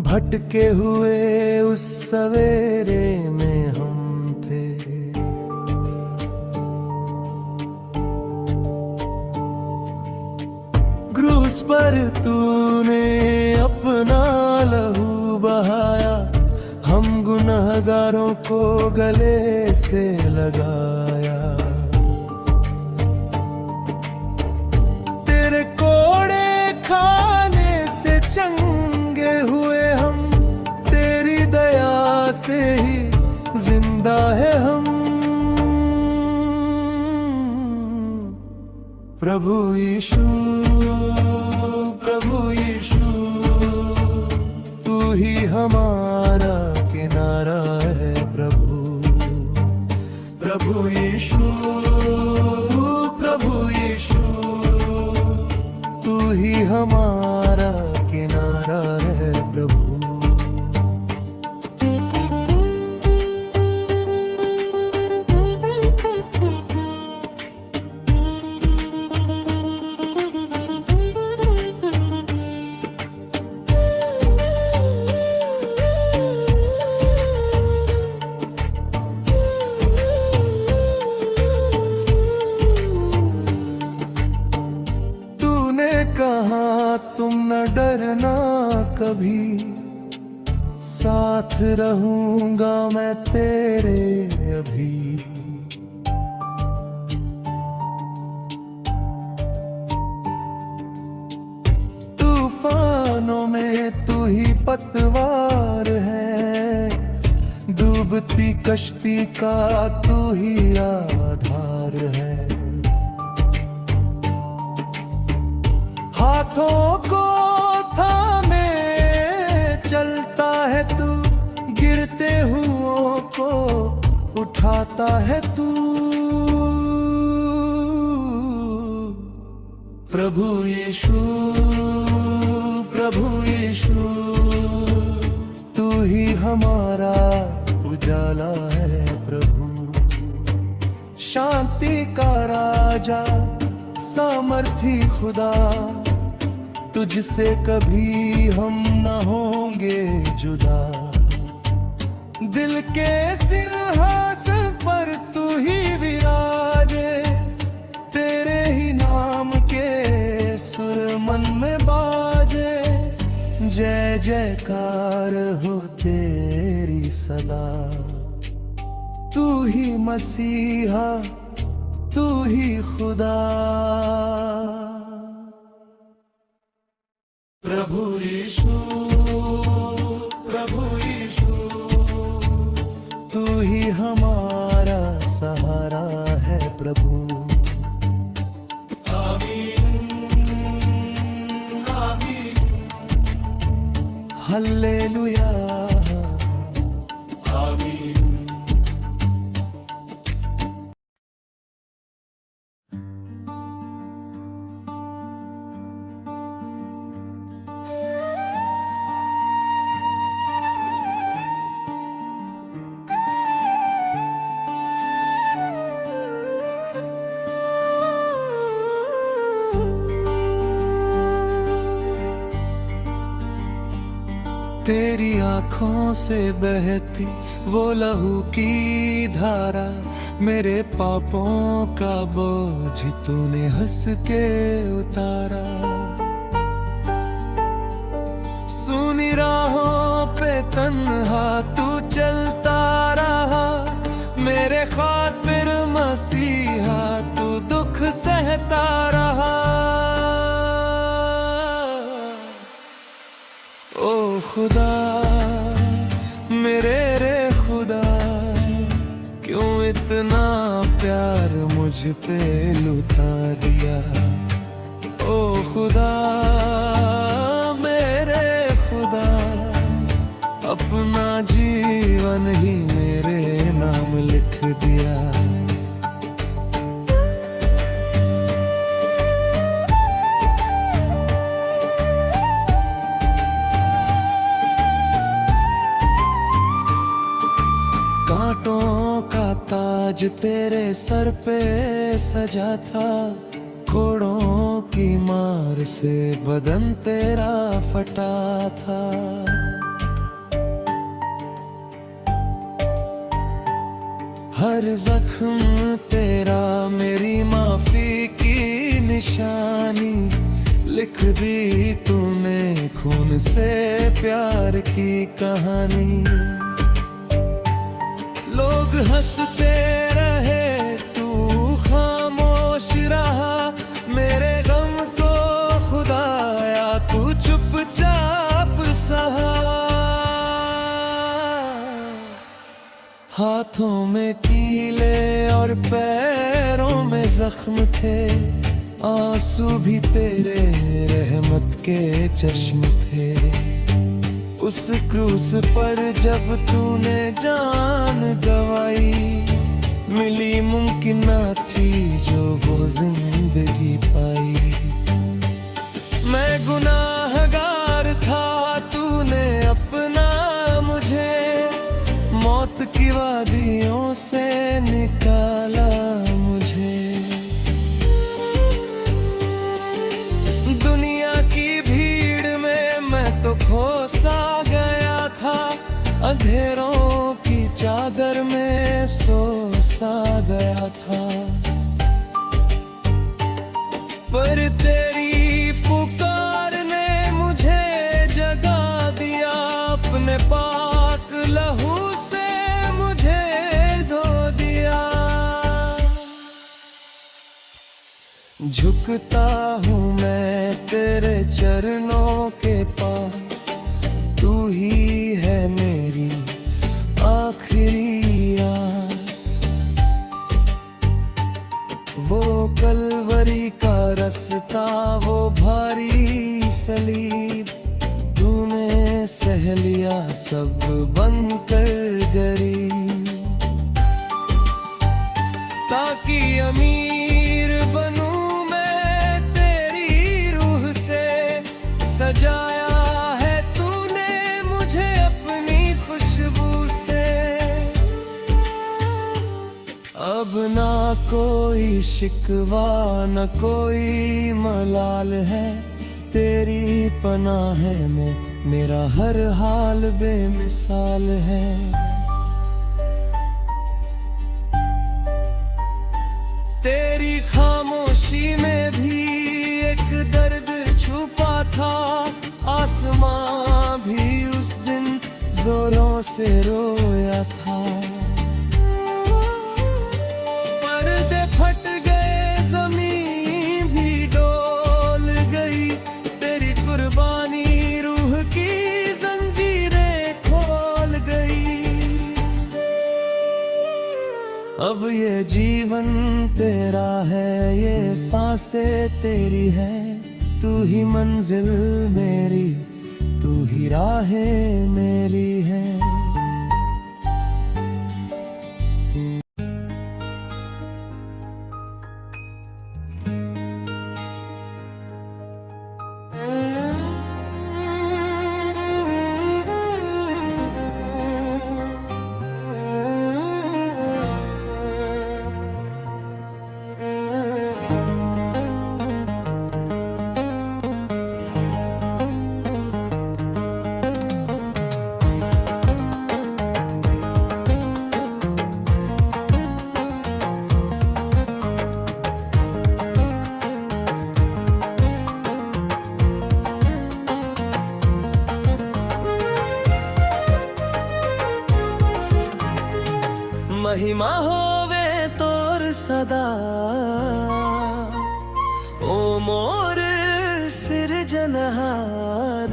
भटके हुए उस सवेरे में हम थे। क्रूस पर तूने अपना लहू बहाया, हम गुनहगारों को गले से लगाया। खाने से चंगे हुए हम, तेरी दया से ही जिंदा है हम। प्रभु यीशु, प्रभु यीशु, तू ही हमारा किनारा है प्रभु। प्रभु यीशु, प्रभु यीशु, तू ही हमारा किनारा है प्रभु। कहा तुम न डरना कभी, साथ रहूंगा मैं तेरे अभी। तूफानों में तू ही पतवार है, डूबती कश्ती का तू ही आधार है। हाथों को थामे चलता है तू, गिरते हुओं को उठाता है तू। प्रभु यीशु, प्रभु यीशु, तू ही हमारा उजाला है प्रभु। शांति का राजा, सामर्थी खुदा, तुझसे कभी हम न होंगे जुदा। दिल के सिंहासन पर तू ही विराजे, तेरे ही नाम के सुर मन में बाजे। जय जयकार हो तेरी सदा, तू ही मसीहा, तू ही खुदा। प्रभु यीशु, प्रभु यीशु, तू ही हमारा सहारा है प्रभु। आमीन, आमीन, हल्लेलुया, आमीन। तेरी आँखों से बहती वो लहू की धारा, मेरे पापों का बोझ तूने हंस के उतारा। सुनी राहों पे तन्हा तू चलता रहा, मेरे खातिर मसीहा तू दुख सहता रहा। ओ खुदा, मेरे रे खुदा, क्यों इतना प्यार मुझ पे लुटा दिया। ओ खुदा, मेरे खुदा, अपना जीवन ही मेरे नाम लिख दिया। कांटों का ताज तेरे सर पे सजा था, घोड़ों की मार से बदन तेरा फटा था। हर जख्म तेरा मेरी माफी की निशानी, लिख दी तूने खून से प्यार की कहानी। लोग हंसते रहे, तू खामोश रहा, मेरे गम को खुदाया तू चुपचाप सहा। हाथों में कीले और पैरों में जख्म थे, आंसू भी तेरे रहमत के चश्म थे। उस क्रूस पर जब तूने जान गवाई, मिली मुमकिन ना थी जो वो जिंदगी पाई। मैं गुनाहगार था, तूने अपना मुझे मौत की वादियों से निकाला मुझे। दुनिया की भीड़ में मैं तो खो सा गया था, अंधेरों की चादर में सो सा गया था। पर तेरी पुकार ने मुझे जगा दिया, अपने पाक लहू से मुझे धो दिया। झुकता हूँ मैं तेरे चरणों के पास, तू ही है मेरी आखिरी आस। वो कलवरी का रास्ता, वो भारी सलीब, तूने सह लिया सब बनकर गरीब। ताकि अमीर बनूं मैं तेरी रूह से, सजाया है तूने मुझे अपनी खुशबू से। अब ना कोई शिकवा न कोई मलाल है, तेरी पनाह में मेरा हर हाल बेमिसाल है। तेरी खामोशी में भी एक दर्द छुपा था, आसमां भी उस दिन जोरों से रोया था। पर्दे फट गए, ज़मीन भी डोल गई, तेरी कुर्बानी रूह की जंजीरें खोल गई। अब ये जीवन तेरा है, ये सांसें तेरी है, तू ही मंजिल मेरी, तू ही राहें मेरी है। महिमा होवे तोर सदा, ओ मोर सिरजनहार।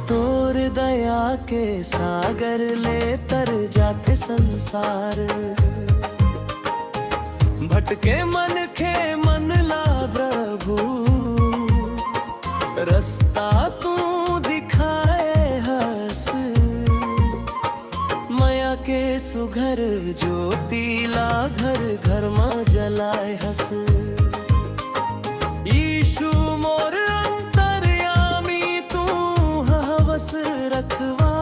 तोर दया के सागर ले तर जाते संसार। भटके मन के मन ला प्रभु, रास्ता तू दिखाए हंस। माया के सुघर ज्योति ला घर घर में जलाए हंस। यीशु मोर अंतर्यामी, तू हवस रखवा।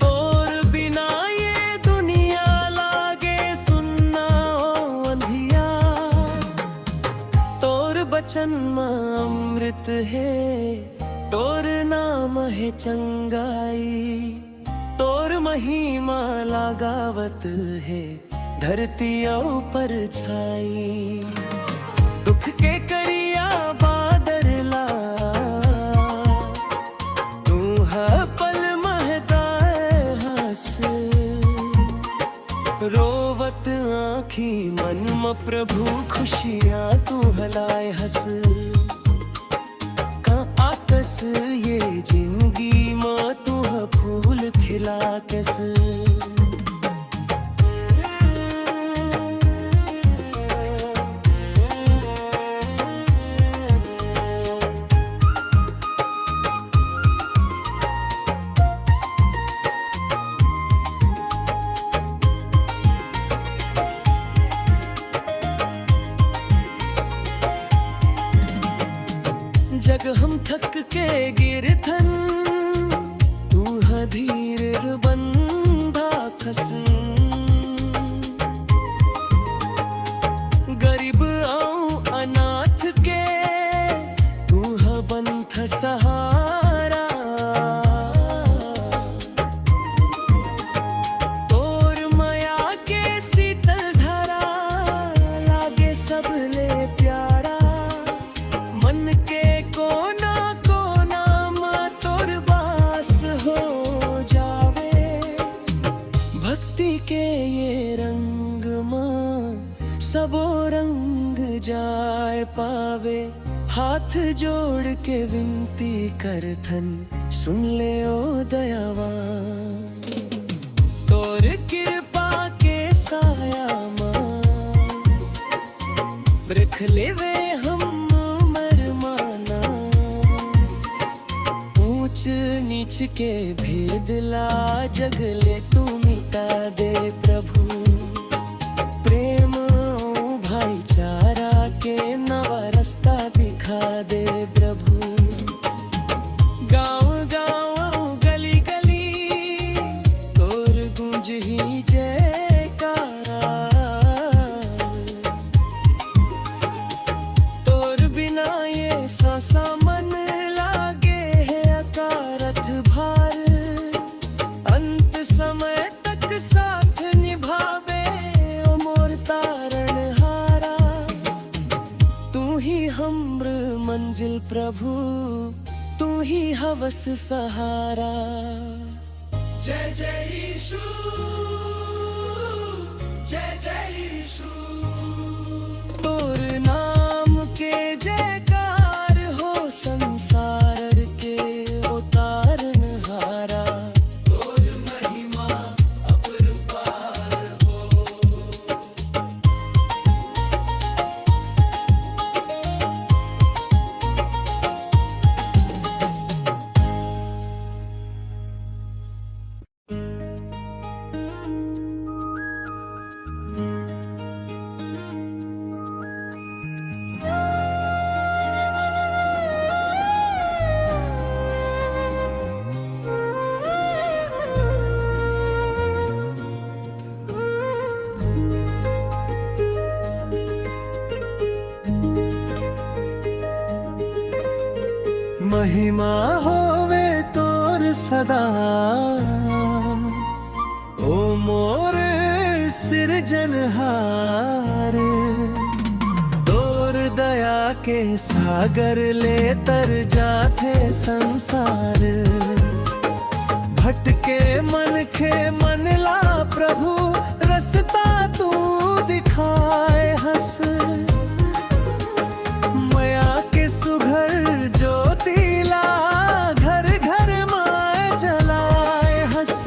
तोर बिना ये दुनिया लागे सुन्ना ओ अंधिया। तोर बचन में अमृत है, तोर नाम है चंगाई। तोर महिमा लगावत है, धरती ऊपर छाई। दुख के करिया बादरला, तू है पल महताए हंस। रोवत आँखी मन में प्रभु, खुशियाँ तू हलाए हंस। का आकस ये जिंदगी में तू फूल खिला कैसे। थक के गिरथन तू धीर बंधा खसन गरीब आऊं अनाथ के तू बंथ सहारा तोर माया के शीतल धरा लागे सब ले प्यारा मन के कोना कोना माँ तोर बास हो जावे भक्ति के ये रंग माँ सबो रंग जाय पावे हाथ जोड़ के विनती करथन सुन ले ओ दयावान तोर कृपा के साया माँ रख लेवे हम मरमाना ऊंच नीच के भेद ला जगले तू मिटा दे प्रभु प्रेम भाईचारा के नवा रास्ता दिखा दे प्रभु गाँव गाँव गली गली तोर गूंज ही जयकारा तोर बिना ये सांसा मन लागे है अकारथ भार अंत समय तक साथ निभावे ओ मोर तारण हारा तू ही हमर मंजिल प्रभु तू ही हवस सहारा जय जय यीशु जय जय यीशु तोर नाम के जयकार हो संसार के उतारन हारा तोर महिमा अपरंपार हो महिमा होवे तोर सदा ओ मोर सिरजनहार तोर दया के सागर ले तर जाते संसार भटके मन के मन ला प्रभु रस्ता तू दिखाए हंस माया के सुघर ज्योतिला घर घर माय जलाए हंस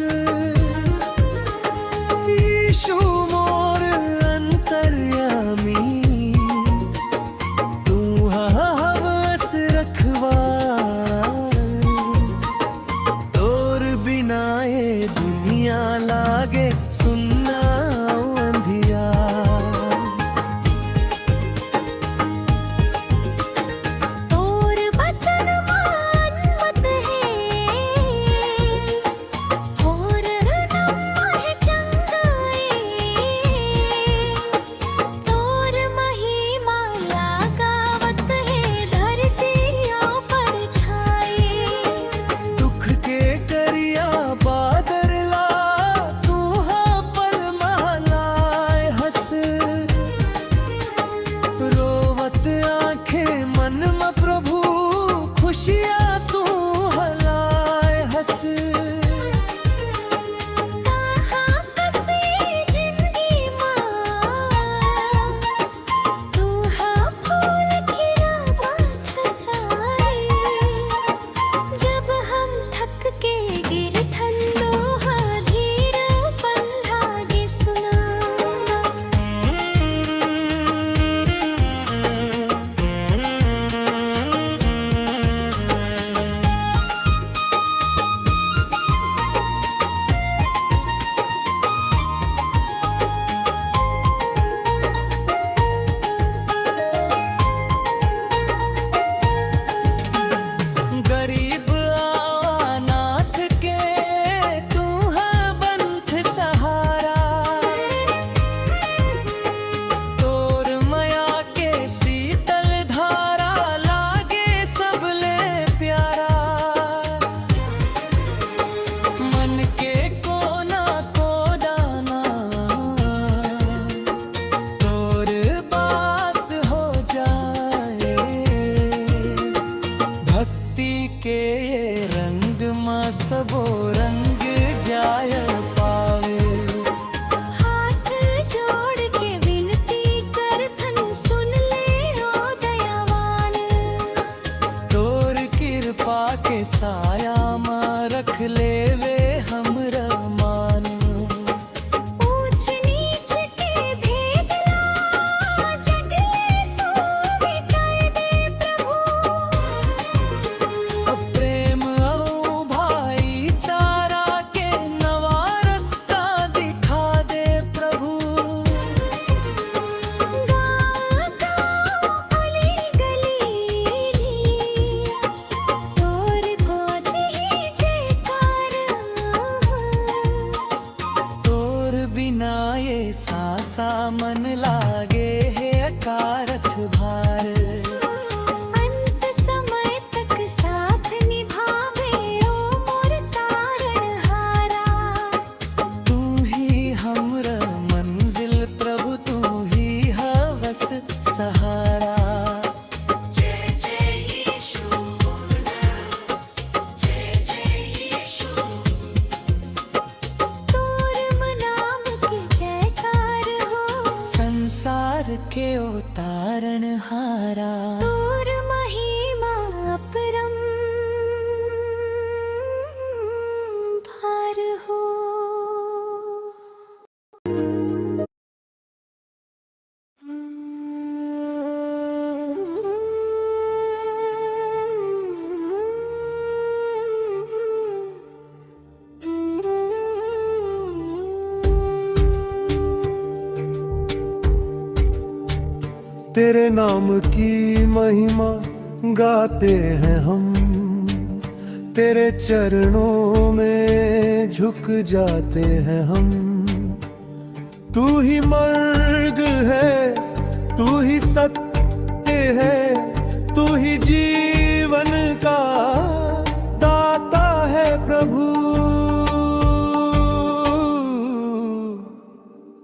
यीशु मोर अंतर्यामी तू हवस रखवार तोर बिना ये दुनिया लागे सुनना अंधिया बिना ये सासा मन लागे है अकारथ भार। अंत समय तक साथ निभावे ओ मोर तारणहारा। तू ही हमरा मंजिल प्रभु, तू ही हवस सहारा। तोर नाम की जयकार हो, संसार के ओ तारणहारा। तोर महिमा अपरम भार हो। तेरे नाम की महिमा गाते हैं हम, तेरे चरणों में झुक जाते हैं हम। तू ही मर्ग है, तू ही सत्य है, तू ही जीवन का दाता है प्रभु।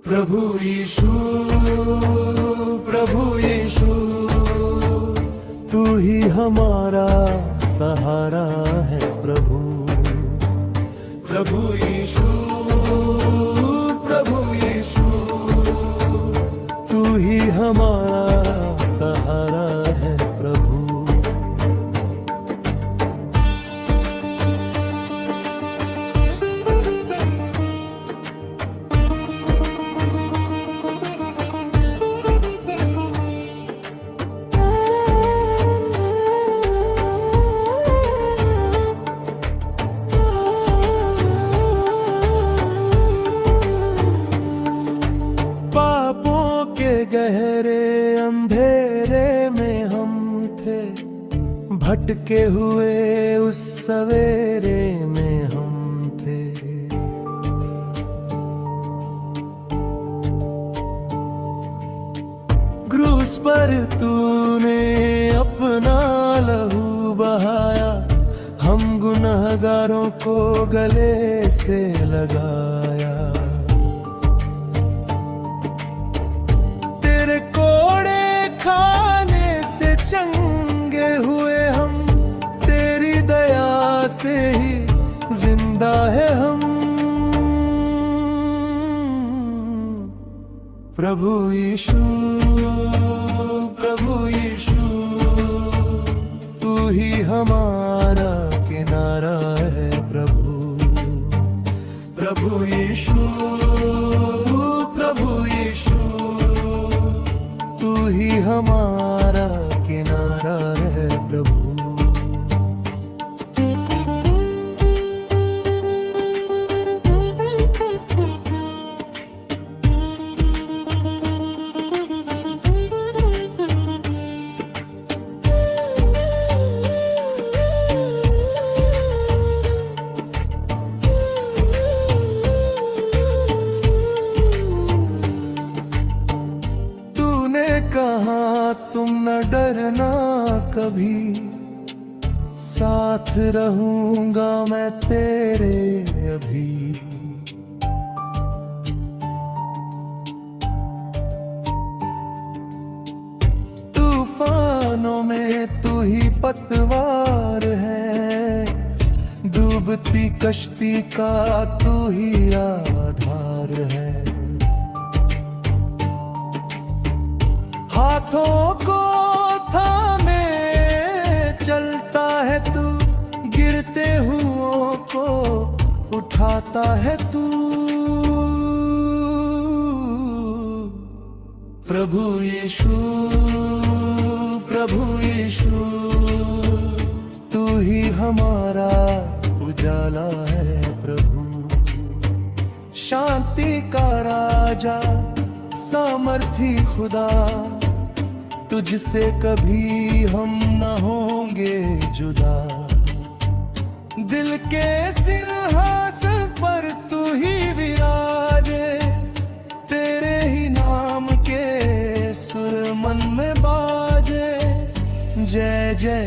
प्रभु यीशु, प्रभु यीशु, तू ही हमारा सहारा है प्रभु। प्रभु यीशु, प्रभु यीशु, तू ही हमारा सहारा है प्रभु। गहरे अंधेरे में हम थे, भटके हुए उस सवेरे में हम थे। क्रूस पर तूने अपना लहू बहाया, हम गुनहगारों को गले से लगाया। चंगे हुए हम, तेरी दया से ही जिंदा है हम। प्रभु यीशु, प्रभु यीशु, तू ही हमारा किनारा है प्रभु। प्रभु यीशु, प्रभु यीशु, तू ही हमारा किनारा है प्रभु। तूने कहा तुम न डरना कभी, साथ रहूंगा मैं तेरे अभी। तूफानों में तू ही पतवार है, डूबती कश्ती का तू ही आधार है। हाथों को थामे चलता है तू, गिरते हुओं को उठाता है तू। प्रभु यीशु, प्रभु यीशु, तू ही हमारा उजाला है प्रभु। शांति का राजा, सामर्थी खुदा, तुझसे कभी हम न होंगे जुदा। दिल के सिंहासन पर तू ही विराजे,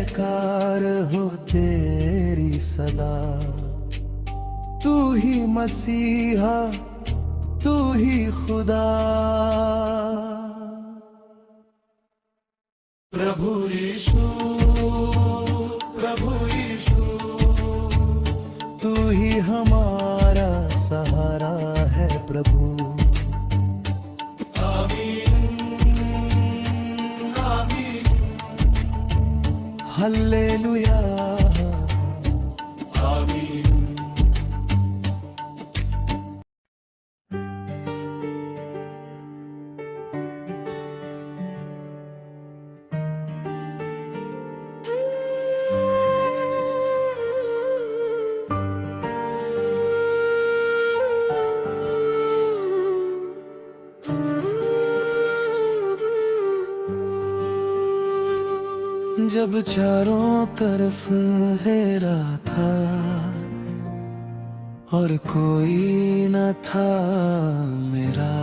जयकार हो तेरी सदा। तू ही मसीहा, तू ही खुदा। प्रभु यीशु, प्रभु यीशु, तू ही हमारा सहारा है प्रभु। हालेलुया, आमीन। जब चारों तरफ अंधेरा था और कोई न था मेरा,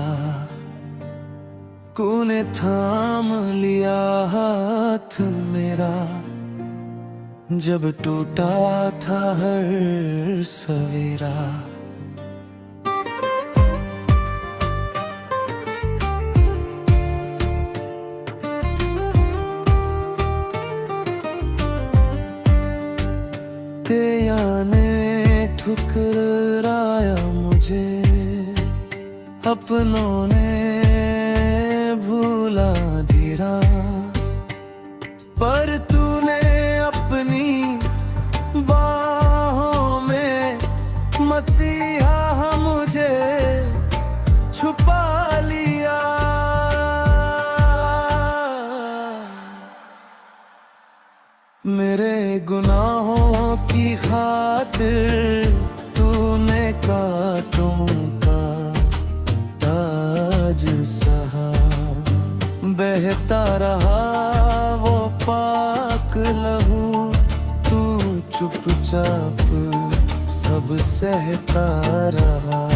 तूने थाम लिया हाथ मेरा। जब टूटा था हर सवेरा, तेया ने ठुकराया मुझे, अपनों ने भूला धीरा। पर तूने अपनी बाहों में मसीहा मुझे छुपा लिया। मेरे गुनाहों की खातिर तूने कांटों का ताज सहा। बहता रहा वो पाक लहू, तू चुपचाप सब सहता रहा।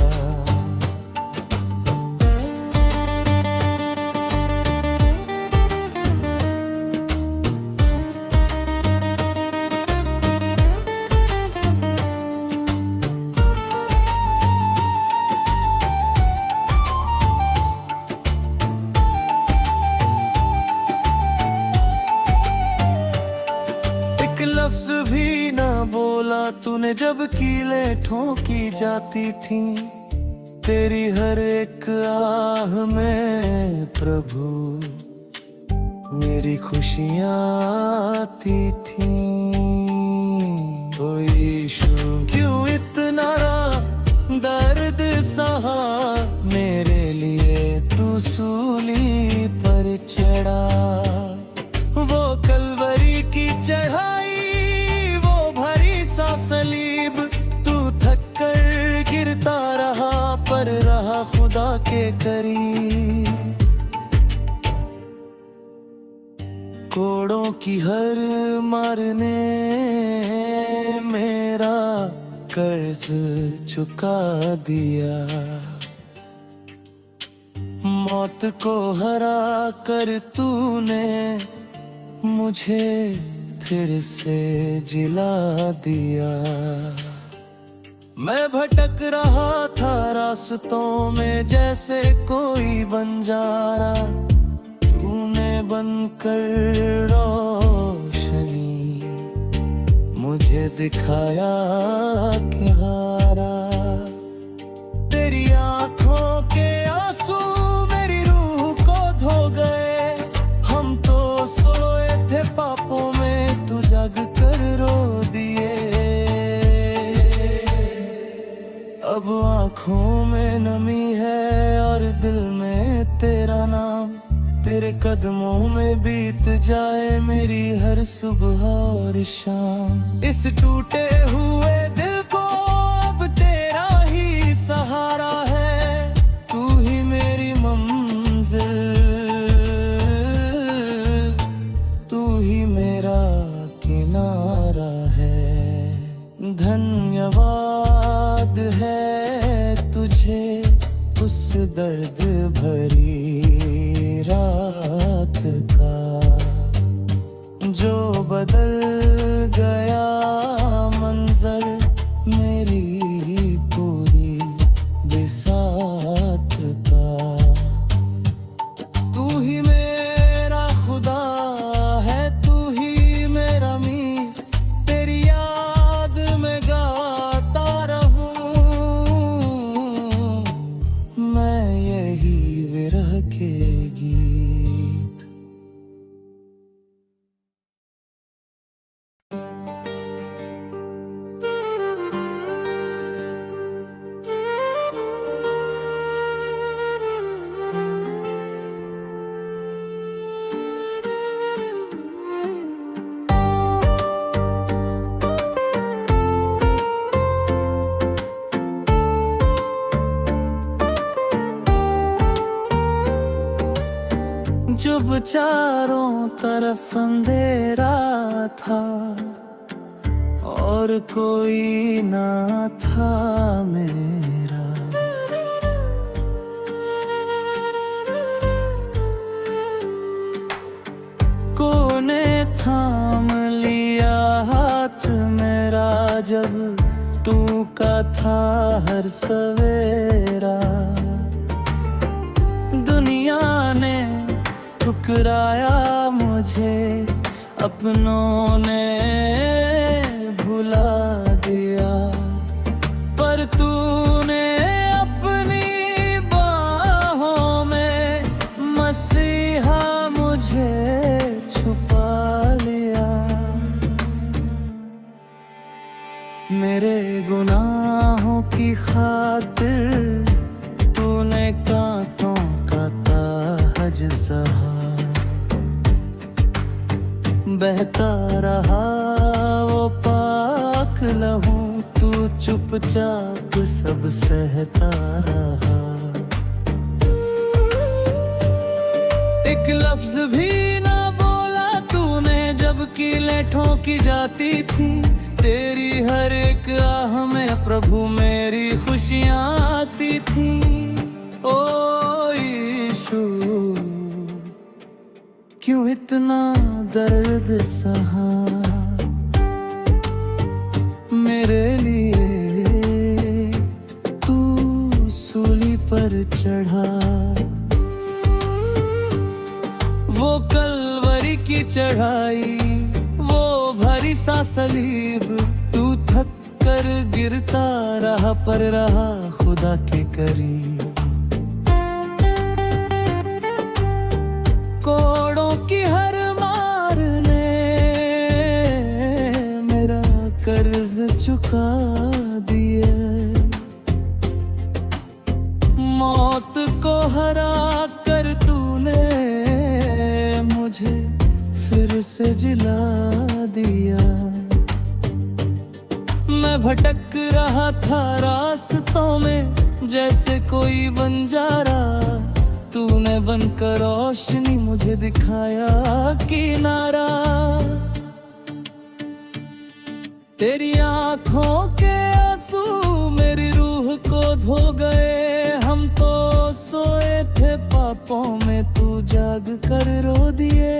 लफ्ज भी ना बोला तूने जब कीलें ठोकी जाती थी। तेरी हर एक आह में प्रभु मेरी खुशियाँ आती थी। ओ यीशु क्यों इतना दर्द सहा, मेरे लिए तू सूली पर चढ़ा। वो कलवरी की चढ़ाई, सलीब, तू थक कर गिरता रहा पर रहा खुदा के करीब। कोड़ों की हर मारने मेरा कर्ज चुका दिया। मौत को हरा कर तूने मुझे फिर से जिला दिया। मैं भटक रहा था रास्तों में जैसे कोई बंजारा। तूने बनकर रोशनी मुझे दिखाया किनारा। तेरी आंखों के आंसू मेरी रूह को धो गए। हम तो सोए थे पापों में, तू जग कर रो दिए। अब आंखों में नमी है और दिल में तेरा नाम। तेरे कदमों में बीत जाए मेरी हर सुबह और शाम। इस टूटे हुए दिल को अब तेरा ही सहारा है। तू ही मेरी मंजिल, तू ही मेरा किनारा है। धन्यवाद है तुझे उस दर्द भरी रात का, जो बदल जब चारों तरफ अंधेरा था और कोई ना था मेरा। कोने थाम लिया हाथ मेरा जब टूका था हर सवेरा। दुनिया ने ठुकराया मुझे, अपनों ने भुला दिया, पर तूने अपनी बाहों में मसीहा मुझे छुपा लिया। मेरे गुनाहों की खातिर तूने कांटों का ताज सहा। बहता रहा वो पाक लहू, तू चुपचाप सब सहता रहा। एक लफ्ज भी ना बोला तूने जबकि लेठों की जाती थी। तेरी हर एक आह में प्रभु मेरी खुशियाँ आती थी। ओ यीशु क्यों इतना दर्द सहा मेरे लिए तू सूली पर चढ़ा। वो कलवरी की चढ़ाई, वो भारी सा सलीब, तू थक कर गिरता रहा पर रहा खुदा के करीब। कोड़ों की हर मार ने मेरा कर्ज चुका दिया। मौत को हरा कर तूने मुझे फिर से जिला दिया। मैं भटक रहा था रास्तों में जैसे कोई बंजारा। तूने बनकर रोशनी मुझे दिखाया किनारा। तेरी आंखों के आंसू मेरी रूह को धो गए। हम तो सोए थे पापों में, तू जाग कर रो दिए।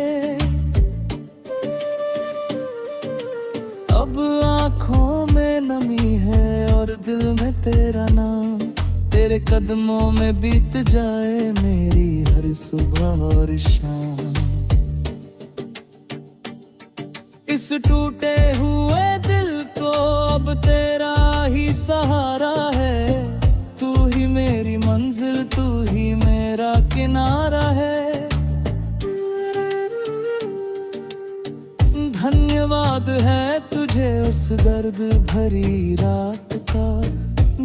अब आंखों में नमी है और दिल में तेरा नाम। तेरे कदमों में बीत जाए मेरी हर सुबह और शाम। इस टूटे हुए दिल को अब तेरा ही सहारा है। तू ही मेरी मंजिल, तू ही मेरा किनारा है। धन्यवाद है तुझे उस दर्द भरी रात का,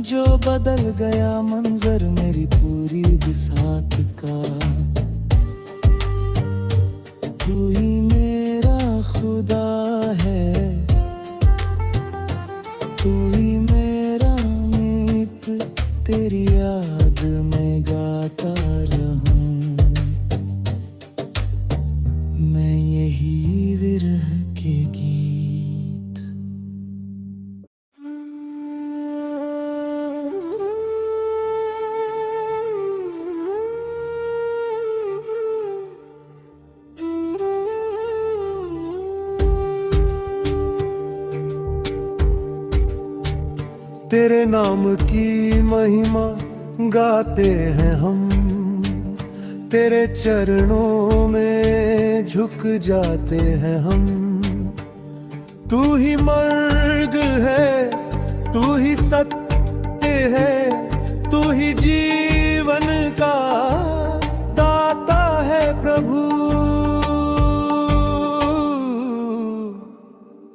जो बदल गया मंजर मेरी पूरी बिसात का। तू ही मेरा खुदा है, तू ही मेरा मीत, तेरी याद में गाता रहूं मैं यही विरह के गीत। तेरे नाम की महिमा गाते हैं हम, तेरे चरणों में झुक जाते हैं हम। तू ही मर्ग है, तू ही सत्य है, तू ही जीवन का दाता है प्रभु।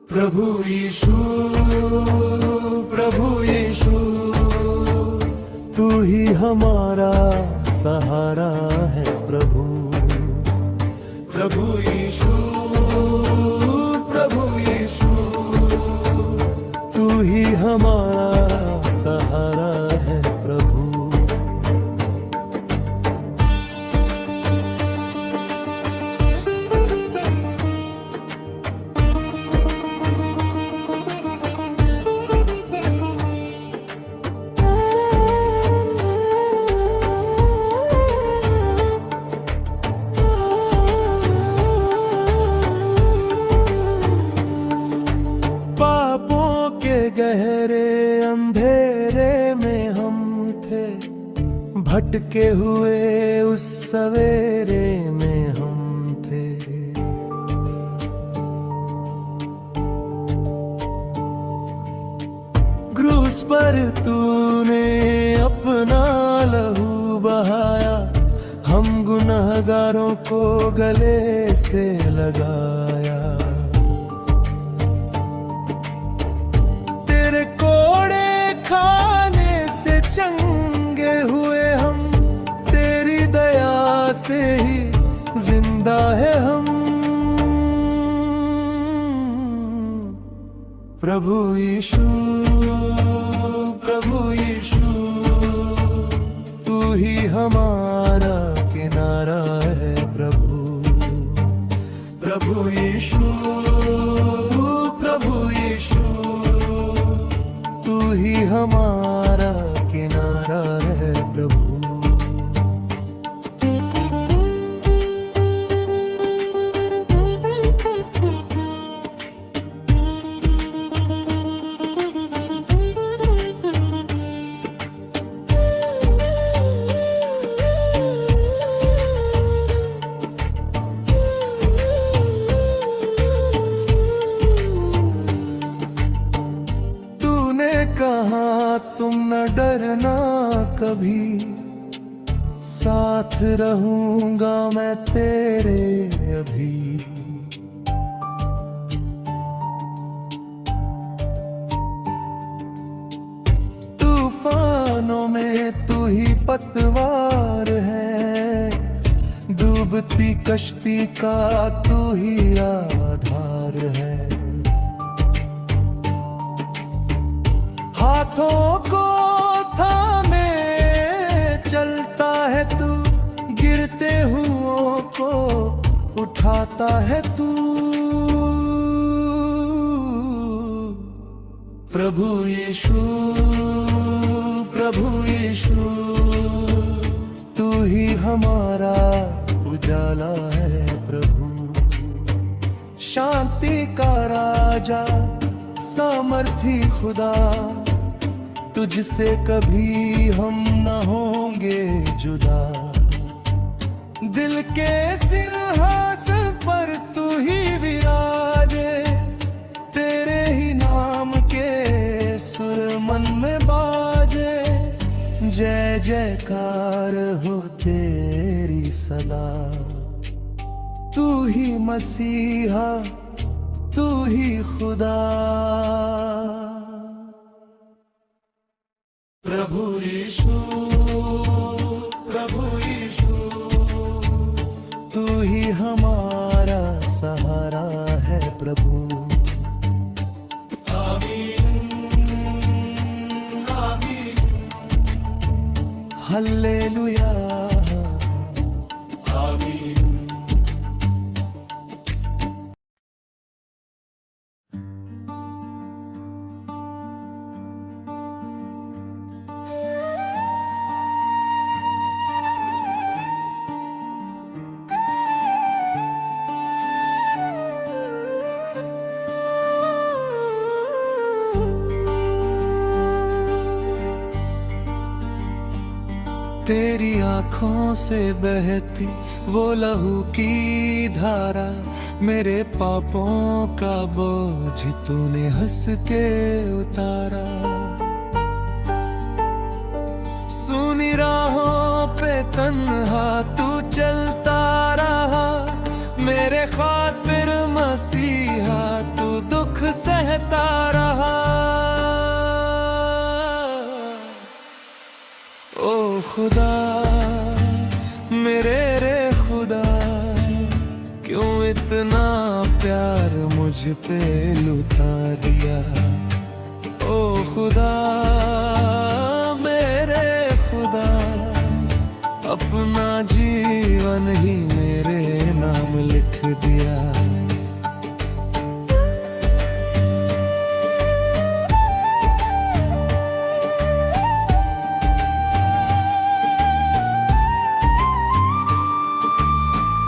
प्रभु यीशु, प्रभु यीशु, तू ही हमारा सहारा है प्रभु। प्रभु यीशु, प्रभु यीशु, तू ही हमारा सहारा है प्रभु। भटके हुए उस सवेरे में हम थे। क्रूस पर तूने अपना लहू बहाया, हम गुनहगारों को गले से लगाया। तेरे कोड़े खाने से चंगे हुए हम, तेरी दया से ही जिंदा है हम। प्रभु यीशु, प्रभु यीशु, तू ही हमारा किनारा है प्रभु। प्रभु यीशु, प्रभु यीशु, तू ही हमारा किनारा है प्रभु। कहा तुम न डरना कभी, साथ रहूंगा मैं तेरे अभी। तूफानों में तू ही पतवार है, डूबती कश्ती का तू ही आधार है। हाथों को थामे चलता है तू, गिरते हुओं को उठाता है तू। प्रभु यीशु, प्रभु यीशु, तू ही हमारा उजाला है प्रभु। शांति का राजा, सामर्थी खुदा, तुझसे कभी हम न होंगे जुदा। दिल के सिंहासन पर तू ही विराजे, तेरे ही नाम के सुर मन में बाजे। जय जयकार हो तेरी सदा, तू ही मसीहा, तू ही खुदा। प्रभु यीशु, प्रभु यीशु, तू ही हमारा सहारा है प्रभु। आमीन, आमीन, हल्लेलुया, आमीन। तेरी आँखों से बहती वो लहू की धारा, मेरे पापों का बोझ तूने हंस के उतारा। सुनी राहों पे तन्हा तू चलता रहा, मेरे खातिर मसीहा तू दुख सहता रहा। ओ खुदा, मेरे रे खुदा, क्यों इतना प्यार मुझ पे लुटा दिया। ओ खुदा, मेरे खुदा, अपना जीवन ही मेरे नाम लिख दिया।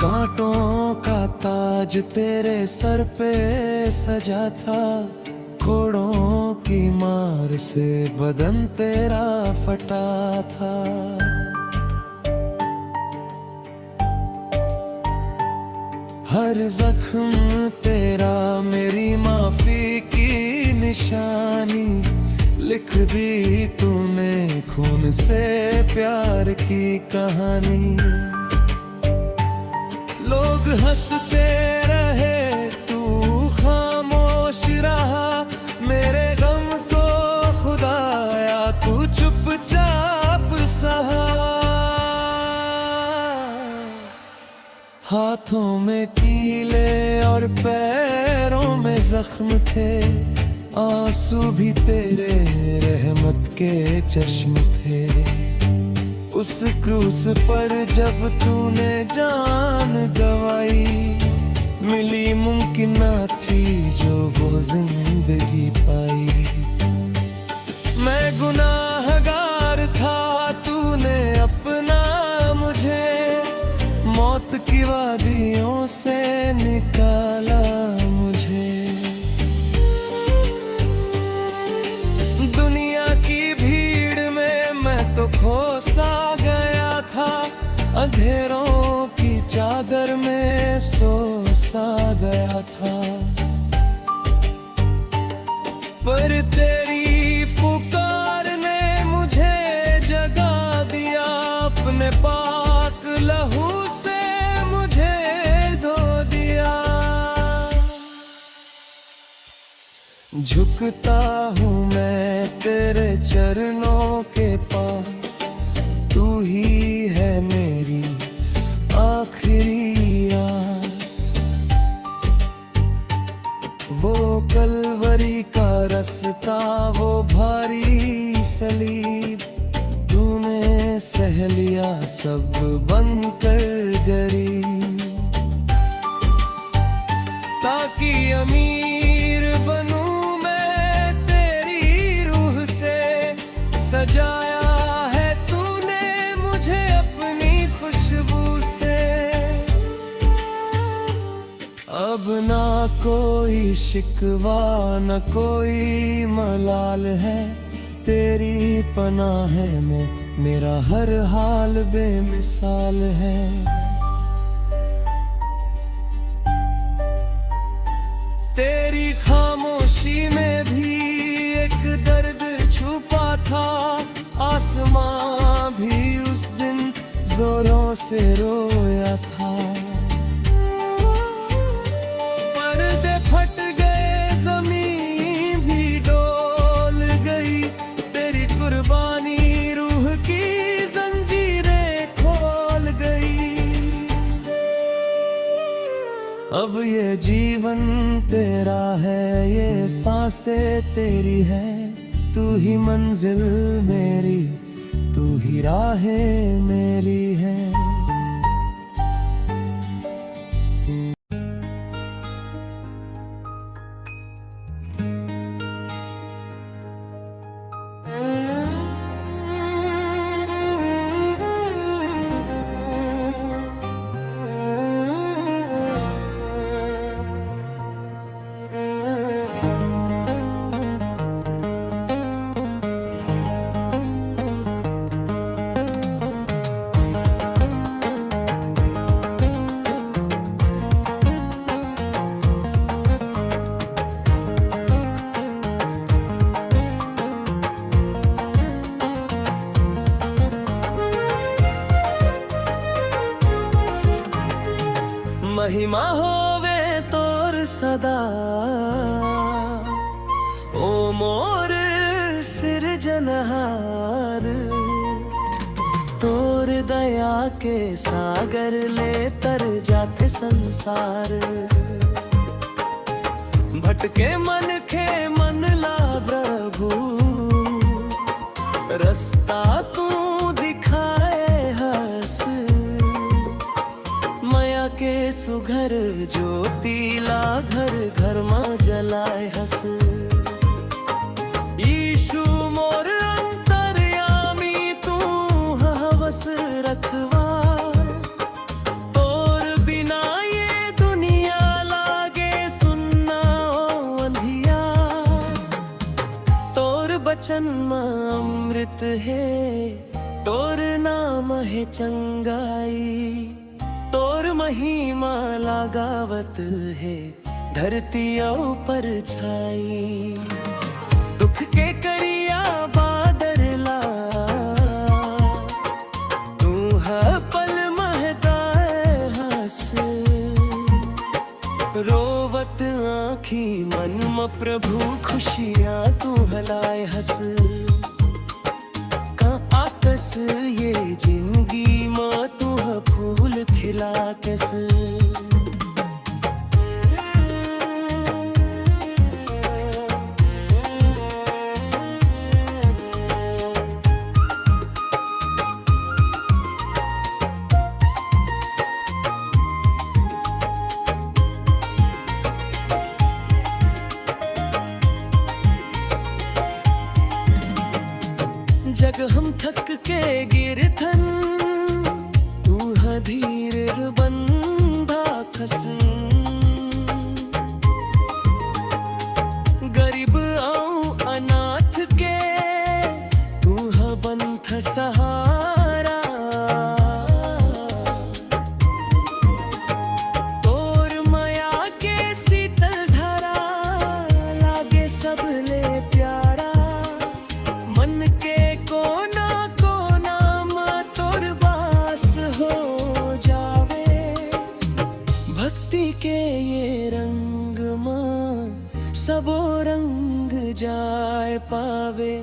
कांटों का ताज तेरे सर पे सजा था, घोड़ों की मार से बदन तेरा फटा था। हर जख्म तेरा मेरी माफी की निशानी, लिख दी तूने खून से प्यार की कहानी। लोग हंसते रहे तू खामोश रहा, मेरे गम को खुदाया तू चुपचाप सहा। हाथों में कीले और पैरों में जख्म थे, आंसू भी तेरे रहमत के चश्म थे। उस क्रूस पर जब तूने जान गवाई, मिली मुमकिन ना थी जो वो जिंदगी पाई। मैं गुनाहगार था, तूने अपना मुझे मौत की वादियों से निकाला मुझे। दुनिया की भीड़ में मैं तो खो सा गया था, अंधेरों की चादर में सो सा गया था। पर तेरी पुकार ने मुझे जगा दिया, अपने पाक लहू से मुझे धो दिया। झुकता हूँ मैं तेरे चरणों के पास, तू ही है मेरी आखिरी आस। वो कलवरी का रास्ता, वो भारी सलीब, तूने सह लिया सब बनकर गरीब। ताकि अमीर बनूं मैं तेरी रूह से, सजाया है तूने मुझे अपनी खुशबू से। अब ना कोई शिकवा न कोई मलाल है, तेरी पनाह में मेरा हर हाल बेमिसाल है। तेरी खामोशी में भी एक दर्द छुपा था, आसमां भी उस दिन जोरों से रोया था। पर्दे फट गए, जमीन भी डोल गई, तेरी कुर्बानी रूह की जंजीरें खोल गई। अब ये जीवन तेरा है, ये सांसें तेरी है, तू ही मंजिल मेरी, तू ही राहें मेरी है। महिमा होवे तोर सदा, ओ मोर सिरजनहार। तोर दया के सागर ले तर जाते संसार। भटके मन के मन ला प्रभु, रास्ता तू दिखाए हंस। माया के सुघर ज्योति ला घर घर में जलाए हंस। यीशु मोर अंतर्यामी तू हवस रखवा। तोर बिना ये दुनिया लागे सुनना ओ अंधिया। तोर बचन में अमृत है, तोर नाम है चंगाई। तोर महिमा लगावत है धरतियों पर छाई। दुख के करिया बादरला तू है पल महताए हंस। रोवत आँखी मन में प्रभु खुशियाँ तू हलाए हंस। का आकस ये जिंदगी माँ तू है फूल खिला कैस। जग हम थक के गिरथन तू है धीर बंधा खस। गरीब आऊं अनाथ के तू है बंथ सहारा। तोर माया के शीतल धरा लागे सब ले प्यारा। मन के कोना कोना माँ तोर बास हो जावे। भक्ति के ये रंग माँ सबो रंग जाए पावे।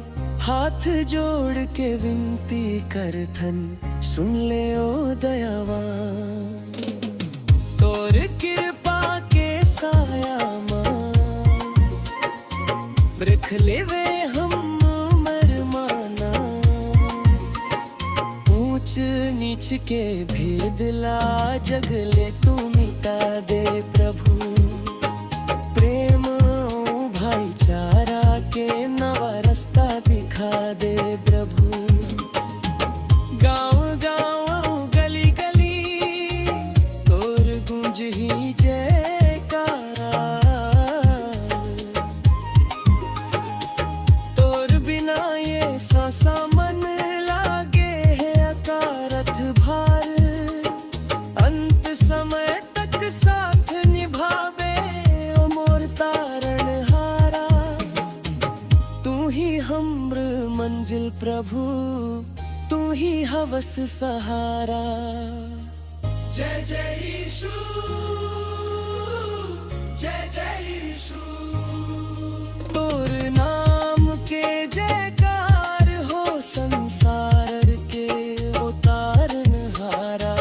हाथ जोड़ के विनती करथन सुन ले ओ दयावान। तोर कृपा के साया माँ रख लेवे हम नीच के भेद ला जगले तू मिटा दे प्रभु। प्रेम भाईचारा के नवा रास्ता दिखा दे प्रभु। गाँव गाँव गली गली तोर गूंज ही जयकारा। तोर बिना ये सांसा मन अंत समय तक साथ निभावे ओ मोर तारण हारा। तू ही हमर मंजिल प्रभु तू ही हवस सहारा। जय जय यीशु जय जय यीशु। तोर नाम के जयकार हो संसार के उतारन हारा।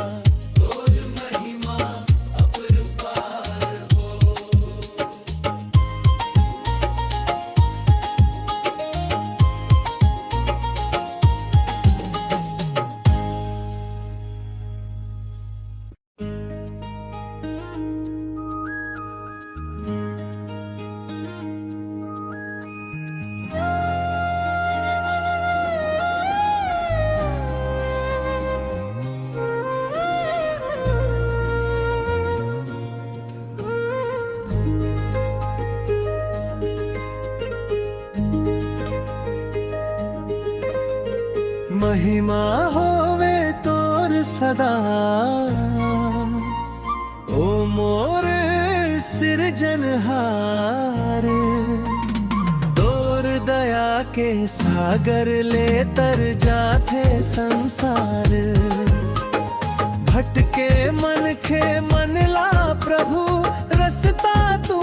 महिमा होवे तोर सदा ओ मोर सिरजनहार। तोर दया के सागर ले तर जाते संसार। भटके मन के मन ला प्रभु रस्ता तू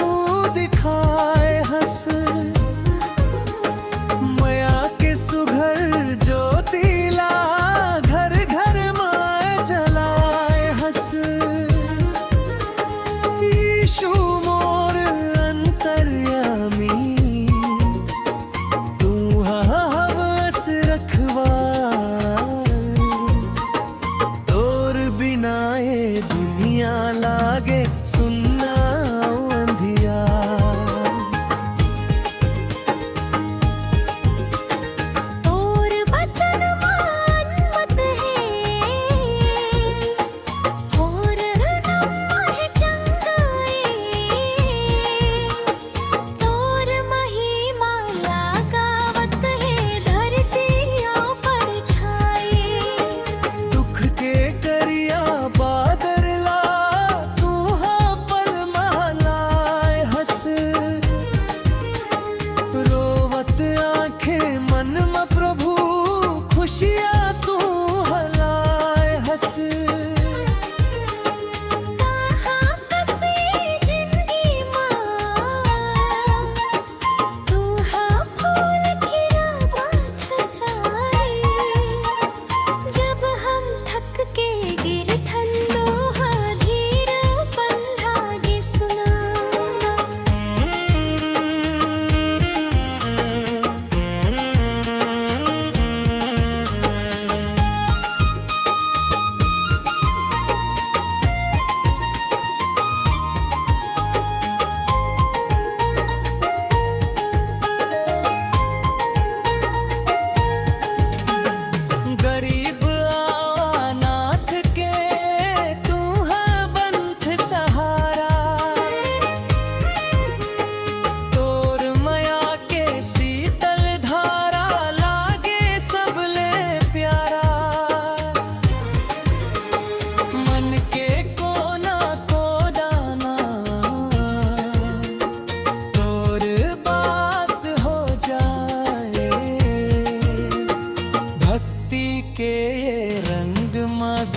दिखाए हंस। माया के सुघर ज्योतिला घर घर माए जलाए हंस। यीशु मोर अंतर्यामी तू हवस रखवार। तोर बिना ये दुनिया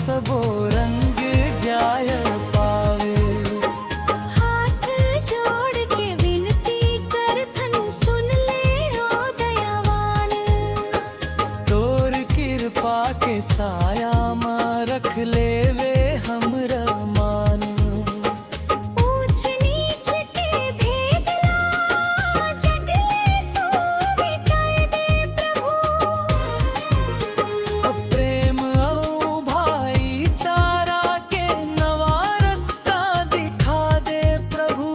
सबो रंग जाय पावे। हाथ जोड़ के विनती करथन सुन ले ओ दयावान। तोर कृपा के साया मां रख लेवे हमरा मान। ऊंच नीच के भेद ला जग ले तू मिटाए दे प्रभु। प्रेम औ भाईचारा के नवा रास्ता दिखा दे प्रभु।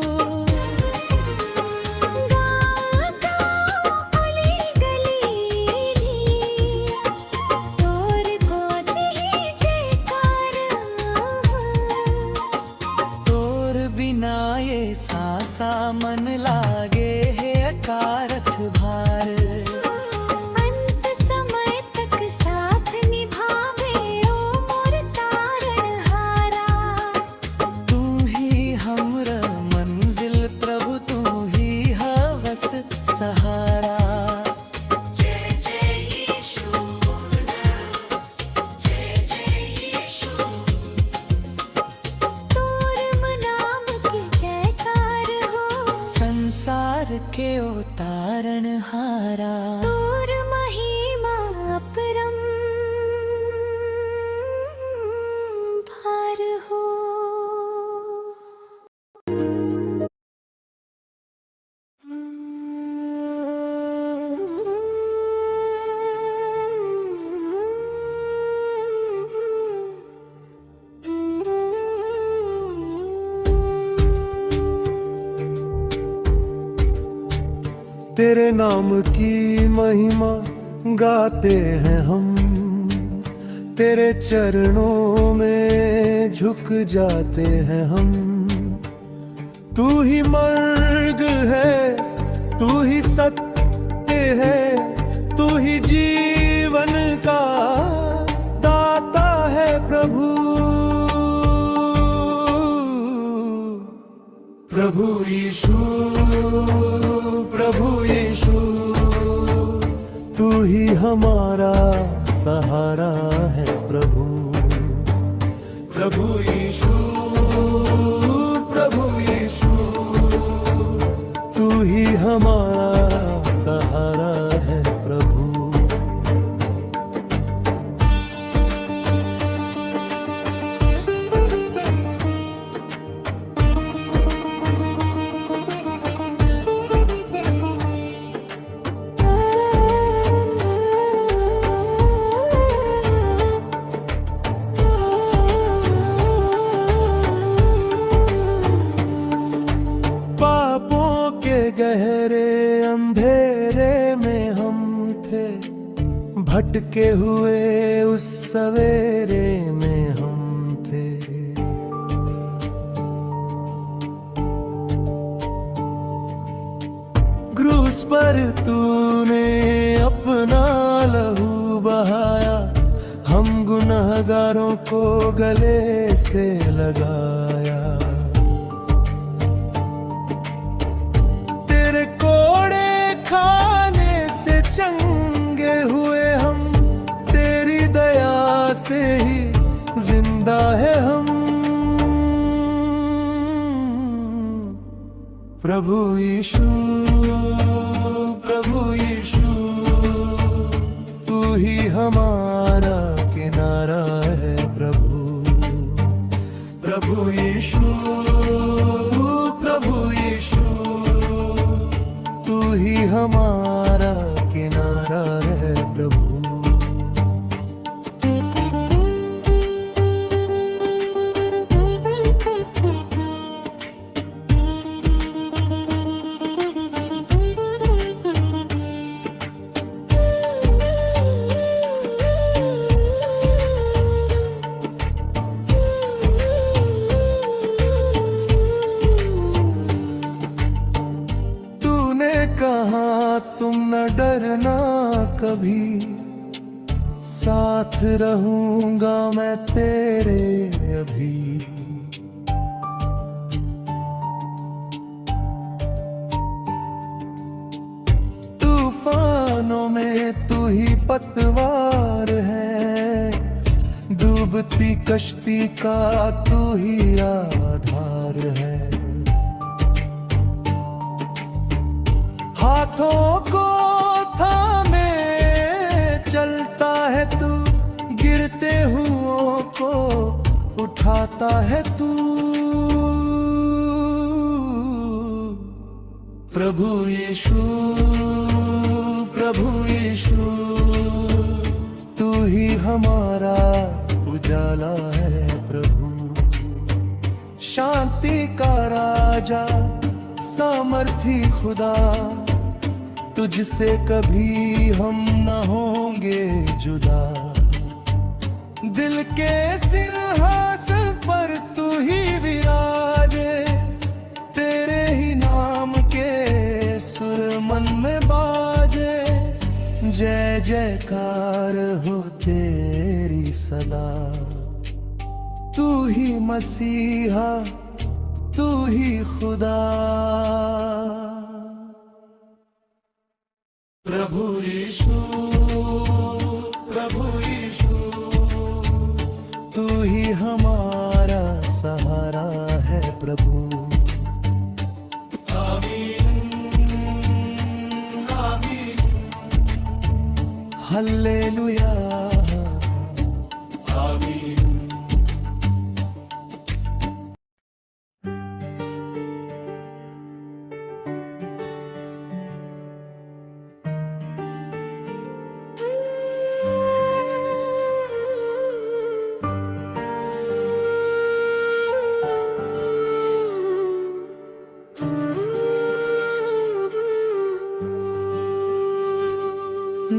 गाँव गाँव गली गली तोर को ही जयकार। तोर बिना ये सासा मन लागे है अकारथ भार। अंत समय तक साथ निभावे ओ मोर तारणहारा। तू ही हमरा मंजिल प्रभु, तू ही हवस सहारा। तोर नाम के जयकार हो। संसार के ओ तारणहारा। तोर महिमा अपरम भार हो। तेरे नाम की महिमा गाते हैं हम, तेरे चरणों में झुक जाते हैं हम। तू ही मर्ग है, तू ही सत्य है, तू ही जीवन का दाता है प्रभु। प्रभु यीशु, प्रभु यीशु, तू ही हमारा सहारा है प्रभु। प्रभु यीशु, प्रभु यीशु, तू ही हमारा सहारा है प्रभु। गहरे अंधेरे में हम थे, भटके हुए उस सवेरे में हम थे। क्रूस पर तूने अपना लहू बहाया, हम गुनहगारों को गले से लगाया। चंगे हुए हम, तेरी दया से ही जिंदा है हम। प्रभु यीशु, प्रभु यीशु, तू ही हमारा किनारा है प्रभु। प्रभु यीशु, प्रभु यीशु, तू ही हमारा किनारा है प्रभु। तूने कहा तुम न डरना कभी, साथ रहूंगा मैं तेरे अभी। तूफानों में तू ही पतवार है, डूब डूबती कश्ती का तू ही आधार है। हाथों को थामे चलता है तू, गिरते हुओं को उठाता है तू। प्रभु यीशु, प्रभु यीशु, तू ही हमारा उजाला है प्रभु। शांति का राजा, सामर्थी खुदा, तुझसे कभी हम न होंगे जुदा। दिल के सिंहासन पर तू ही विराजे, तेरे ही नाम के सुर मन में बाजे। जय जयकार हो तेरी सदा, तू ही मसीहा, तू ही खुदा। प्रभु यीशु, प्रभु यीशु, तू ही हमारा सहारा है प्रभु। आमीन, आमीन, हल्लेलुया, आमीन।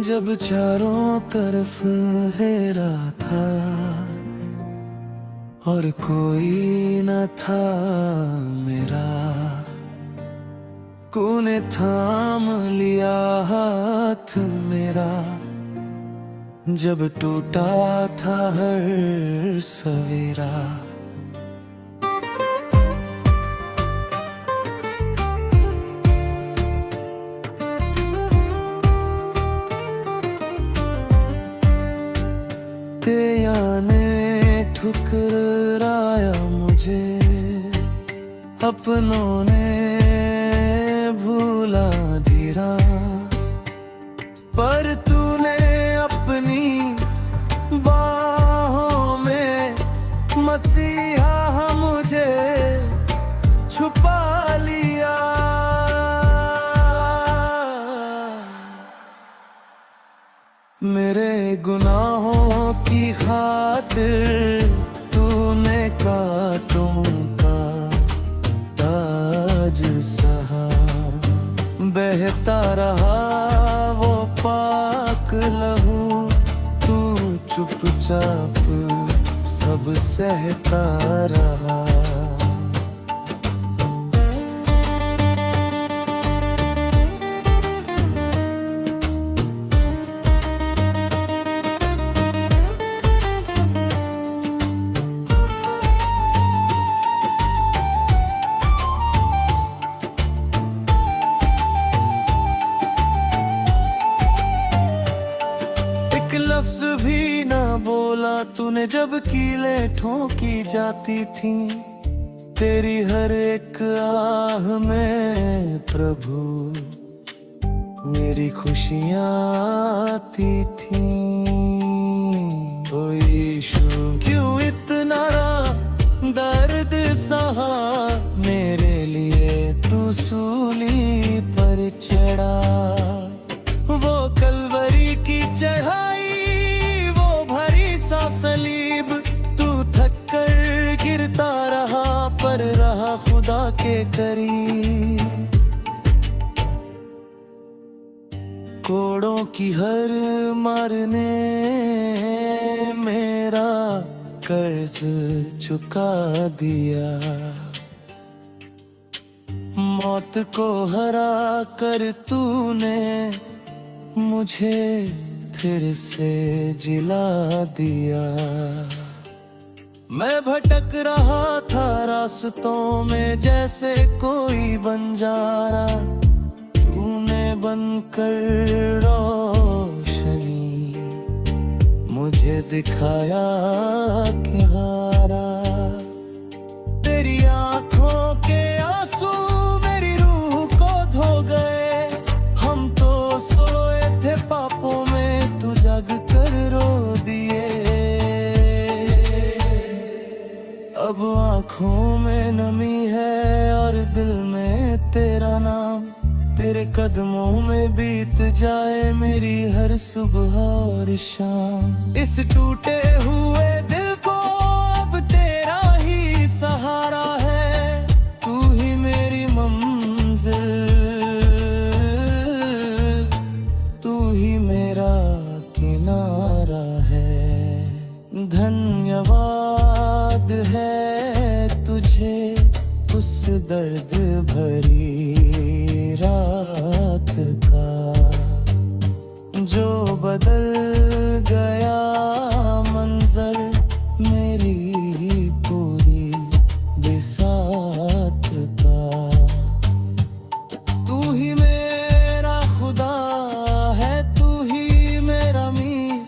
जब चारों तरफ अंधेरा था और कोई न था मेरा, तूने थाम लिया हाथ मेरा। जब टूटा था हर सवेरा, ने ठुकराया मुझे, अपनों ने भूला धीरा, पर तूने अपनी बाहों में मसीहा मुझे छुपा लिया। मेरे गुनाहों की खातिर तूने कांटों का ताज सहा, बहता रहा वो पाक लहू, तू चुपचाप सब सहता रहा। लफ्ज भी ना बोला तूने जब कीलें ठोकी जाती थी, तेरी हर एक आह में प्रभु मेरी खुशियाँ आती थी। ओ यीशु क्यों इतना दर्द सहा, मेरे लिए तू सूली पर चढ़ा। वो कलवरी की चढ़ाई, सलीब, तू थक कर गिरता रहा पर रहा खुदा के करीब। कोड़ों की हर मारने मेरा कर्ज चुका दिया, मौत को हरा कर तूने मुझे फिर से जिला दिया। मैं भटक रहा था रास्तों में जैसे कोई बंजारा, तूने बनकर रोशनी मुझे मुझे दिखाया किनारा। तेरी आंखों के आंसू मेरी रूह को धो गए। हम तो सोए थे पापों में, तू जग कर रो दिए। अब आंखों में नमी है और दिल में तेरा नाम। तेरे कदमों में बीत जाए मेरी हर सुबह और शाम। इस टूटे हुए दिल को अब तेरा ही सहारा है। तू ही मेरी मंजिल, तू ही मेरा किनारा है। धन्यवाद है तुझे उस दर्द भरी रात का, जो बदल गया मंजर मेरी पूरी बिसात का। तू ही मेरा खुदा है, तू ही मेरा मीत।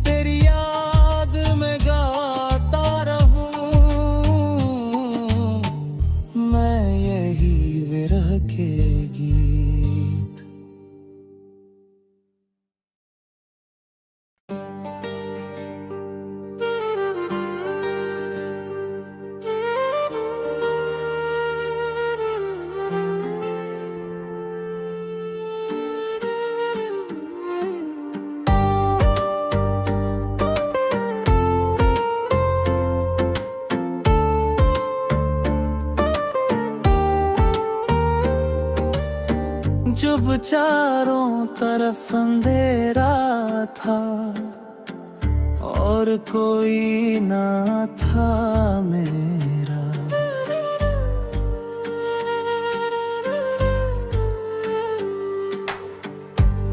तेरी याद में गाता रहूं मैं यही विरह के गीत। जब चारों तरफ अंधेरा था और कोई ना था मेरा,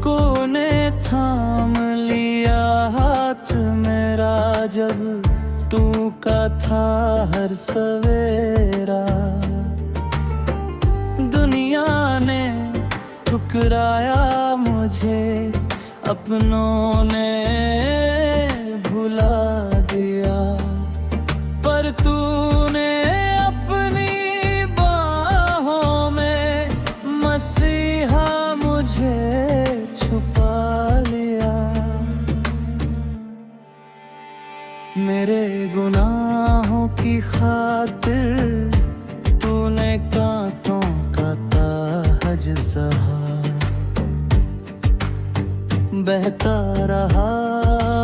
कोने थाम लिया हाथ मेरा जब टूका था हर सवेरा। दुनिया ने ठुकराया मुझे, अपनों ने भुला दिया, पर तूने अपनी बाहों में मसीहा मुझे छुपा लिया। मेरे गुनाहों की खातिर तूने कांटों का ताज सहा। बहता रहा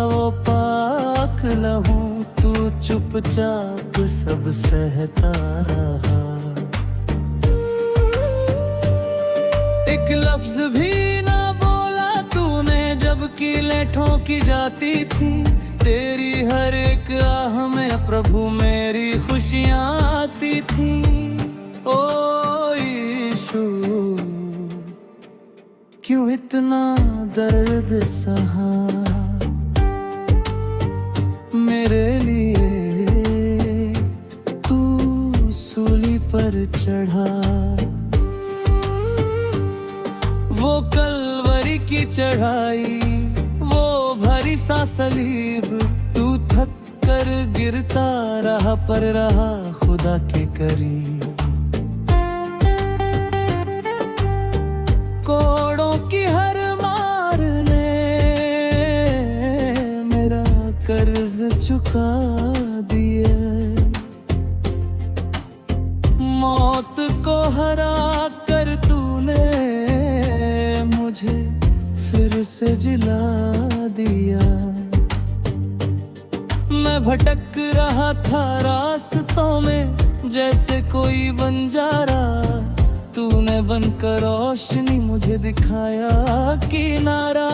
वो पाक लहू, तू चुपचाप सब सहता रहा। एक लफ्ज भी ना बोला तूने जबकि लेठों की जाती थी। तेरी हर एक आह में प्रभु मेरी खुशियाँ आती थी। ओ यीशु क्यों इतना दर्द सहा मेरे लिए, तू सूली पर चढ़ा। वो कलवरी की चढ़ाई, वो भरी सा सलीब, तू थक कर गिरता रहा पर रहा खुदा के करीब। कोड़ों की हर मार ने मेरा कर्ज चुका दिया। मौत को हरा कर तूने मुझे फिर से जिला दिया। मैं भटक रहा था रास्तों में जैसे कोई बंजारा, तूने बनकर रोशनी मुझे दिखाया किनारा।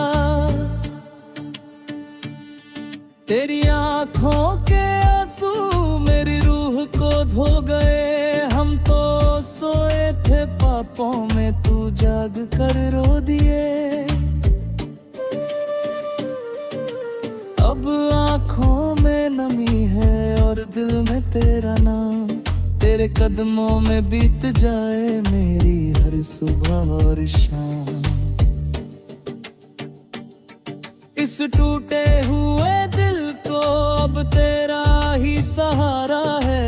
तेरी आंखों के आंसू मेरी रूह को धो गए। हम तो सोए थे पापों में, तू जाग कर रो दिए। अब आंखों में नमी है और दिल में तेरा नाम। तेरे कदमों में बीत जाए मेरी हर सुबह और शाम। इस टूटे हुए दिल अब तेरा ही सहारा है।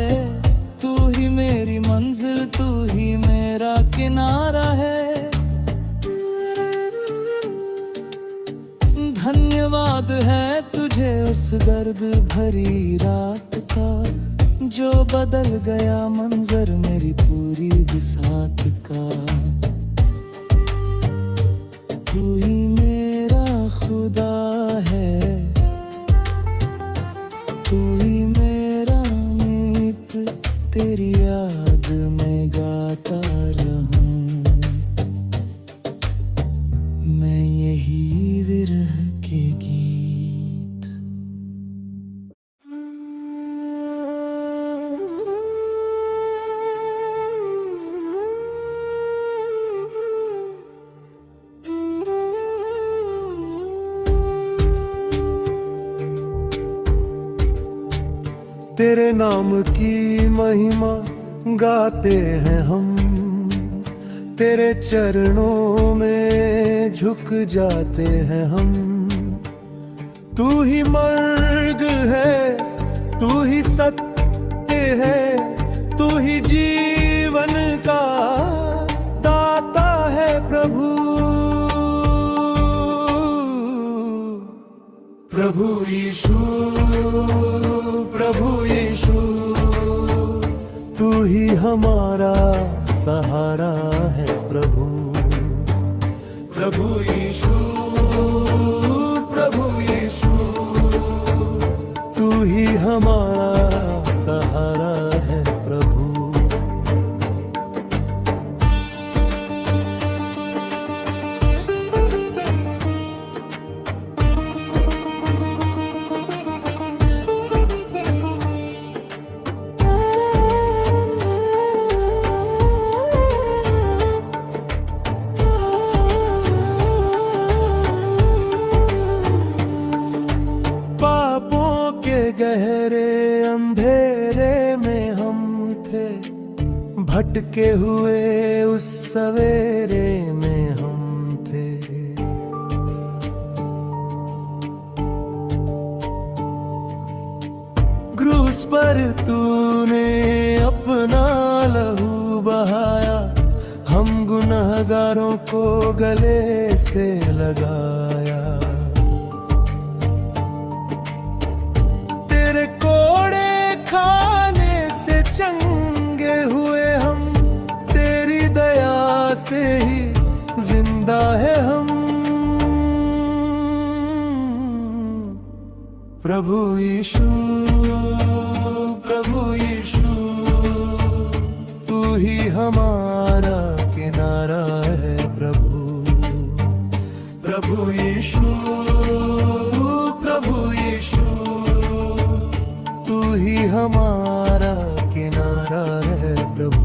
तू ही मेरी मंजिल, तू ही मेरा किनारा है। धन्यवाद है तुझे उस दर्द भरी रात का, जो बदल गया मंजर मेरी पूरी बिसात का। तू ही मेरा खुदा है, तू ही मेरा मीत, तेरी याद में गाता रहूं मैं यही विरह के गीत। तेरे नाम की महिमा गाते हैं हम, तेरे चरणों में झुक जाते हैं हम। तू ही मर्ग है, तू ही सत्य है, तू ही जीवन का दाता है प्रभु। प्रभु यीशु, प्रभु यीशु, तू ही हमारा सहारा है प्रभु। प्रभु यीशु, प्रभु यीशु, तू ही हमारा सहारा है प्रभु। गहरे अंधेरे में हम थे, भटके हुए उस सवेरे में हम थे। क्रूस पर तूने अपना लहू बहाया, हम गुनहगारों को गले से लगाया। चंगे हुए हम, तेरी दया से ही जिंदा है हम। प्रभु यीशु, प्रभु यीशु, तू ही हमारा किनारा है प्रभु। प्रभु यीशु, प्रभु यीशु, तू ही हमारा किनारा है प्रभु।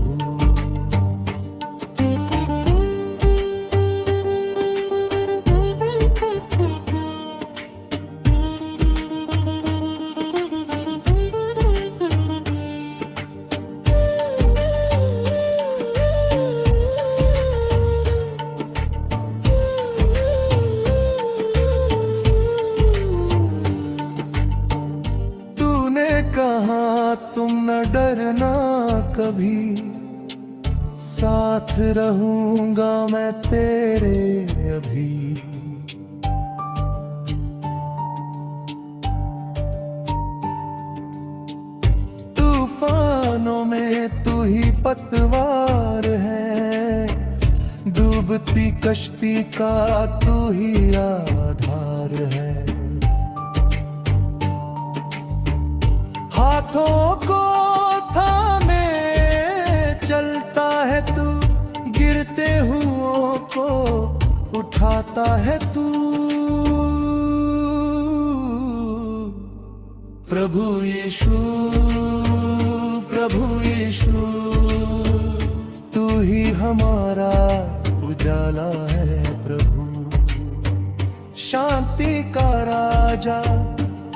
कहा तुम न डरना कभी, साथ रहूंगा मैं तेरे अभी। तूफानों में तू ही पतवार है, डूबती कश्ती का तू ही आधार है। हाथों को थामे चलता है तू, गिरते हुओं को उठाता है तू। प्रभु यीशु, प्रभु यीशु, तू ही हमारा उजाला है प्रभु। शांति का राजा,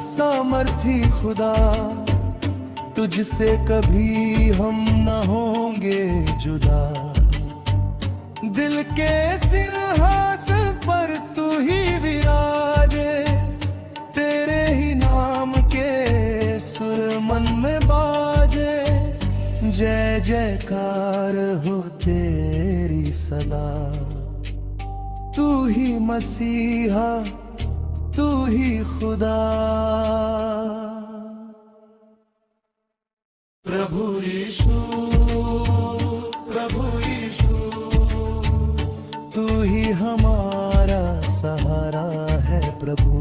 सामर्थी खुदा, तुझसे कभी हम न होंगे जुदा। दिल के सिंहासन पर तू ही विराजे, तेरे ही नाम के जय जयकार हो तेरी सदा। तू ही मसीहा, तू ही खुदा। प्रभु यीशु, प्रभु यीशु, तू ही हमारा सहारा है प्रभु।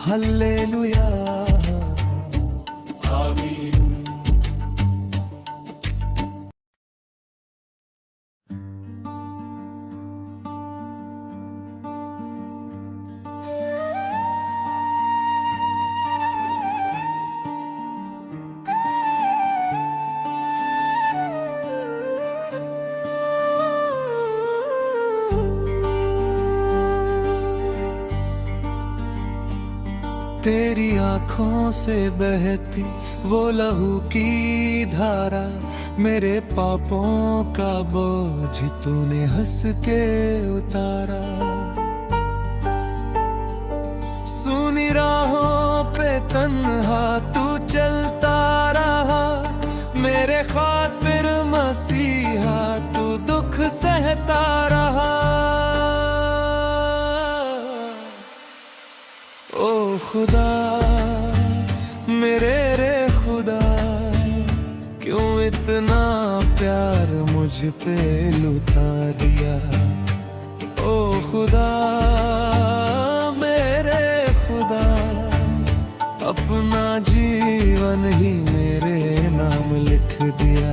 हालेलुया आमीन। तेरी आँखों से बहती वो लहू की धारा, मेरे पापों का बोझ तूने हंस के उतारा। सुनी राहों पे तन्हा तू चलता रहा, मेरे खातिर मसीहा तू दुख सहता रहा। ओ खुदा मेरे रे खुदा, क्यों इतना प्यार मुझ पे लुटा दिया। ओ खुदा मेरे खुदा, अपना जीवन ही मेरे नाम लिख दिया।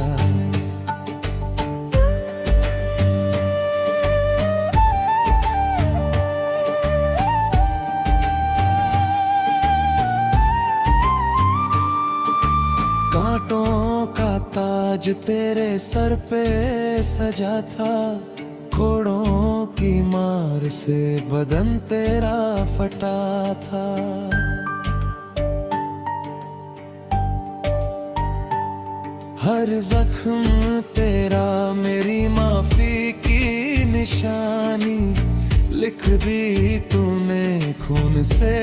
कांटों का ताज तेरे सर पे सजा था, घोड़ों की मार से बदन तेरा फटा था। हर जख्म तेरा मेरी माफी की निशानी, लिख दी तूने खून से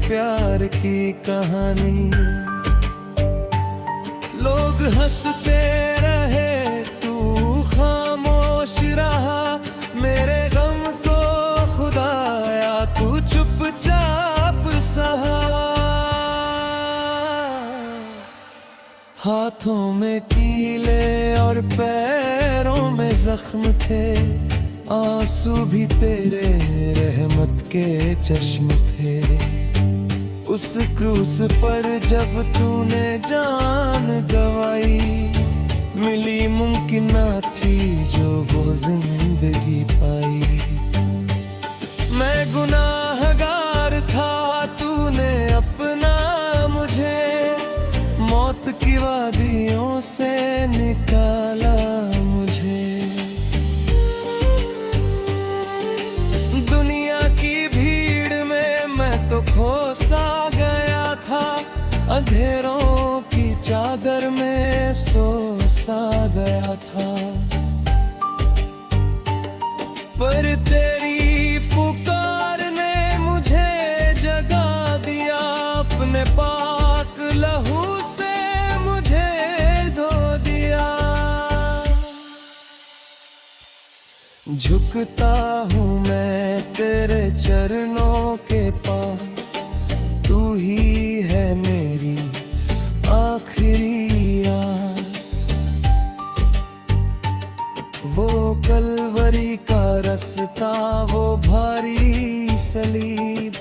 प्यार की कहानी। लोग हंसते रहे तू खामोश रहा, मेरे गम को खुदाया तू चुपचाप सहा। हाथों में कीले और पैरों में जख्म थे, आंसू भी तेरे रहमत के चश्म थे। उस क्रूस पर जब तूने जान गवाई, मिली मुमकिन ना थी जो वो जिंदगी पाई। मैं गुनाहगार था, तूने अपना मुझे मौत की वादियों से निकाला मुझे। दुनिया की भीड़ में मैं तो खो सा गया था, अंधेरों की चादर में सो सा गया था। पर तेरी पुकार ने मुझे जगा दिया, अपने पाक लहू से मुझे धो दिया। झुकता हूँ मैं तेरे चरणों के पास, तू ही है मेरी आखिरी आस। वो कलवरी का रास्ता, वो भारी सलीब,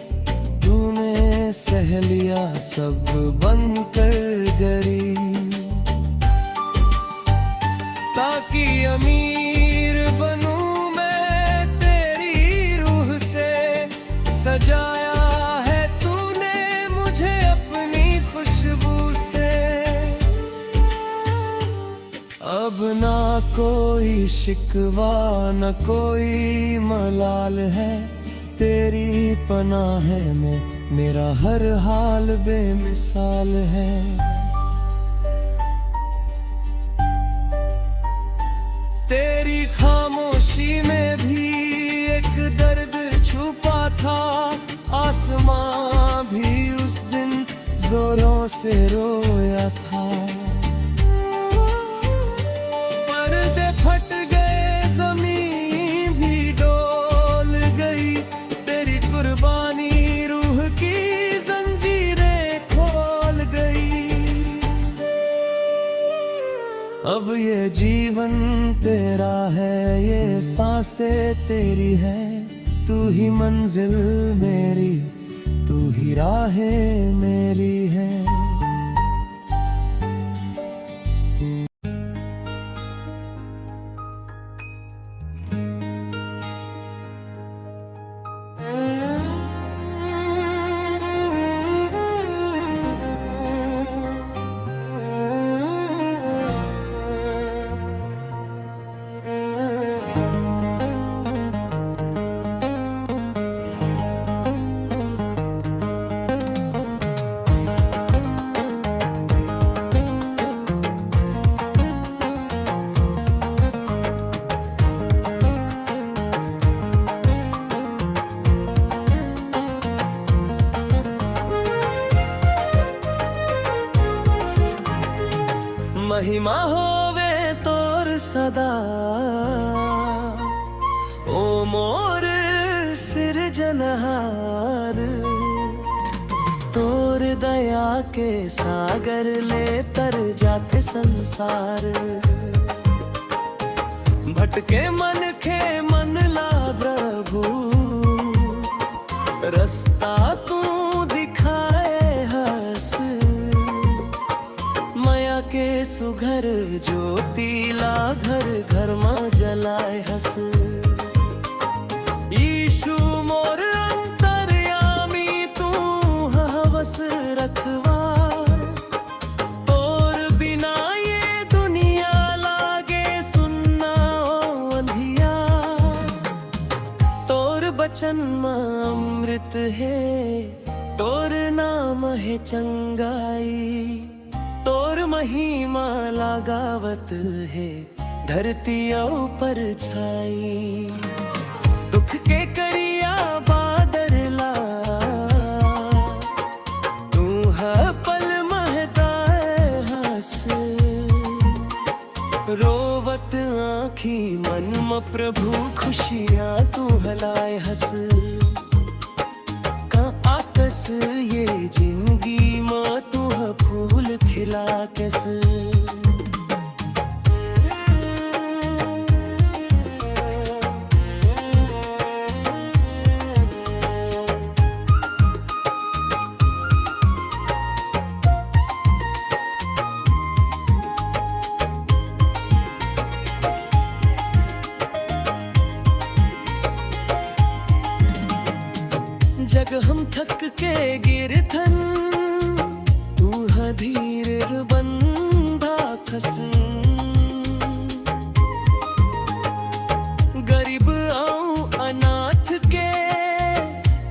तूने सह लिया सब बनकर गरीब। ताकि अमीर बनूं मैं तेरी रूह से, सजाया है तूने मुझे अपनी खुशबू से। अब ना कोई शिकवा न कोई मलाल है, तेरी पनाह में मेरा हर हाल बेमिसाल है। तेरी खामोशी में भी एक दर्द छुपा था, आसमां जोरों से रोया था। पर्दे फट गए, जमीन भी डोल गई, तेरी कुर्बानी रूह की जंजीरें खोल गई। अब ये जीवन तेरा है, ये सांसें तेरी है, तू ही मंजिल मेरी, तू ही राहें मेरी है। महिमा होवे तोर सदा, ओ मोर सिरजनहार। तोर दया के सागर ले तर जाते संसार। भटके मन के मन ला प्रभु, रास्ता तू दिखाए हंस। माया के सुघर ज्योति ला घर घर में जलाए हंस। यीशु मोर अंतर्यामी, तू हवस रखवा। तोर बिना ये दुनिया लागे सुन्ना ओ अंधिया। तोर बचन में अमृत है, तोर नाम है चंगाई। तोर महिमा लगावत है, धरती ऊपर छाई। दुख के करिया बादर ला, तू है पल महताए हंस। रोवत आँखी मन में प्रभु, खुशियाँ तू हलाए हंस। का आकस ये जिंदगी में तू है फूल खिला कैसे। जग हम थक के गिरथन, तू है धीर बंधा खस। गरीब आऊं अनाथ के,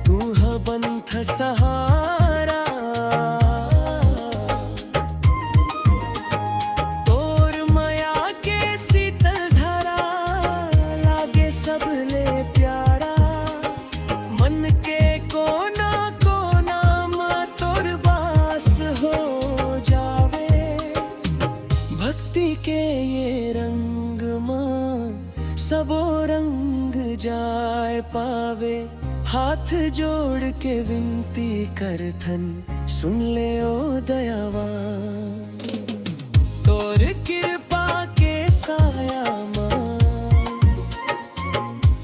तू है बंथ सहारा। तोर माया के शीतल धारा, लागे सब ले प्यारा। मन के कोना कोना में तोर बास हो जावे। भक्ति के ये रंग में सबो रंग जाए पावे। हाथ जोड़ के विनती करथन, सुन ले ओ दयावान। तोर कृपा के साया में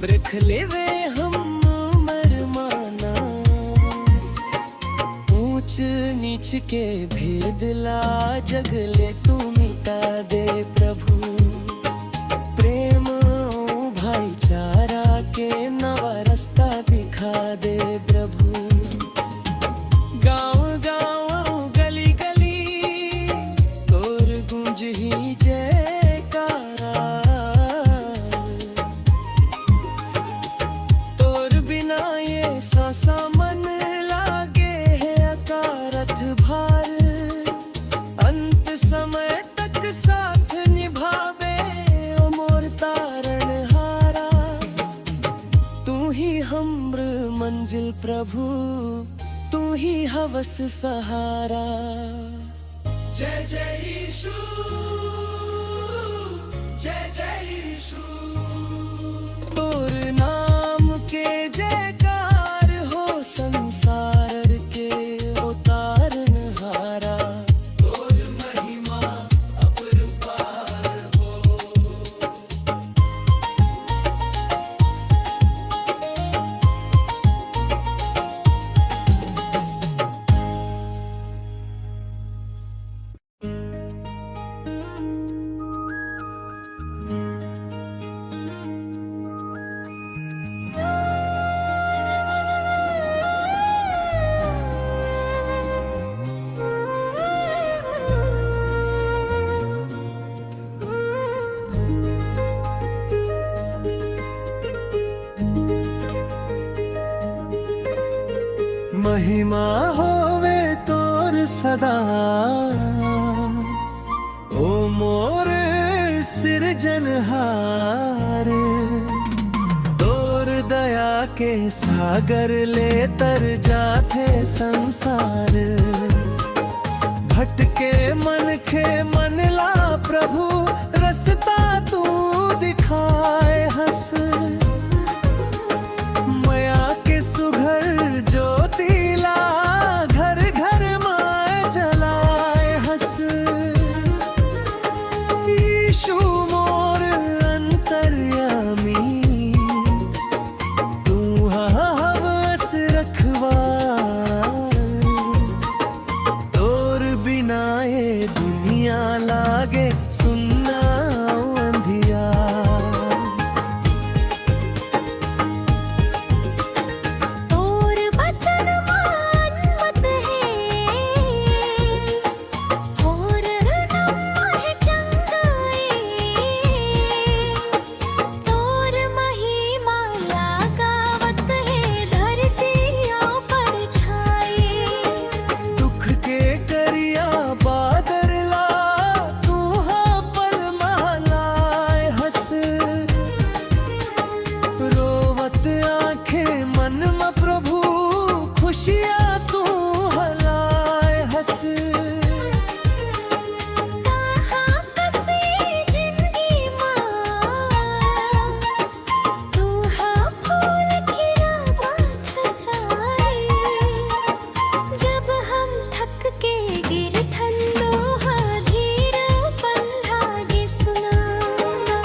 रख लेवे हम नीच के भेद ला, जगले तू मिटा दे प्रभु। प्रेम भाईचारा के नवा रास्ता दिखा दे प्रभु। गाँव गाँव गली गली तोर गूंज ही जयकारा। तोर बिना ये सांसा मन लागे है अकारथ भार। अंत समय तक साथ निभावे ओ मोर तारण हारा। तू ही हमर मंजिल प्रभु, तू ही हवस सहारा। जय जय यीशु, जय जय यीशु। तोर नाम के जयकार हो, संसार के उतारन हारा। तोर महिमा अपरंपार हो। महिमा होवे तोर सदा, ओ मोर सिरजनहार। तोर दया के सागर ले तर जाते संसार। भटके मन के मनला प्रभु, रस्ता तू दिखाए हंस। मया के सुघर ज्योतिला, घर घर माय जलाए हंस। यीशु मोर अंतर्यामी, तू हवस रखवार। तोर बिना ये दुनिया लागे सुन्ना अंधिया। तोर बचन मानमत है, और रणम है चंगाई। तोर महिमा लगावत है, धरतियों पर छाई। दुख के करिया बादरला, तू हाँ पल महलाए हंस। रोवत आंखें मन में प्रभु, खुशियाँ तू हलाए हंस। कहाँ कसी जिंदगी माँ, तू हाँ फूल खिला बात साई। जब हम थक के गिर ठंडो हाँ धीर पल लागे सुनाऊंगा।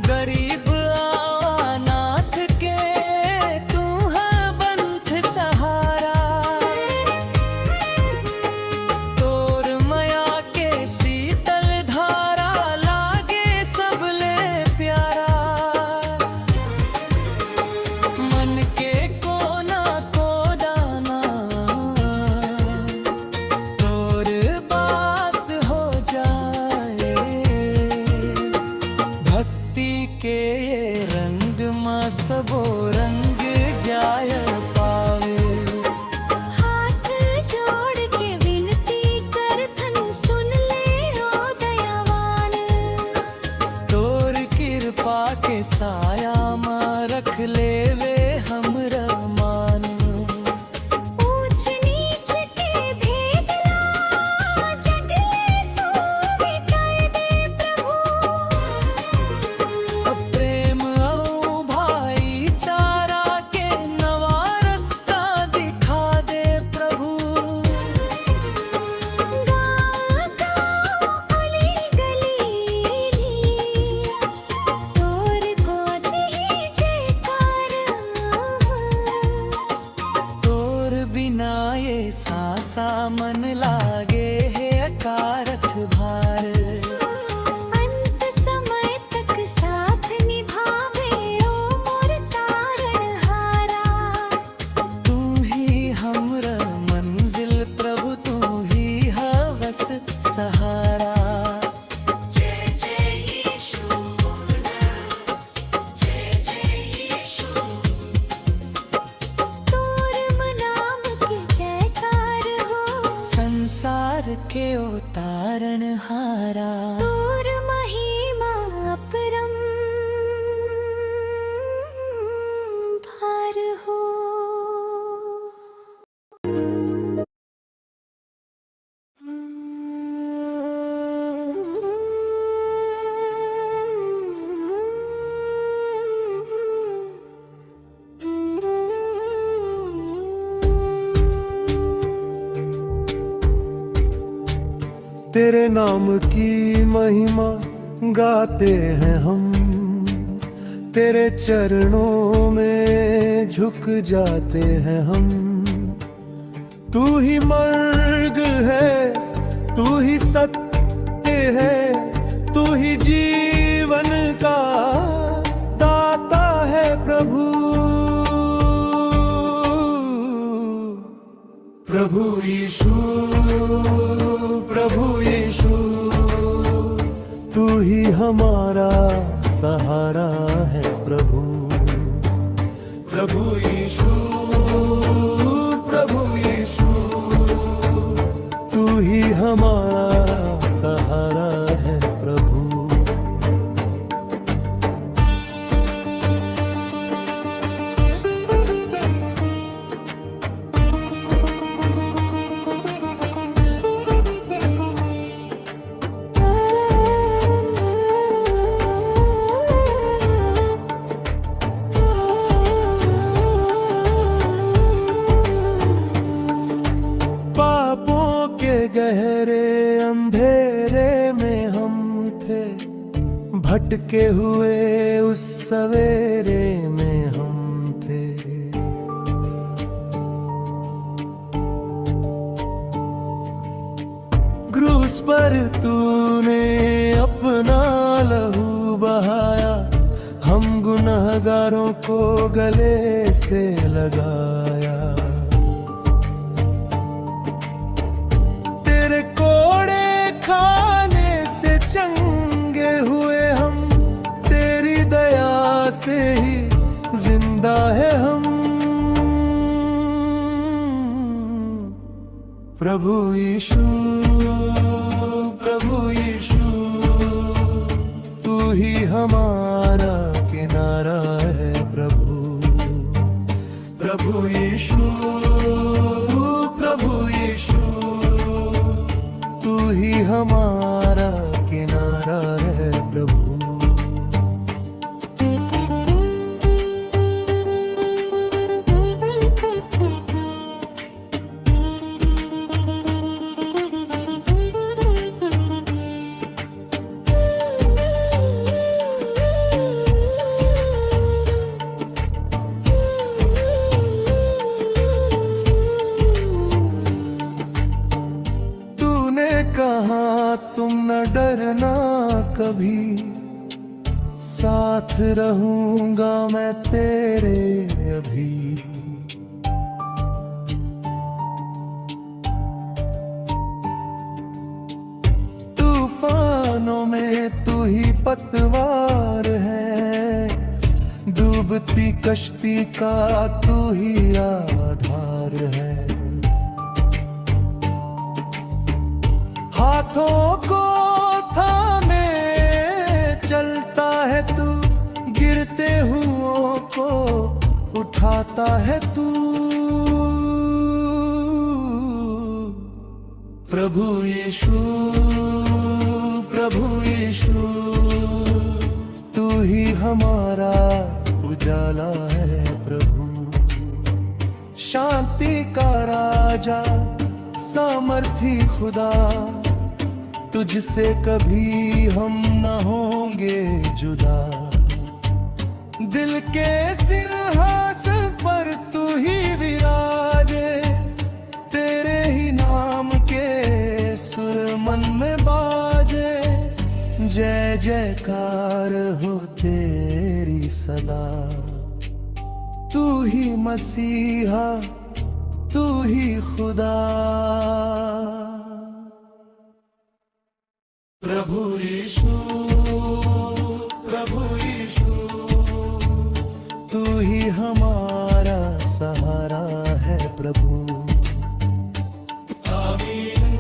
गरीब अनाथ के तू है बंध सहारा। तोर मया के शीतल धारा, लागे सबले प्यारा। मन के कोना कोडाना, तोर बास हो जाए। भक्ति के ये रंग माँ सबो रंग जाय पावे। हाथ जोड़ के विनती करथन, सुन ले ओ दयावान। तोर कृपा के साया माँ रख लेवे हमरा मान। ऊंच नीच के भेदला, जगले तू मिटाए दे प्रभु। प्रेम औ भाईचारा के नवा रास्ता दिखा दे प्रभु। गाँव गाँव गली गली, तोर को तारणहारा। तोर महिमा अपरम भार हो। तेरे नाम की महिमा गाते हैं हम, तेरे चरणों में झुक जाते हैं हम। तू ही मर्ग है, तू ही सत्य है, तू ही जीवन का दाता है प्रभु। प्रभु यीशु, प्रभु यीशु, तू ही हमारा सहारा है प्रभु। प्रभु यीशु, प्रभु यीशु, तू ही हमारा सहारा है प्रभु। गहरे अंधेरे में हम थे, भटके हुए उस सवेरे में हम थे। क्रूस पर तूने अपना लहू बहाया, हम गुनहगारों को गले से लगाया। चंगे हुए हम, तेरी दया से ही जिंदा है हम। प्रभु यीशु, प्रभु यीशु, तू ही हमारा किनारा है प्रभु। प्रभु यीशु, प्रभु यीशु, तू ही हमारा किनारा है प्रभु। तूने कहा तुम न डरना कभी, साथ रहूंगा मैं तेरे अभी। तूफानों में तू ही पतवार है, डूबती कश्ती का तू ही आधार है। हाथों को थामे चलता है तू, गिरते हुओं को उठाता है तू। प्रभु यीशु, प्रभु यीशु, तू ही हमारा उजाला है प्रभु। शांति का राजा, सामर्थी खुदा, तुझसे कभी हम न होंगे जुदा। दिल के सिंहासन पर तू ही विराजे, तेरे ही नाम के सुर मन में बाजे। जय जयकार हो तेरी सदा, तू ही मसीहा, तू ही खुदा। प्रभु यीशु, प्रभु यीशु, तू ही हमारा सहारा है प्रभु। आमीन,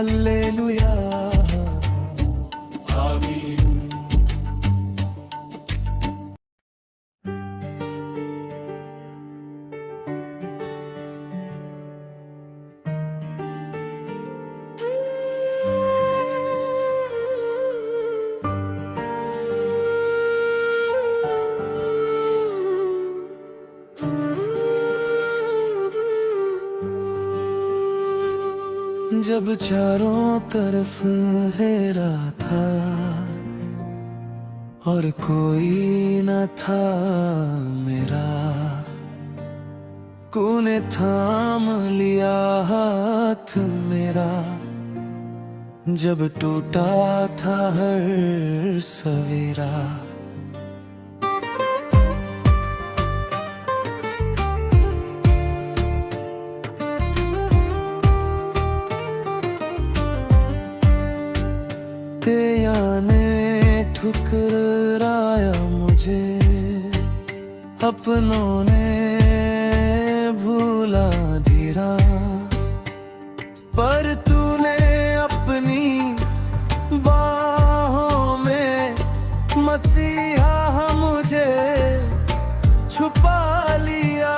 हल्लेलुया। जब चारों तरफ अंधेरा था और कोई न था मेरा, तूने थाम लिया हाथ मेरा। जब टूटा था हर सवेरा, ने ठुकराया मुझे, अपनों ने भूला धीरा, पर तूने अपनी बाहों में मसीहा मुझे छुपा लिया।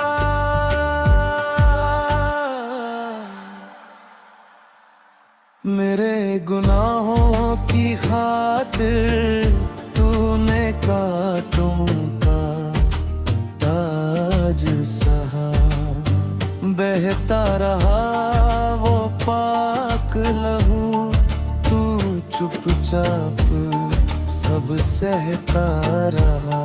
मेरे गुनाहों की खातिर तूने कांटों का ताज सहा, बहता रहा वो पाक लहू, तू चुपचाप सब सहता रहा।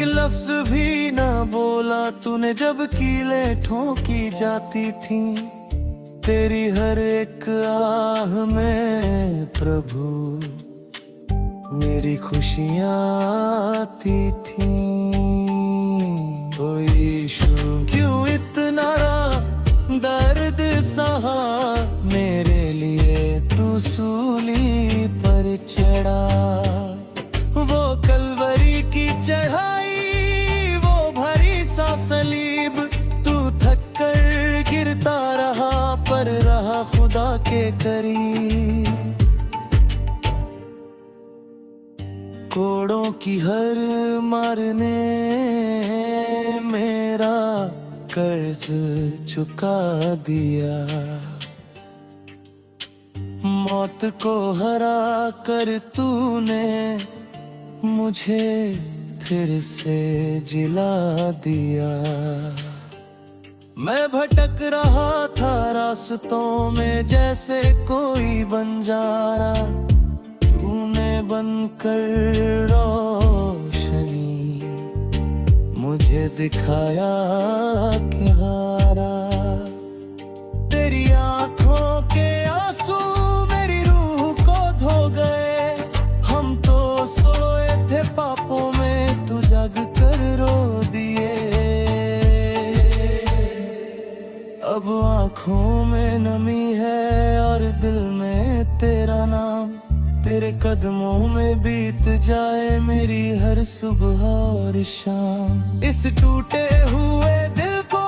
लफ्ज भी ना बोला तूने जब कीलें ठोकी जाती थी, तेरी हर एक आह में प्रभु मेरी खुशियाँ आती थी। ओ यीशु क्यों इतना दर्द सहा, मेरे लिए तू सूली पर चढ़ा। वो कलवरी की चढ़ाई, सलीब, तू थक कर गिरता रहा पर रहा खुदा के करीब। कोड़ों की हर मारने मेरा कर्ज चुका दिया, मौत को हरा कर तूने मुझे फिर से जिला दिया। मैं भटक रहा था रास्तों में जैसे कोई बंजारा, तूने बनकर रोशनी मुझे दिखाया किनारा। तेरी आंखों के आंसू मेरी रूह को धो गए, हम तो सोए थे पापों में, तू जग कर रो दिए। अब आँखों में नमी है और दिल में तेरा नाम, तेरे कदमों में बीत जाए मेरी हर सुबह और शाम। इस टूटे हुए दिल को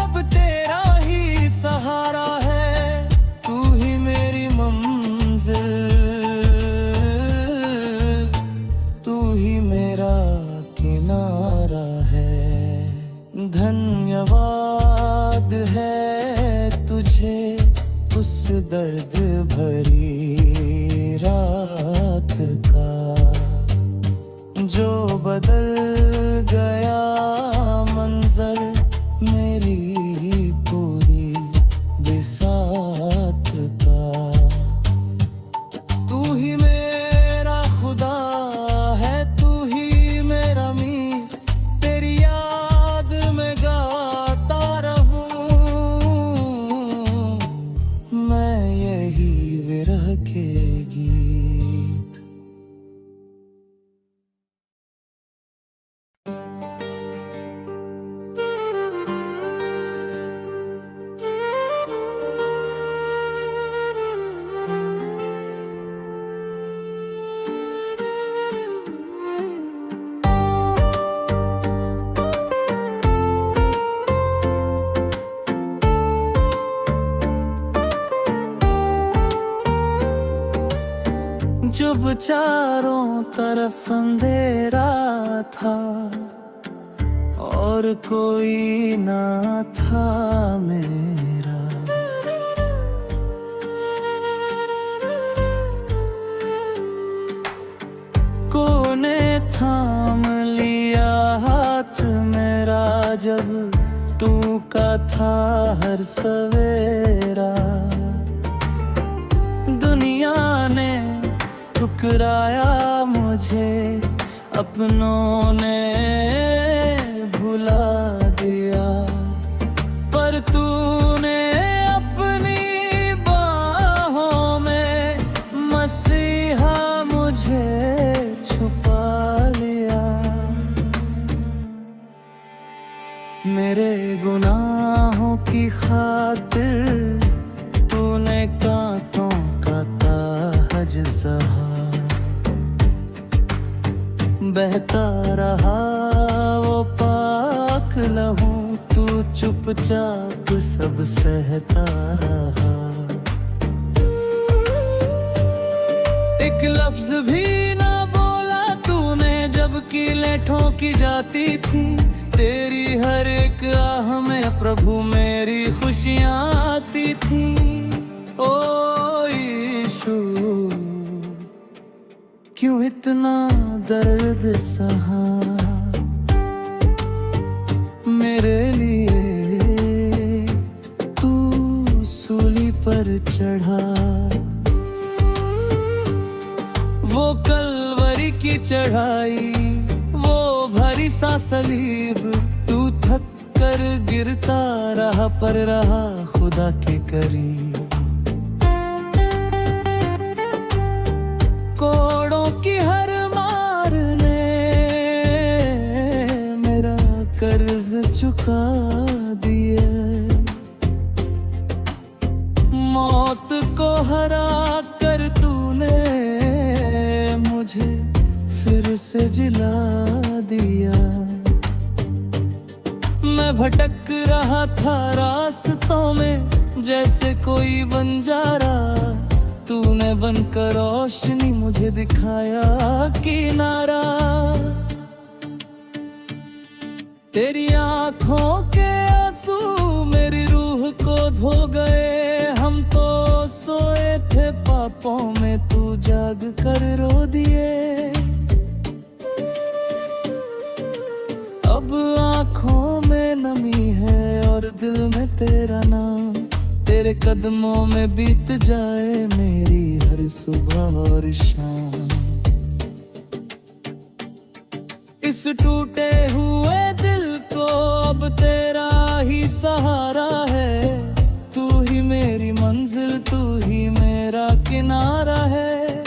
अब तेरा ही सहारा है, तू ही मेरी मंजिल, तू ही मेरा किनारा है। धन्यवाद है तुझे उस दर्द भरी रात का, जो बदल गया मंजर मेरी पूरी बिसात का। तू ही मेरा खुदा है, तू ही मेरा मीत, तेरी याद में गाता रहूं अब चारों तरफ अंधेरा था और कोई ना था मेरा। कोने थाम लिया हाथ मेरा जब टूका था हर सवेरा। दुनिया ने ठुकराया मुझे, अपनों ने भुला दिया, पर तूने अपनी बाहों में मसीहा मुझे छुपा लिया। मेरे गुनाहों की खातिर तूने कांटों का ताज सहा। बहता रहा वो पाक लहू, तू चुपचाप सब सहता रहा। एक लफ्ज भी ना बोला तूने जबकि लेठों की जाती थी। तेरी हर एक आह में प्रभु मेरी खुशियाँ आती थी। ओ यीशु क्यों इतना दर्द सहा मेरे लिए तू सूली पर चढ़ा। वो कलवरी की चढ़ाई, वो भरी सा सलीब, तू थक कर गिरता रहा पर रहा खुदा के करीब। कोड़ों की हर मार ने मेरा कर्ज चुका दिया। मौत को हरा कर तूने मुझे फिर से जिला दिया। मैं भटक रहा था रास्तों में जैसे कोई बंजारा। तूने बनकर रोशनी मुझे दिखाया किनारा। तेरी आंखों के आंसू मेरी रूह को धो गए। हम तो सोए थे पापों में, तू जाग कर रो दिए। अब आंखों में नमी है और दिल में तेरा नाम। तेरे कदमों में बीत जाए मेरी हर सुबह और शाम। इस टूटे हुए दिल को अब तेरा ही सहारा है। तू ही मेरी मंजिल, तू ही मेरा किनारा है।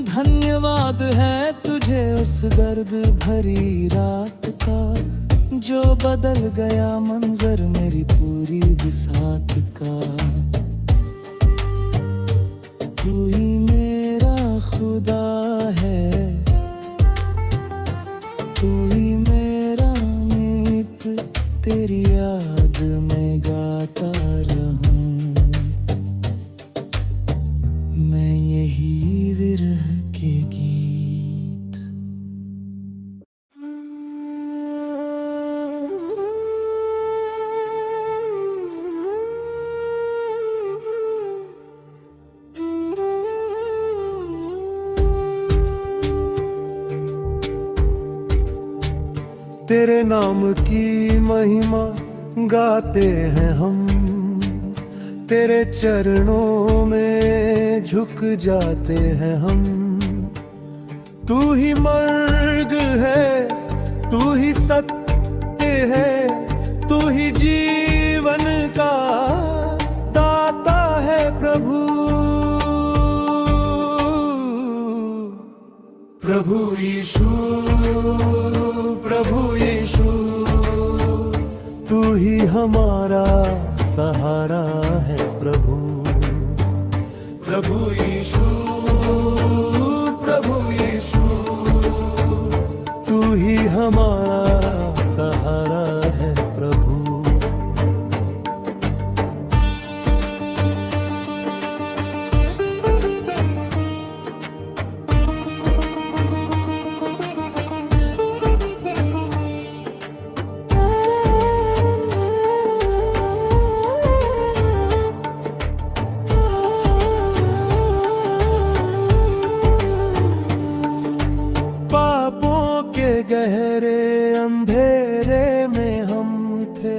धन्यवाद है तुझे उस दर्द भरी रात का, जो बदल गया मंजर मेरी पूरी बिसात का। तू ही मेरा खुदा है, तू ही मेरा मीत, तेरी याद में गाता रहूं मैं यही विरह के गीत। तेरे नाम की महिमा गाते हैं हम, तेरे चरणों में झुक जाते हैं हम। तू ही मर्ग है, तू ही सत्य है, तू ही जीवन का दाता है प्रभु। प्रभु यीशु, प्रभु यीशु, तू ही हमारा सहारा है प्रभु। प्रभु यीशु, प्रभु यीशु, तू ही हमारा सहारा है प्रभु। गहरे अंधेरे में हम थे,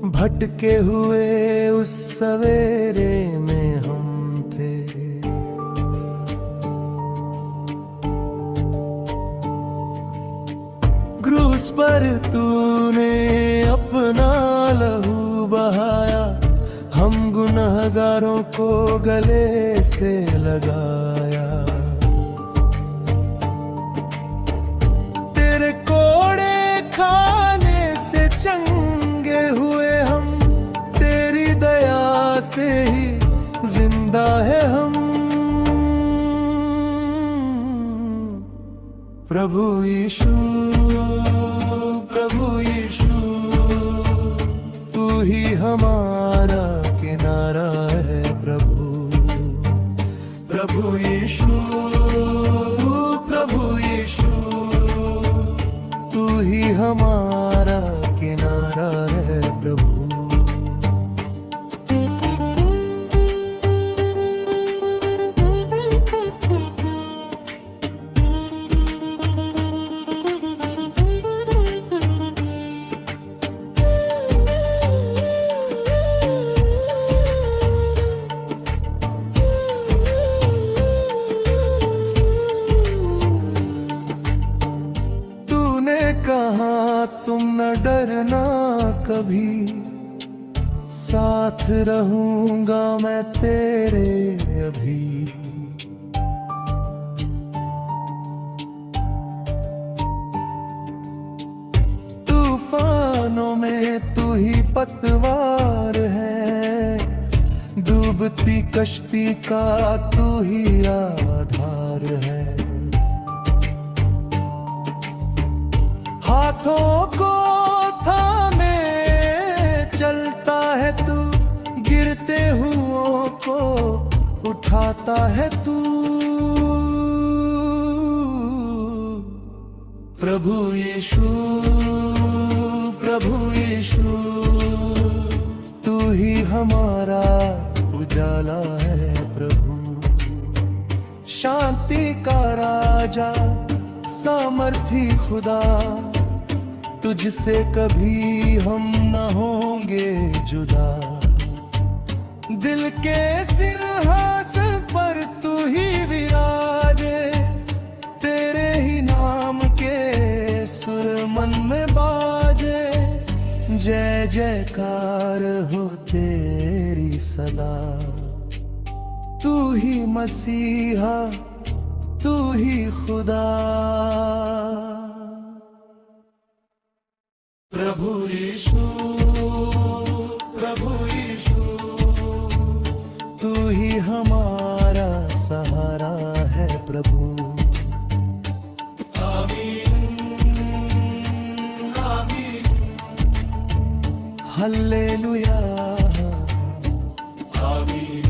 भटके हुए उस सवेरे में हम थे। क्रूस पर तूने अपना लहू बहाया, हम गुनहगारों को गले से लगाया। तेरे कोड़े खाने से चंगे हुए हम, तेरी दया से ही जिंदा है हम। प्रभु यीशु, प्रभु यीशु, तू ही हमारा किनारा है प्रभु। प्रभु यीशु, प्रभु यीशु, तू ही हमारा किनारा है प्रभु। कहा तुम न डरना कभी, साथ रहूंगा मैं तेरे अभी। तूफानों में तू ही पतवार है, डूबती कश्ती का तू ही आधार है। हाथों को थामे चलता है तू, गिरते हुओं को उठाता है तू। प्रभु यीशु, प्रभु यीशु, तू ही हमारा उजाला है प्रभु। शांति का राजा, सामर्थी खुदा, तुझसे कभी हम न होंगे जुदा। दिल के सिंहासन पर तू ही विराजे, तेरे ही नाम के सुर मन में बाजे। जय जयकार हो तेरी सदा, तू ही मसीहा, तू ही खुदा। प्रभु यीशु, प्रभु यीशु, तू ही हमारा सहारा है प्रभु। आमीन, आमीन, हल्लेलुया, आमीन।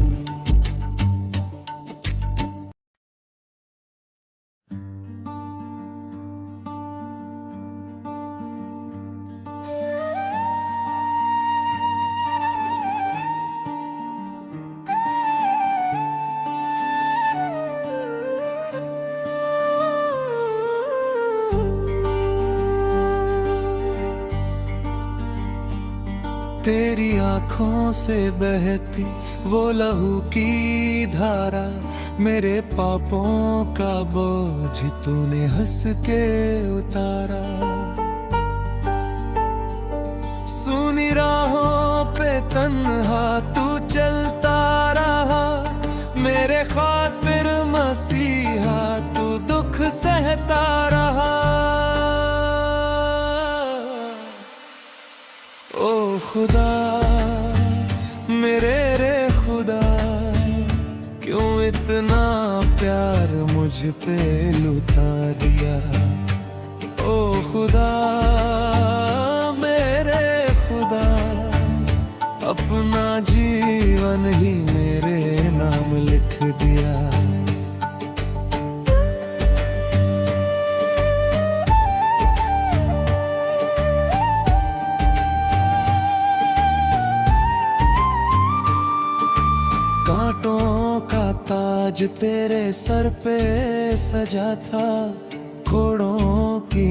तेरी आँखों से बहती वो लहू की धारा, मेरे पापों का बोझ तूने हंस के उतारा। सुनी राहों पे तन्हा तू चलता रहा, मेरे खातिर मसीहा तू दुख सहता रहा। ओ खुदा, मेरे रे खुदा, क्यों इतना प्यार मुझ पे लुटा दिया। ओ खुदा, मेरे खुदा, अपना जीवन ही मेरे नाम लिख दिया। कांटों का ताज तेरे सर पे सजा था, घोड़ों की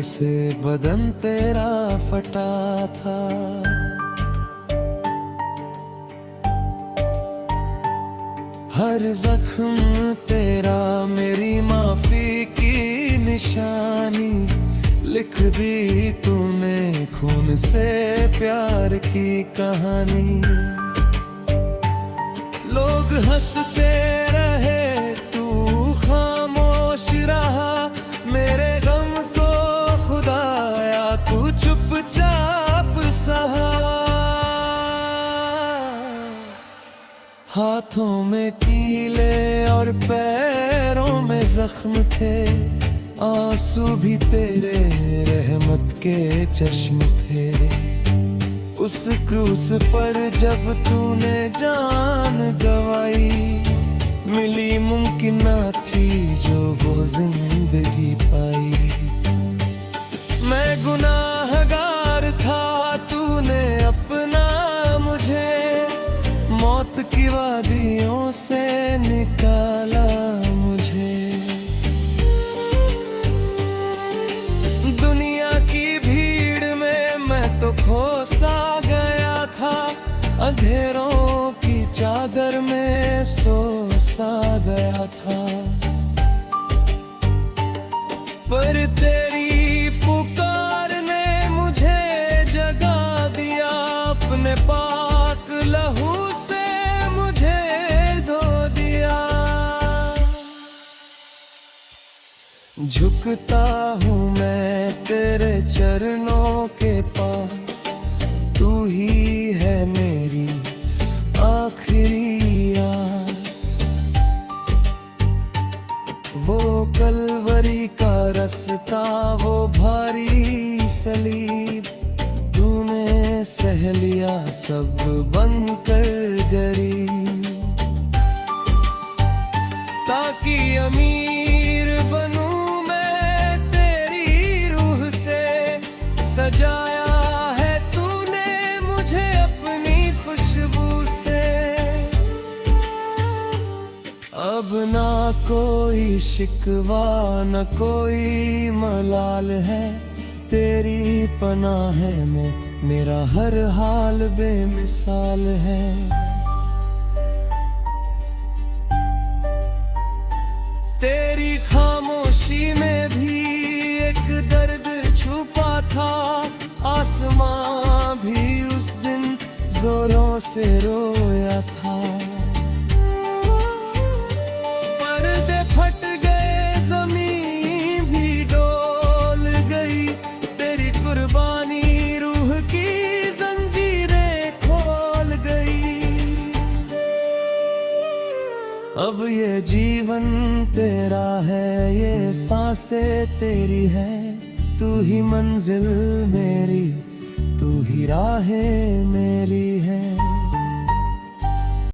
से बदन तेरा फटा था। हर जख्म तेरा मेरी माफी की निशानी, लिख दी तूने खून से प्यार की कहानी। लोग हंसते रहे, तू खामोश रहा, मेरे गम को खुदाया तू चुपचाप सहा। हाथों में कीले और पैरों में जख्म थे, आंसू भी तेरे रहमत के चश्म थे। उस क्रूस पर जब तूने जान गवाई, मिली मुमकिन ना थी जो वो जिंदगी पाई। मैं गुनाहगार था, तूने अपना मुझे मौत की वादियों से निकाला मुझे। दुनिया की भीड़ में मैं तो खो सा गया था, अंधेरों की चादर में सो सा गया था। पर तेरी पुकार ने मुझे जगा दिया, अपने पाक लहू से मुझे धो दिया। झुकता हूँ मैं तेरे चरणों के पास, तू ही है मेरी आखिरी आस। वो कलवरी का रास्ता, वो भारी सलीब, तूने सह लिया सब बनकर गरीब। ताकि अमीर बनूं मैं तेरी रूह से, सजाया है तूने मुझे अपनी खुशबू से। अब ना कोई शिकवा न कोई मलाल है, तेरी पनाह में मेरा हर हाल बेमिसाल है। तेरी खामोशी में भी एक दर्द छुपा था, आसमां भी उस दिन जोरों से रोया था। पर्दे फट गए, ज़मीन भी डोल गई, तेरी कुर्बानी रूह की जंजीरें खोल गई। अब ये जीवन तेरा है, ये सांसें तेरी है, तू ही मंजिल मेरी, तू ही राहें मेरी है।